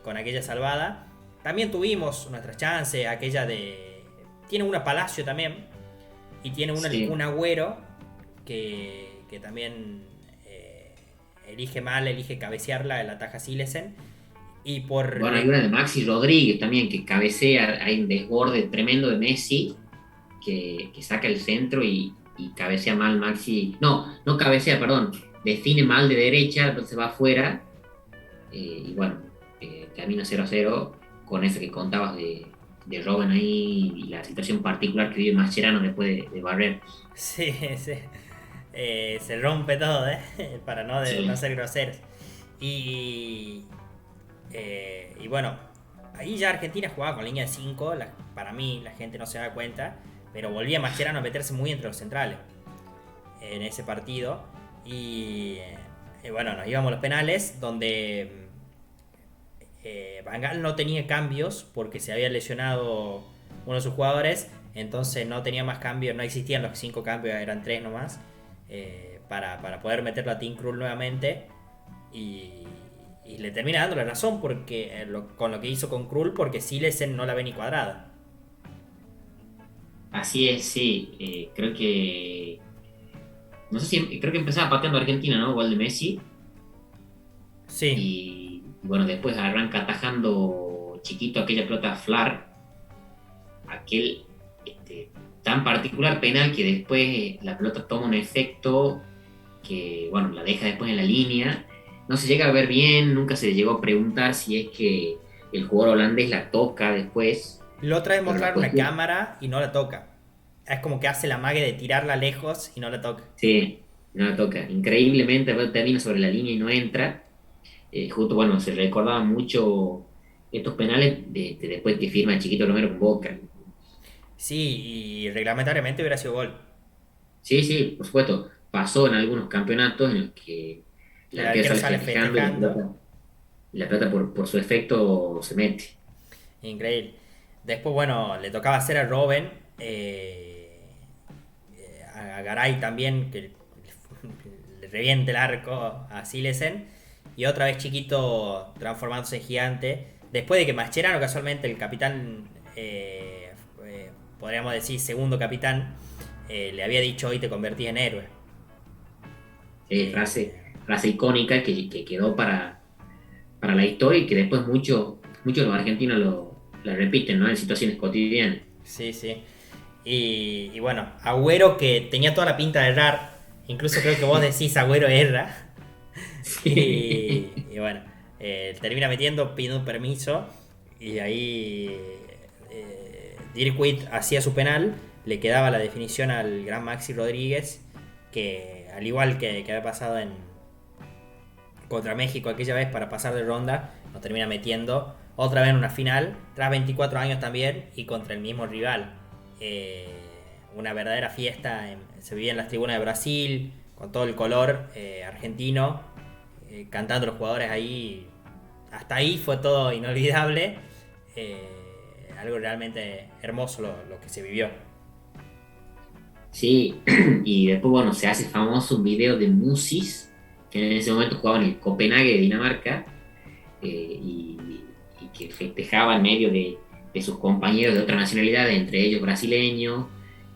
Con aquella salvada. También tuvimos nuestras chances, aquella de... Tiene una Palacio también, y tiene una un Agüero, que también elige cabecearla, la ataja Silesen. Y por... Bueno, hay una de Maxi Rodríguez también, que cabecea, hay un desborde tremendo de Messi, que saca el centro y cabecea mal Maxi. No cabecea, perdón, define mal de derecha, entonces va afuera. Y bueno, termina 0-0 con eso que contabas de Robben ahí y la situación particular que vive Mascherano después de barrer. Sí. Se rompe todo, para no ser groseros. Y bueno, ahí ya Argentina jugaba con línea de 5. Para mí la gente no se da cuenta, pero volvía Mascherano a meterse muy entre los centrales en ese partido. Y bueno, nos íbamos a los penales, donde Van Gaal no tenía cambios porque se había lesionado uno de sus jugadores, entonces no tenía más cambios, no existían los 5 cambios, eran 3 nomás, para poder meterlo a Tim Krul nuevamente. Y le termina dando la razón porque con lo que hizo con Krul, porque Silesen no la ve ni cuadrada. Así es, sí. Creo que. No sé si. Creo que empezaba pateando a Argentina, ¿no? Gol de Messi. Sí. Y bueno, después arranca atajando chiquito aquella pelota Flar. Aquel tan particular penal que después la pelota toma un efecto que, bueno, la deja después en la línea. No se llega a ver bien, nunca se llegó a preguntar si es que el jugador holandés la toca después. Lo trae a mostrar una cámara y no la toca. Es como que hace la magia de tirarla lejos y no la toca. Sí, no la toca. Increíblemente termina sobre la línea y no entra. Justo, bueno, se recordaba mucho estos penales después que firma el Chiquito Romero con Boca. Sí, y reglamentariamente hubiera sido gol. Sí, por supuesto. Pasó en algunos campeonatos en los que el arquero sale festejando. La pelota por su efecto se mete. Increíble. Después, bueno, le tocaba hacer a Robben, a Garay también, que le reviente el arco a Silesen. Y otra vez chiquito transformándose en gigante. Después de que Mascherano, casualmente el capitán, podríamos decir segundo capitán, le había dicho hoy te convertís en héroe. Frase icónica que quedó para la historia y que después muchos de los argentinos la repiten, ¿no? En situaciones cotidianas. Sí, sí. Y bueno, Agüero que tenía toda la pinta de errar, incluso creo que vos decís Agüero erra. Y bueno, termina metiendo, pidiendo un permiso y ahí Dirkwiat hacía su penal, le quedaba la definición al gran Maxi Rodríguez, que al igual que había pasado contra México aquella vez para pasar de ronda, nos termina metiendo otra vez en una final, tras 24 años también y contra el mismo rival. Una verdadera fiesta se vivía en las tribunas de Brasil, con todo el color argentino, cantando los jugadores ahí. Hasta ahí fue todo inolvidable, algo realmente hermoso lo que se vivió. Sí, y después, bueno, se hace famoso un video de Musis, que en ese momento jugaba en el Copenhague de Dinamarca, y que festejaba en medio de sus compañeros de otra nacionalidad, entre ellos brasileños.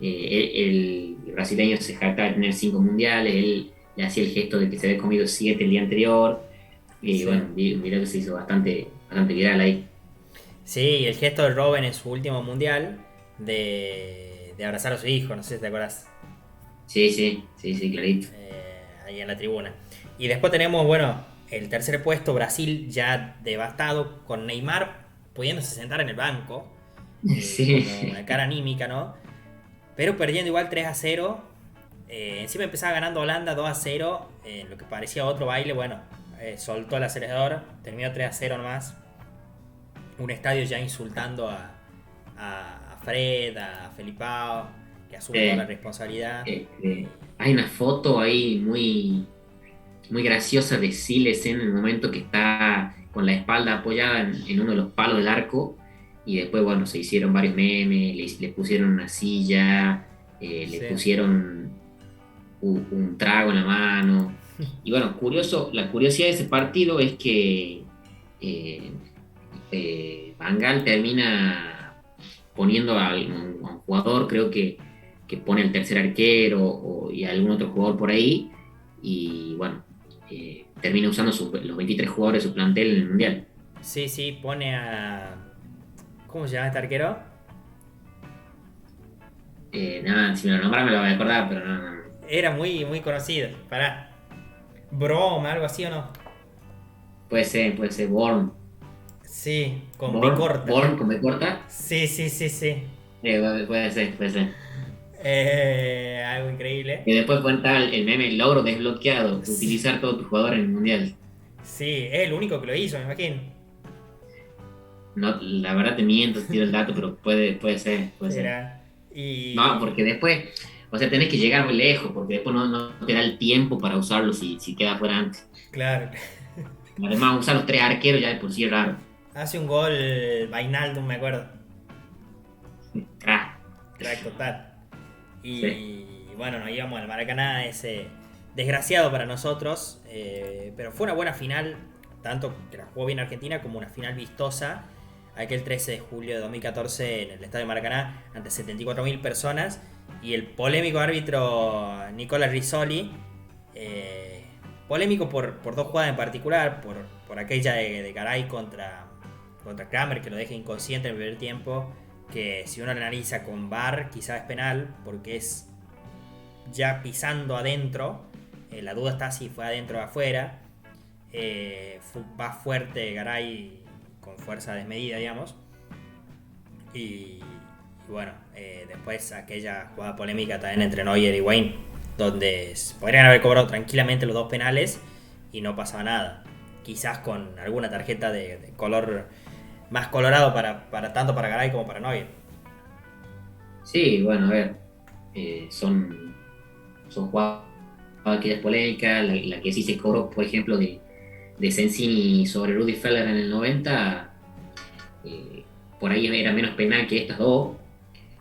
El brasileño se jactaba de tener 5 mundiales, él le hacía el gesto de que se había comido 7 el día anterior, y Sí. bueno, mirá que se hizo bastante viral ahí. Sí, y el gesto de Robben en su último mundial de abrazar a su hijo, no sé si te acuerdas, Sí, clarito. ahí en la tribuna. Y después tenemos, bueno, el tercer puesto, Brasil ya devastado, con Neymar pudiéndose sentar en el banco, Sí. como una cara anímica, ¿no? Pero perdiendo igual 3-0. Encima empezaba ganando Holanda 2-0, lo que parecía otro baile, bueno, soltó el acelerador, terminó 3-0 nomás. Un estadio ya insultando a Fred, a Felipao, que asume toda la responsabilidad. Hay una foto ahí muy graciosa de Siles en el momento que está con la espalda apoyada en uno de los palos del arco, y después, bueno, se hicieron varios memes, le pusieron una silla, le pusieron un trago en la mano. Y bueno, la curiosidad de ese partido es que Van Gaal termina poniendo a un jugador, creo que pone el tercer arquero y algún otro jugador por ahí, y bueno, termina usando los 23 jugadores de su plantel en el Mundial. Sí, pone a... ¿Cómo se llama este arquero? Nada, si me lo nombran me lo voy a acordar, pero no. Era muy, muy conocido. Pará. Broma, algo así o no. Puede ser Born. Sí, con B corta. Born con B corta. Sí. Puede ser. Algo increíble. Y después cuenta el meme, logro desbloqueado, utilizar todos tus jugadores en el Mundial. Sí, es el único que lo hizo, me imagino. No, la verdad te miento, te tiro el dato, pero puede ser. Era. Y... No, porque después, o sea, tenés que llegar muy lejos, porque después no te da el tiempo para usarlo si queda fuera antes. Claro. Además, usar los 3 arqueros ya de por sí es raro. Hace un gol Wijnaldum, me acuerdo. Crack total. Y Sí. bueno, nos íbamos al Maracaná, ese desgraciado para nosotros, pero fue una buena final, tanto que la jugó bien Argentina como una final vistosa, aquel 13 de julio de 2014 en el Estadio Maracaná, ante 74.000 personas, y el polémico árbitro Nicola Rizzoli, polémico por dos jugadas en particular, por aquella de Garay contra Kramer, que lo deja inconsciente en el primer tiempo, que si uno lo analiza con VAR quizás es penal, porque es ya pisando adentro, la duda está si fue adentro o afuera, va fuerte Garay con fuerza desmedida, digamos, y bueno, después aquella jugada polémica también entre Neuer y Wayne, donde podrían haber cobrado tranquilamente los 2 penales y no pasaba nada, quizás con alguna tarjeta de color más colorado para tanto para Garay como para Neuer. Sí, bueno, a ver, son jugadas que es polémica, la que sí se cobró, por ejemplo, de Sensini sobre Rudi Feller en el 90, por ahí era menos penal que estas dos.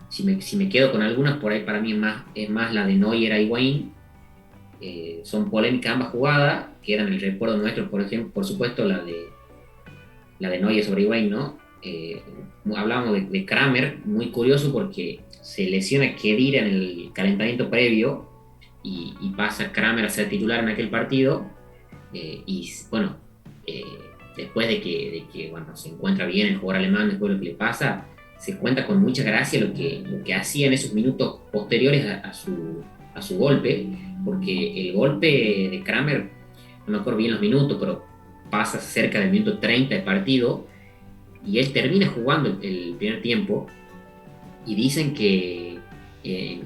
Si me quedo con algunas, por ahí para mí es más la de Neuer a Higuaín. Son polémicas ambas jugadas, que eran el recuerdo nuestro, por ejemplo, por supuesto la de Neuer sobre Higuaín, ¿no? Hablábamos de Kramer, muy curioso porque se lesiona Khedira en el calentamiento previo y pasa Kramer a ser titular en aquel partido. Y bueno, eh, después de que bueno, se encuentra bien el jugador alemán, después de lo que le pasa, se cuenta con mucha gracia lo que hacía en esos minutos posteriores a su golpe, porque el golpe de Kramer, no me acuerdo bien los minutos, pero pasa cerca del minuto 30 del partido y él termina jugando el primer tiempo y dicen que eh,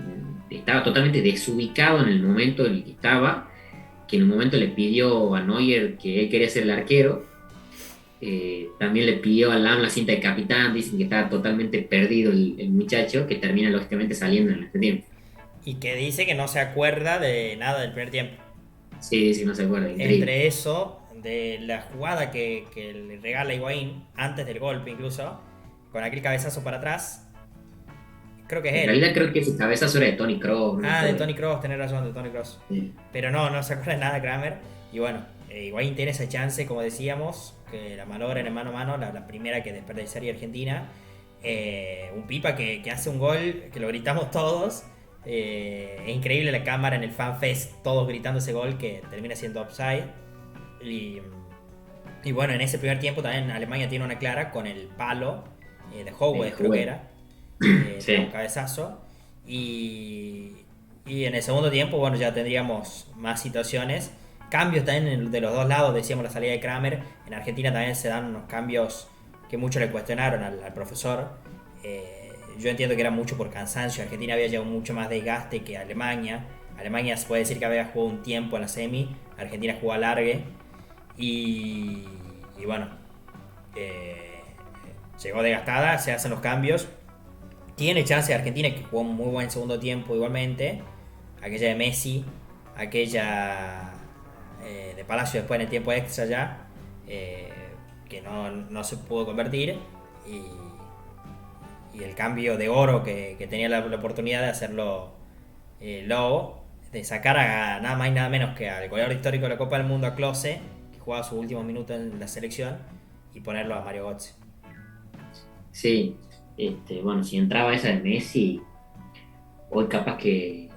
estaba totalmente desubicado en el momento en el que estaba, que en un momento le pidió a Neuer que él quería ser el arquero, también le pidió a Lam la cinta de capitán, dicen que estaba totalmente perdido el muchacho, que termina lógicamente saliendo en este tiempo. Y que dice que no se acuerda de nada del primer tiempo. Sí, sí, no se acuerda, increíble. Entre eso, de la jugada que le regala Higuaín, antes del golpe incluso, con aquel cabezazo para atrás, creo que es En él. realidad creo que ese cabezazo era de Toni Kroos. ¿No? De Toni Kroos, tenés razón, de Toni Kroos. Sí. Pero no se acuerda de nada Kramer. Y bueno, Higuaín tiene esa chance, como decíamos, que la malogra en el mano a mano, la primera que desperdiciaría Argentina. Un Pipa que hace un gol, que lo gritamos todos. Es increíble la cámara en el FanFest, todos gritando ese gol que termina siendo offside. Y bueno, en ese primer tiempo también Alemania tiene una clara con el palo de Howard, creo que era. Sí. Un cabezazo. Y en el segundo tiempo, bueno, ya tendríamos más situaciones. Cambios también de los dos lados, decíamos la salida de Kramer. En Argentina también se dan unos cambios que muchos le cuestionaron al profesor. Yo entiendo que era mucho por cansancio. Argentina había llevado mucho más desgaste que Alemania. Alemania se puede decir que había jugado un tiempo en la semi. Argentina jugó a largue. Y bueno, llegó desgastada, se hacen los cambios. Tiene chance de Argentina, que jugó un muy buen segundo tiempo igualmente. Aquella de Messi, aquella de Palacio después en el tiempo extra ya, que no se pudo convertir. Y el cambio de oro que tenía la oportunidad de hacerlo Lobo, de sacar a nada más y nada menos que al goleador histórico de la Copa del Mundo, a Klose, que jugaba sus últimos minutos en la selección, y ponerlo a Mario Götze. Sí, bueno, si entraba esa de Messi, hoy capaz que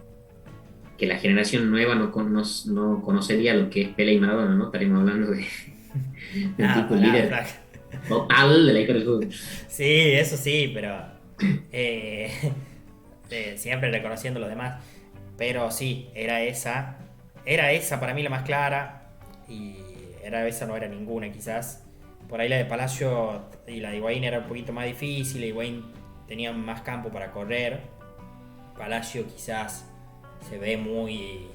la generación nueva no conocería lo que es Pelé y Maradona, ¿no? Estaríamos hablando de un tipo líder total de la historia del fútbol. Sí, eso sí, pero siempre reconociendo los demás. Pero sí, era esa para mí la más clara, y no era ninguna quizás. Por ahí la de Palacio y la de Higuaín era un poquito más difícil. Higuaín tenía más campo para correr. Palacio quizás se ve muy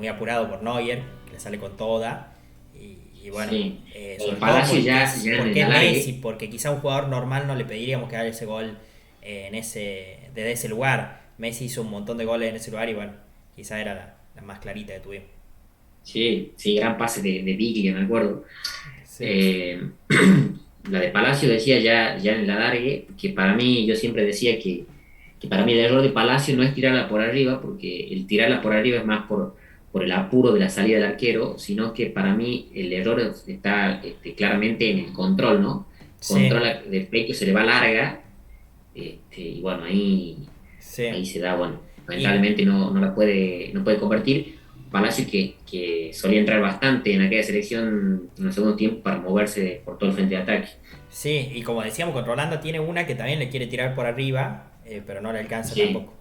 apurado por Neuer, que le sale con toda. Y bueno, Sí. sobre Palacio todo ya porque es en el Messi, porque quizá un jugador normal no le pediríamos que haga ese gol desde ese lugar. Messi hizo un montón de goles en ese lugar y bueno, quizá era la más clarita que tuvimos. Sí, sí, gran pase de Biglia, me acuerdo. Sí. La de Palacio decía ya en el alargue, que para mí, yo siempre decía que para mí el error de Palacio no es tirarla por arriba, porque el tirarla por arriba es más por el apuro de la salida del arquero, sino que para mí el error está claramente en el control, ¿no? Sí. Controla de pecho, se le va larga, y bueno, ahí Sí. se da, bueno, lamentablemente no puede convertir. Palacio que solía entrar bastante en aquella selección en el segundo tiempo para moverse por todo el frente de ataque. Sí, y como decíamos, con Rolando tiene una que también le quiere tirar por arriba, pero no le alcanza tampoco.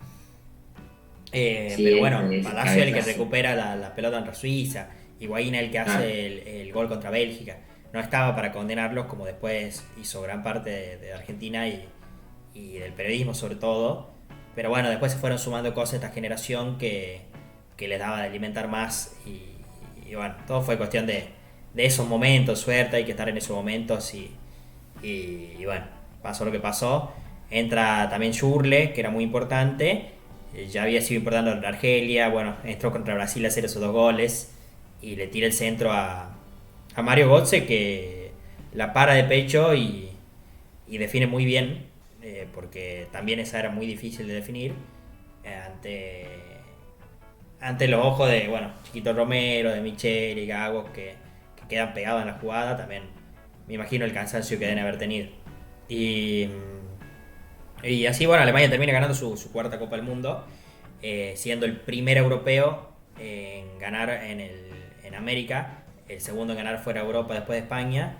Sí, pero bueno, es Palacio es el que cabezazo. recupera la pelota en Suiza. Higuaín es el que hace el gol contra Bélgica. No estaba para condenarlos, como después hizo gran parte de Argentina y del periodismo sobre todo. Pero bueno, después se fueron sumando cosas a esta generación que les daba de alimentar más. Y bueno, todo fue cuestión de esos momentos, suerte, hay que estar en esos momentos. Y bueno, pasó lo que pasó. Entra también Schürrle, que era muy importante. Ya había sido importante en Argelia. Bueno, entró contra Brasil a hacer esos 2 goles. Y le tira el centro a Mario Götze, que la para de pecho y define muy bien. Porque también esa era muy difícil de definir. Ante los ojos de, bueno, Chiquito Romero, de Michel y Gagos, que quedan pegados en la jugada. También me imagino el cansancio que deben haber tenido. Y Y así, bueno, Alemania termina ganando su cuarta Copa del Mundo, siendo el primer europeo en ganar en América, el segundo en ganar fuera de Europa después de España.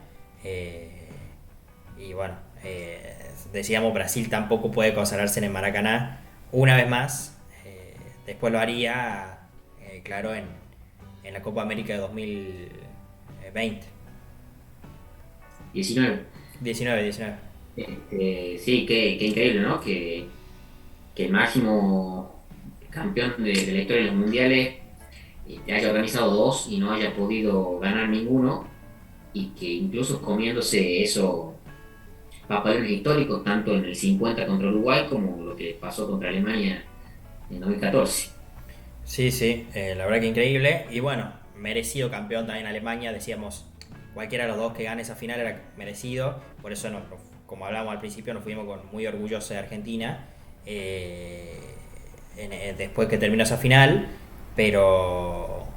Y bueno, decíamos, Brasil tampoco puede consagrarse en el Maracaná una vez más. Después lo haría, claro, en la Copa América de 2020. 19. 19. Sí, qué increíble, ¿no? Que el máximo campeón de la historia de los mundiales haya organizado dos y no haya podido ganar ninguno, y que incluso comiéndose esos papeles históricos, tanto en el 50 contra Uruguay como lo que pasó contra Alemania en 2014. Sí, la verdad que increíble. Y bueno, merecido campeón también Alemania. Decíamos, cualquiera de los dos que gane esa final era merecido. Por eso, como hablábamos al principio, nos fuimos muy orgullosos de Argentina después que terminó esa final. Pero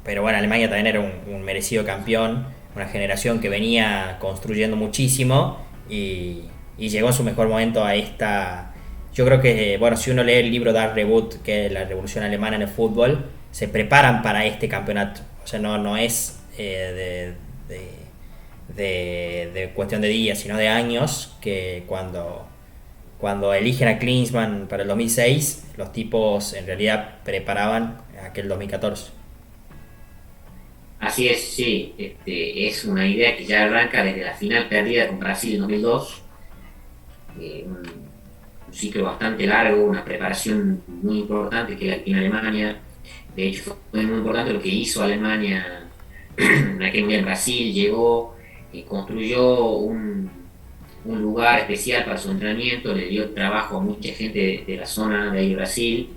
bueno, Alemania también era un merecido campeón. Una generación que venía construyendo muchísimo y llegó en su mejor momento a esta. Yo creo que, bueno, si uno lee el libro Dark Reboot, que es la revolución alemana en el fútbol, se preparan para este campeonato. O sea, no es de cuestión de días, sino de años, que cuando eligen a Klinsmann para el 2006, los tipos en realidad preparaban aquel 2014. Así es, sí, es una idea que ya arranca desde la final perdida con Brasil en 2002, un ciclo bastante largo, una preparación muy importante que en Alemania. De hecho, fue muy importante lo que hizo Alemania en aquel mundial en Brasil. Llegó, construyó un lugar especial para su entrenamiento, le dio trabajo a mucha gente de la zona de ahí de Brasil.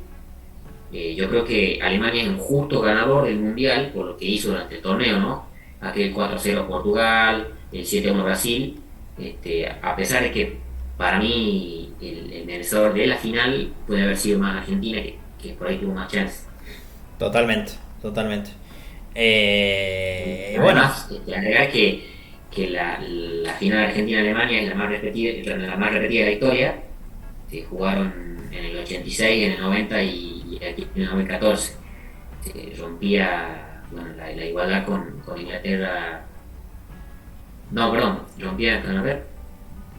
Yo creo que Alemania es un justo ganador del mundial por lo que hizo durante el torneo, ¿no? Aquel 4-0 Portugal, el 7-1 Brasil, a pesar de que para mí el merecedor de la final puede haber sido más Argentina, que por ahí tuvo más chance. Totalmente. Además, agregar que la final Argentina-Alemania es la más repetida de la historia. Se jugaron en el 86, en el 90 y aquí en el 2014. Se rompía, bueno, la igualdad con Inglaterra. No, perdón, rompía con, a ver.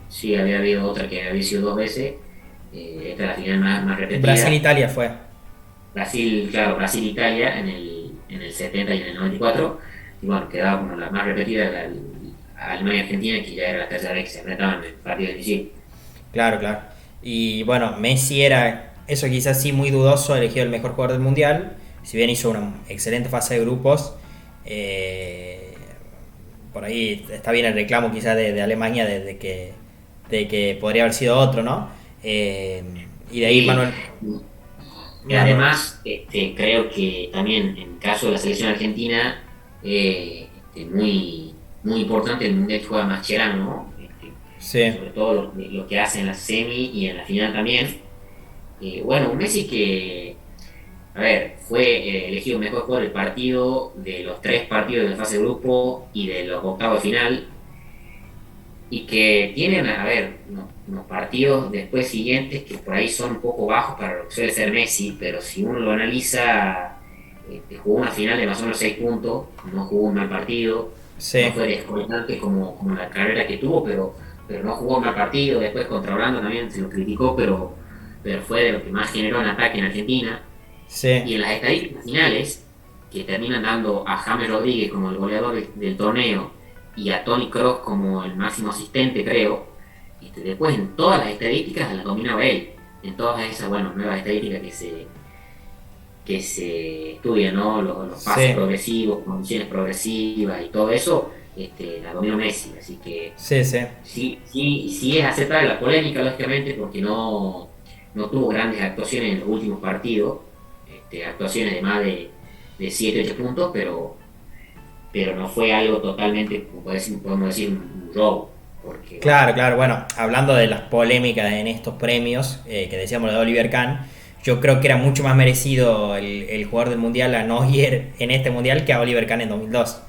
Sí, había habido otra que había sido dos veces. Esta es la final más repetida. Brasil-Italia fue. Brasil-Italia en el 70 y en el 94. Y bueno, quedaba como la más repetida la Alemania-Argentina, que ya era la tercera vez que se enfrentaban en partidos difíciles. Claro. Y bueno, Messi era, eso quizás sí, muy dudoso, elegido el mejor jugador del mundial. Si bien hizo una excelente fase de grupos, por ahí está bien el reclamo quizás de Alemania de que podría haber sido otro, ¿no? Y de ahí Manuel. Y además, creo que también en el caso de la selección argentina, muy, muy importante el mundial que juega Mascherano, ¿no? Sí. Sobre todo lo que hace en la semi y en la final también. Bueno, un Messi que, a ver, fue elegido mejor jugador del partido, de los 3 partidos de la fase de grupo y de los octavos de final, y que tienen, a ver, unos partidos después siguientes que por ahí son un poco bajos para lo que suele ser Messi, pero si uno lo analiza, jugó una final de más o menos 6 puntos, no jugó un mal partido, Sí. no fue descollante como la carrera que tuvo, pero no jugó un mal partido. Después contra Holanda también se lo criticó, pero fue de lo que más generó en ataque en Argentina. Sí. Y en las estadísticas finales, que terminan dando a James Rodríguez como el goleador del torneo y a Toni Kroos como el máximo asistente, creo, después en todas las estadísticas las dominaba él. En todas esas, bueno, nuevas estadísticas que se estudian, ¿no? Los pases progresivos, condiciones progresivas y todo eso, la dominó Messi. Así que sí es aceptable la polémica, lógicamente, porque no tuvo grandes actuaciones en los últimos partidos, actuaciones de más de 7-8 puntos, pero no fue algo totalmente, como podemos decir, un robo. Porque, Claro, bueno, hablando de las polémicas en estos premios, que decíamos de Oliver Kahn, yo creo que era mucho más merecido el jugador del mundial a Neuer en este mundial que a Oliver Kahn en 2002,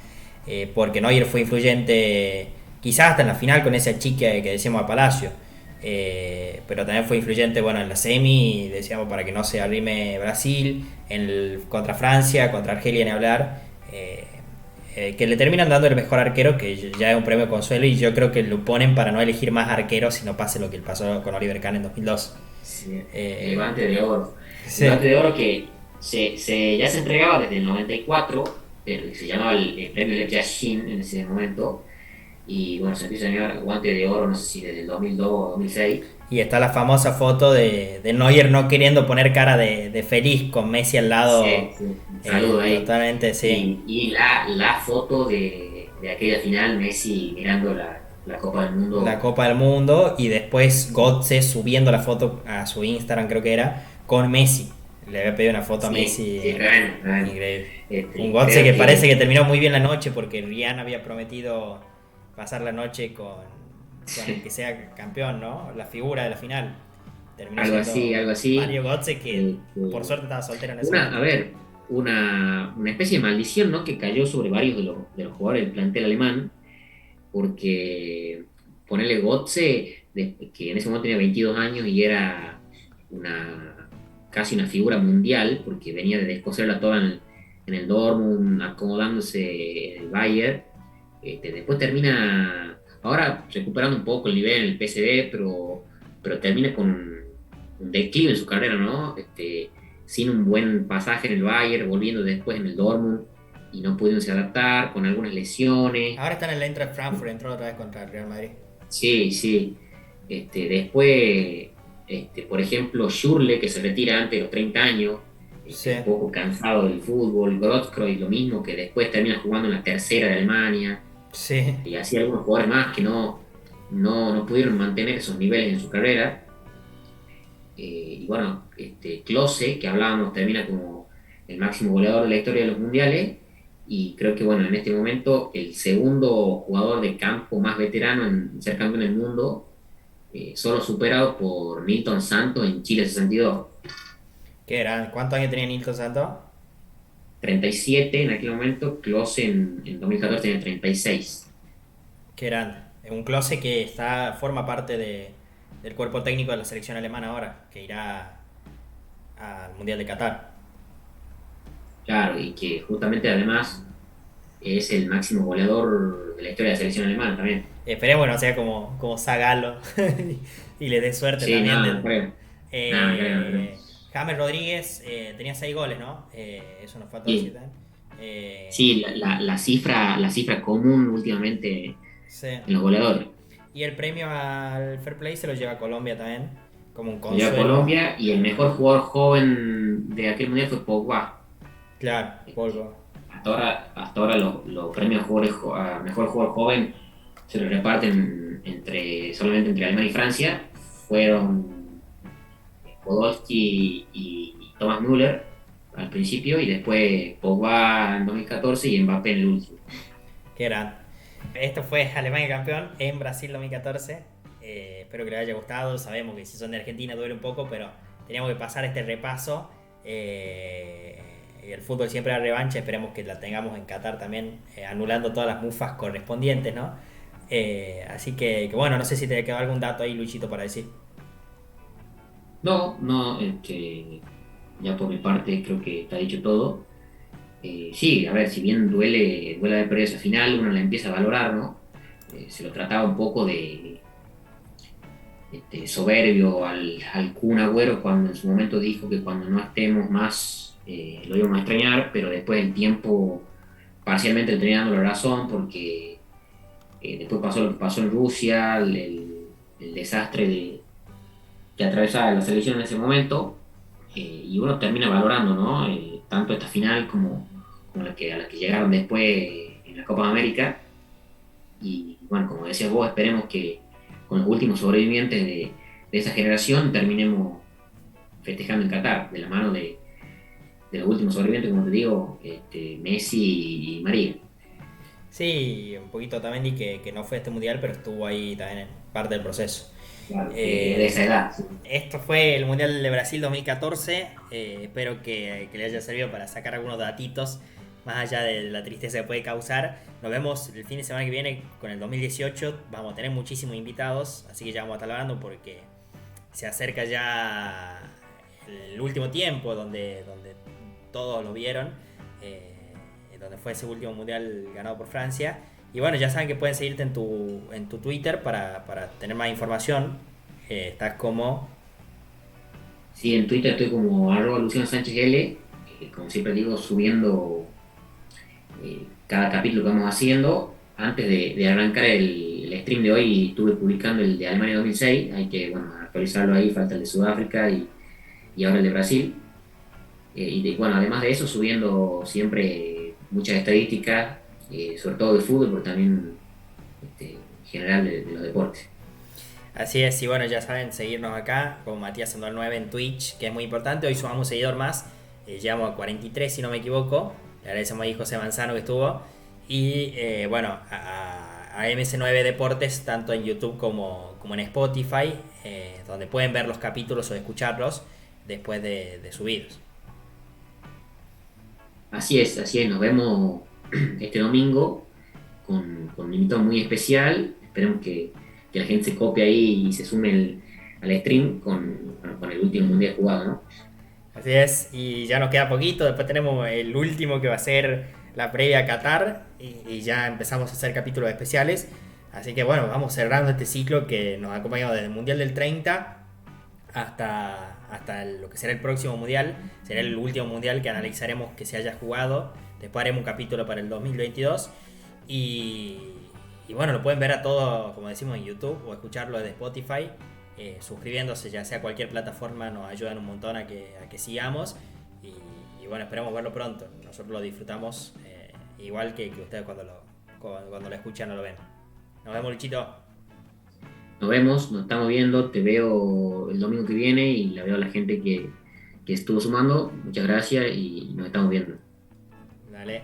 porque Neuer fue influyente quizás hasta en la final con esa chica que decíamos a Palacio, pero también fue influyente, bueno, en la semi, decíamos, para que no se arrime Brasil, contra Francia, contra Argelia, ni hablar, que le terminan dando el mejor arquero, que ya es un premio consuelo, y yo creo que lo ponen para no elegir más arqueros si no pase lo que pasó con Oliver Kahn en 2002. Sí, el Guante de Oro. Sí. El Guante de Oro que ya se entregaba desde el 94, pero se llamaba el premio de Yashin en ese momento. Y bueno, se empieza a llamar Guante de Oro, no sé si desde el 2002 o 2006. Y está la famosa foto de Neuer no queriendo poner cara de feliz con Messi al lado. Sí, sí. Un saludo ahí. Totalmente, sí. Y la foto de aquella final, Messi mirando la Copa del Mundo. La Copa del Mundo, y después Götze subiendo la foto a su Instagram, creo que era, con Messi. Le había pedido una foto a Messi. Sí, claro. Increíble. Un Götze que parece que terminó muy bien la noche, porque Rihanna había prometido pasar la noche con el que sea campeón, ¿no? La figura de la final. Terminó algo así. Mario Götze, que por suerte estaba soltero en ese momento. A ver, una especie de maldición, ¿no? Que cayó sobre varios de los jugadores del plantel alemán, porque ponerle Götze, que en ese momento tenía 22 años y era casi una figura mundial, porque venía de descoserla toda en el Dortmund, acomodándose en el Bayern. Después termina, ahora recuperando un poco el nivel en el PSV, pero termina con un declive en su carrera, ¿no? Sin un buen pasaje en el Bayern, volviendo después en el Dortmund y no pudiéndose adaptar, con algunas lesiones. Ahora está en el Eintracht Frankfurt, entró otra vez contra el Real Madrid. Sí. Después, por ejemplo, Schürrle, que se retira antes de los 30 años, un poco cansado del fútbol. Grotzkreuz, lo mismo, que después termina jugando en la tercera de Alemania. Sí. Y así algunos jugadores más que no pudieron mantener esos niveles en su carrera. Y bueno, Klose, que hablábamos, termina como el máximo goleador de la historia de los mundiales. Y creo que bueno, en este momento el segundo jugador de campo más veterano en ser campeón del mundo, solo superado por Nilton Santos en Chile 62. ¿Qué era? ¿Cuántos años tenía Nilton Santos? 37 en aquel momento. Klose en 2014 tenía 36. Qué grande. Un Klose que forma parte del cuerpo técnico de la selección alemana ahora, que irá al Mundial de Qatar. Claro, y que justamente además es el máximo goleador de la historia de la selección alemana también. Esperemos que no sea como Zagallo y le dé suerte también. No creo. James Rodríguez tenía 6 goles, ¿no? Eso nos falta decir también. Sí, la cifra común últimamente en los goleadores. Y el premio al Fair Play se lo lleva a Colombia también, como un consuelo. Lleva a Colombia, y el mejor jugador joven de aquel mundial fue Pogba. Claro, Pogba. Hasta ahora los premios a mejor jugador joven se los reparten solamente entre Alemania y Francia. Fueron Podolski y Thomas Müller al principio, y después Pogba en 2014 y Mbappé en el último. Qué grande. Esto fue Alemania campeón en Brasil 2014. Espero que les haya gustado. Sabemos que si son de Argentina duele un poco, pero teníamos que pasar este repaso. El fútbol siempre da revancha. Esperemos que la tengamos en Qatar también, anulando todas las mufas correspondientes, ¿no? Así que bueno, no sé si te quedó algún dato ahí, Luchito, para decir. No, ya por mi parte creo que está dicho todo. Sí, a ver, si bien duele haber perdido esa final, uno la empieza a valorar, ¿no? Se lo trataba un poco de soberbio al Kun Agüero, cuando en su momento dijo que cuando no estemos más lo íbamos a extrañar, pero después el tiempo parcialmente le tenía dando la razón, porque después pasó lo que pasó en Rusia, el desastre que atravesaba la selección en ese momento, y uno termina valorando, ¿no? Tanto esta final como a las que llegaron después en la Copa de América. Y bueno, como decías vos, esperemos que con los últimos sobrevivientes de esa generación terminemos festejando en Qatar, de la mano de los últimos sobrevivientes, como te digo, Messi y María. Sí, un poquito también, que no fue este mundial, pero estuvo ahí también en parte del proceso. Claro, de esa edad. Sí. Esto fue el Mundial de Brasil 2014. Espero que le haya servido para sacar algunos datitos más allá de la tristeza que puede causar. Nos vemos el fin de semana que viene con el 2018. Vamos a tener muchísimos invitados, así que ya vamos a estar hablando porque se acerca ya el último tiempo donde todos lo vieron, donde fue ese último mundial ganado por Francia. Y bueno, ya saben que pueden seguirte en tu Twitter para tener más información. Estás como... Sí, en Twitter estoy como @LucianoSánchezL, como siempre digo, subiendo cada capítulo que vamos haciendo. Antes de arrancar el stream de hoy, estuve publicando el de Alemania 2006, hay que bueno, actualizarlo ahí, falta el de Sudáfrica y ahora el de Brasil. Bueno, además de eso, subiendo siempre muchas estadísticas, sobre todo de fútbol, pero también en general de los deportes. Así es, y bueno, ya saben, seguirnos acá con Matías Andor 9 en Twitch, que es muy importante. Hoy sumamos un seguidor más, llegamos a 43 si no me equivoco. Le agradecemos a José Manzano que estuvo. Y bueno, a MS9 Deportes, tanto en YouTube como en Spotify, donde pueden ver los capítulos o escucharlos después de subidos. Así es, nos vemos este domingo con un invitado muy especial. Esperemos que la gente se copie ahí y se sume al stream con el último mundial jugado, ¿no? Así es, y ya nos queda poquito, después tenemos el último que va a ser la previa a Qatar y ya empezamos a hacer capítulos especiales. Así que bueno, vamos cerrando este ciclo que nos ha acompañado desde el Mundial del 30 hasta lo que será el próximo Mundial. Será el último Mundial que analizaremos que se haya jugado. Después haremos un capítulo para el 2022 y bueno, lo pueden ver a todo, como decimos, en YouTube o escucharlo desde Spotify. Suscribiéndose ya sea a cualquier plataforma nos ayudan un montón a que sigamos y bueno, esperamos verlo pronto. Nosotros lo disfrutamos igual que ustedes cuando lo escuchan o lo ven. Nos vemos, Luchito. Nos vemos, nos estamos viendo, te veo el domingo que viene y la veo a la gente que estuvo sumando. Muchas gracias y nos estamos viendo. Dale.